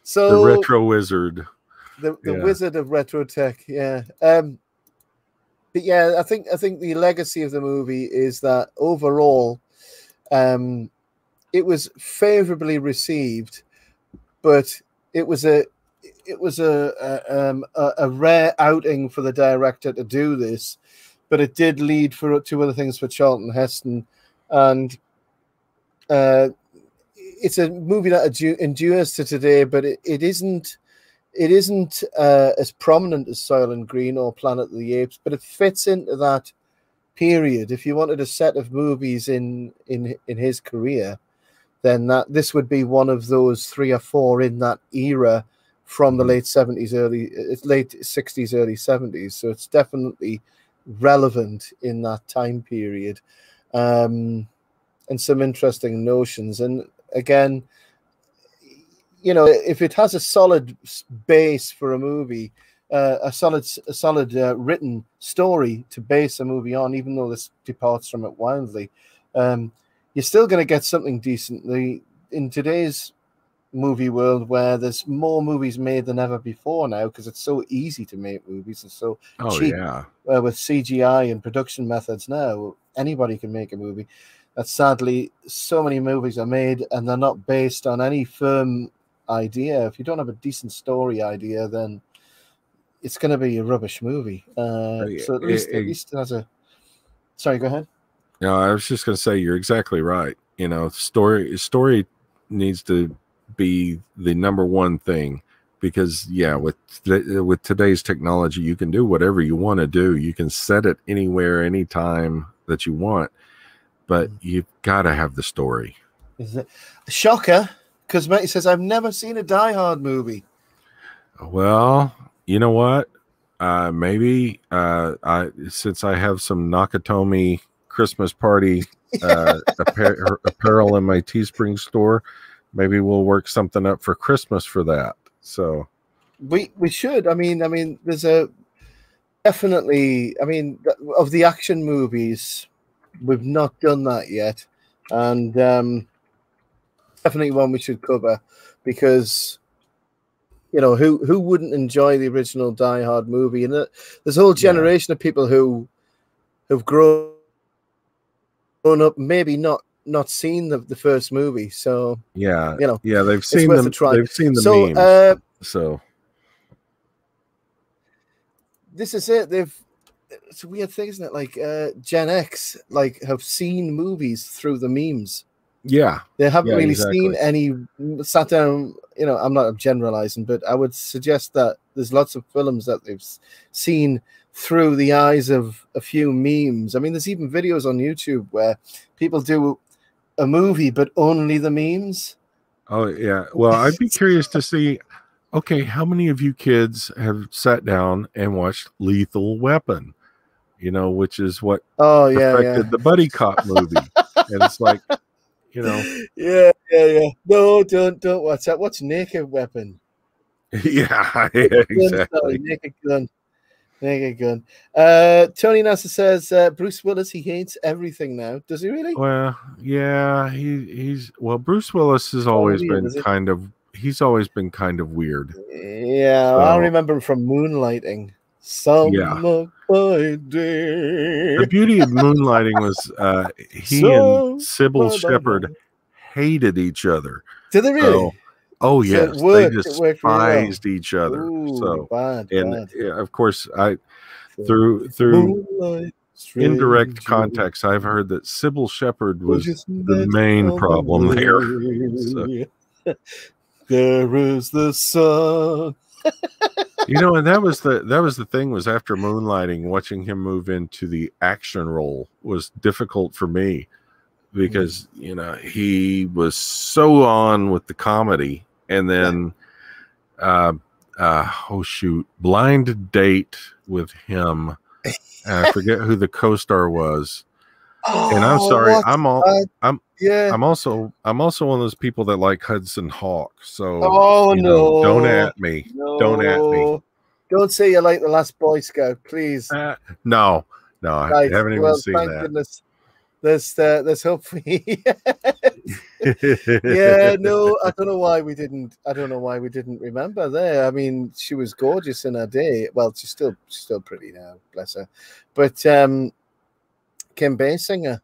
So
the Retro Wizard.
The Wizard of Retro Tech, yeah. But yeah, I think the legacy of the movie is that overall, it was favorably received, but it was a rare outing for the director to do this, but it did lead to other things for Charlton Heston, and it's a movie that endures to today, but it isn't as prominent as Soylent Green or Planet of the Apes, but it fits into that period. If you wanted a set of movies in his career, then this would be one of those 3 or 4 in that era from the late 60s, early 70s. So it's definitely relevant in that time period, and some interesting notions. And again, you know, if it has a solid base for a movie, a solid written story to base a movie on, even though this departs from it wildly, you're still going to get something decent. In today's movie world, where there's more movies made than ever before now, because it's so easy to make movies and so cheap. With CGI and production methods now, anybody can make a movie. That sadly, so many movies are made and they're not based on any firm idea. If you don't have a decent story idea, then it's going to be a rubbish movie. So at least it has a. Sorry, go ahead.
No, I was just going to say you're exactly right. You know, story needs to be the number one thing, because with today's technology, you can do whatever you want to do. You can set it anywhere, anytime that you want, but you've got to have the story.
Is it shocker? Because Matty says, I've never seen a Die Hard movie.
Well, you know what? Maybe since I have some Nakatomi Christmas party apparel in my Teespring store, maybe we'll work something up for Christmas for that. So
we should. I mean, there's a definitely. I mean, of the action movies, we've not done that yet, and definitely one we should cover because. You know, who wouldn't enjoy the original Die Hard movie? And there's a whole generation of people who have grown up, maybe not seen the first movie. So
yeah,
you know,
they've seen them. They've seen the memes. So
this is it. It's a weird thing, isn't it? Like Gen X, like have seen movies through the memes.
Yeah,
they haven't really seen any. Sat down, you know. I'm not generalizing, but I would suggest that there's lots of films that they've seen through the eyes of a few memes. I mean, there's even videos on YouTube where people do a movie, but only the memes.
Oh yeah. Well, I'd be curious to see. Okay, how many of you kids have sat down and watched Lethal Weapon? You know, which is what affected the buddy cop movie, and it's like. You know,
yeah. No, don't watch that. Watch Naked Weapon.
Yeah, exactly.
Naked Gun. Tony Nasser says Bruce Willis, he hates everything now. Does he really?
Well, yeah, he's Bruce Willis has always been kind of weird.
Yeah, so, I remember him from Moonlighting.
The beauty of Moonlighting was he and Sybil Shepherd hated each other.
Did they really?
So, oh yes, they despised each other.
Ooh, bad.
Yeah, of course, through indirect context, I've heard that Sybil Shepherd was the main problem there. So.
There is the sun.
You know, and that was the thing was after Moonlighting, watching him move into the action role was difficult for me because you know he was so on with the comedy, and then Blind Date with him. I forget who the co-star was. And I'm sorry, I'm also one of those people that like Hudson Hawk. So don't at me. Don't at me.
Don't say you like The Last Boy Scout, please.
No, I haven't even seen that.
Goodness. There's hope for you. Yeah, no, I don't know why we didn't remember there. I mean, she was gorgeous in her day. Well, she's still pretty now, bless her. But Kim Basinger.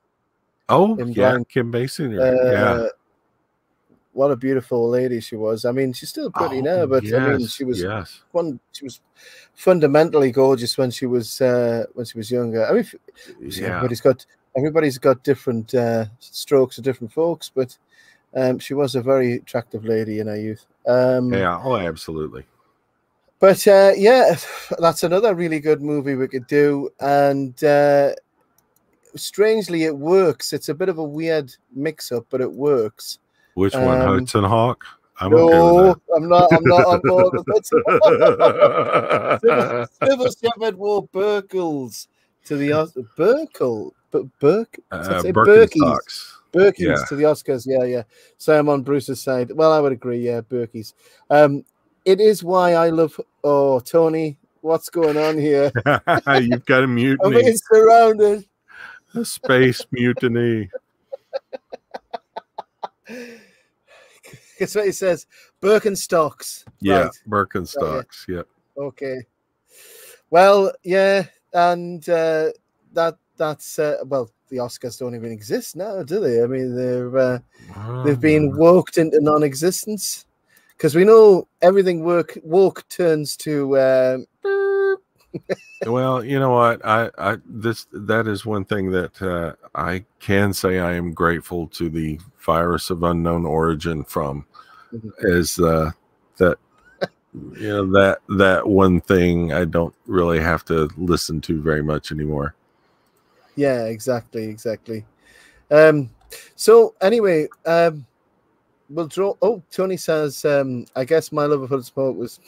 Oh, yeah, Kim Basinger. Yeah.
What a beautiful lady she was. I mean, she's still pretty now, but
yes,
I mean, she was fundamentally gorgeous when she was younger. I mean, everybody's got different strokes of different folks, but she was a very attractive lady in her youth.
Absolutely.
But that's another really good movie we could do, and strangely, it works. It's a bit of a weird mix-up, but it works.
Which one, Hudson Hawk?
I'm not on board with Hudson Hawk. Sybil Shepherd wore Birkles to the Birkies to the Oscars. Yeah. So I'm on Bruce's side. Well, I would agree. Yeah, Birkies. It is why I love. Oh, Tony, what's going on here?
You've got a mutiny.
I'm being surrounded.
A space mutiny.
That's what he says. Birkenstocks.
Yeah,
right.
Birkenstocks. Yeah.
Okay. Well, yeah, and that's well, the Oscars don't even exist now, do they? I mean, they've been woked into non-existence because we know everything woke turns to.
Well, you know what? That is one thing that I can say I am grateful to the virus of unknown origin from, is that that one thing I don't really have to listen to very much anymore.
Yeah, exactly. So anyway, we'll draw. Oh, Tony says, I guess my love of Hood Smoke was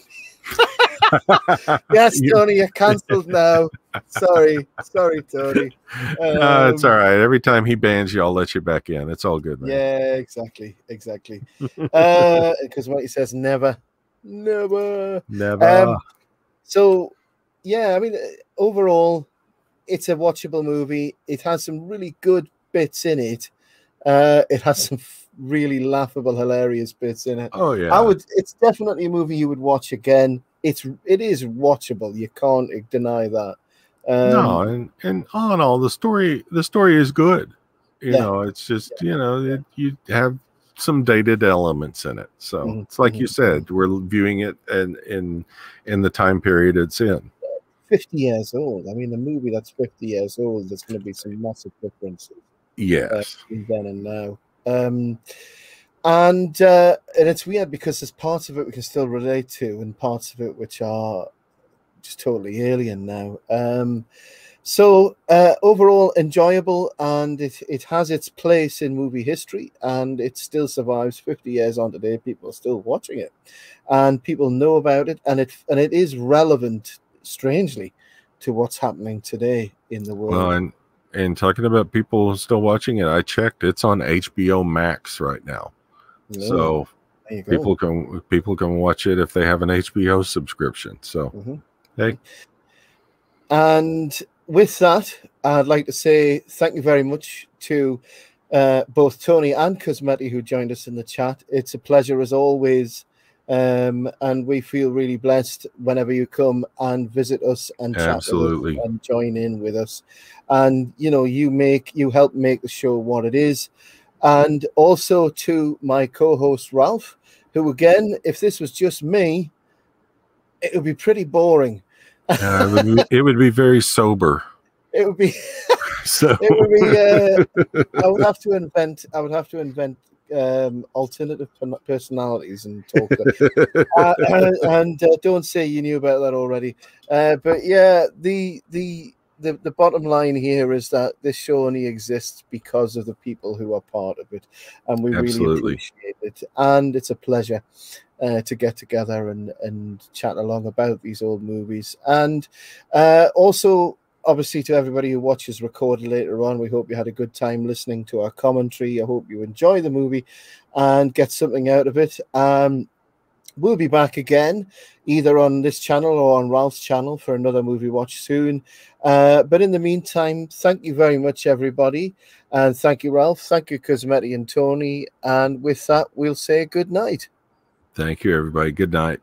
Yes, Tony, you're cancelled now. Sorry, Tony.
It's all right. Every time he bans you, I'll let you back in. It's all good, man.
Yeah, exactly. Because what he says, never. So, yeah, I mean, overall, it's a watchable movie. It has some really good bits in it. It has some really laughable, hilarious bits in it.
Oh yeah,
it's definitely a movie you would watch again. It is watchable. You can't deny that.
No, and all in all, the story is good. You know, it's just you have some dated elements in it. So it's like you said, we're viewing it in the time period it's in.
50 years old. I mean, the movie that's 50 years old, there's going to be some massive differences.
Yes,
between then and now. And it's weird because there's parts of it we can still relate to, and parts of it which are just totally alien now. So overall enjoyable, and it has its place in movie history, and it still survives 50 years on today. People are still watching it, and people know about it, and it is relevant, strangely, to what's happening today in the world.
Well, and talking about people still watching it, I checked. It's on HBO Max right now, so people can watch it if they have an HBO subscription. So, hey.
And with that, I'd like to say thank you very much to both Tony and Cosmetti who joined us in the chat. It's a pleasure as always. And we feel really blessed whenever you come and visit us and chat
Absolutely.
with us and join in with us. And you help make the show what it is. And also to my co-host Ralph, who again, if this was just me, it would be pretty boring.
It would be very sober.
It would be.
So
it would be. I would have to invent. Alternative personalities and talk. And don't say you knew about that already. But yeah, the bottom line here is that this show only exists because of the people who are part of it, and we really appreciate it. And it's a pleasure to get together and chat along about these old movies. And also, obviously, to everybody who watches recorded later on, we hope you had a good time listening to our commentary. I hope you enjoy the movie and get something out of it. We'll be back again, either on this channel or on Ralph's channel for another movie watch soon. But in the meantime, thank you very much, everybody. And thank you, Ralph. Thank you, Cosmetti and Tony. And with that, we'll say good night.
Thank you, everybody. Good night.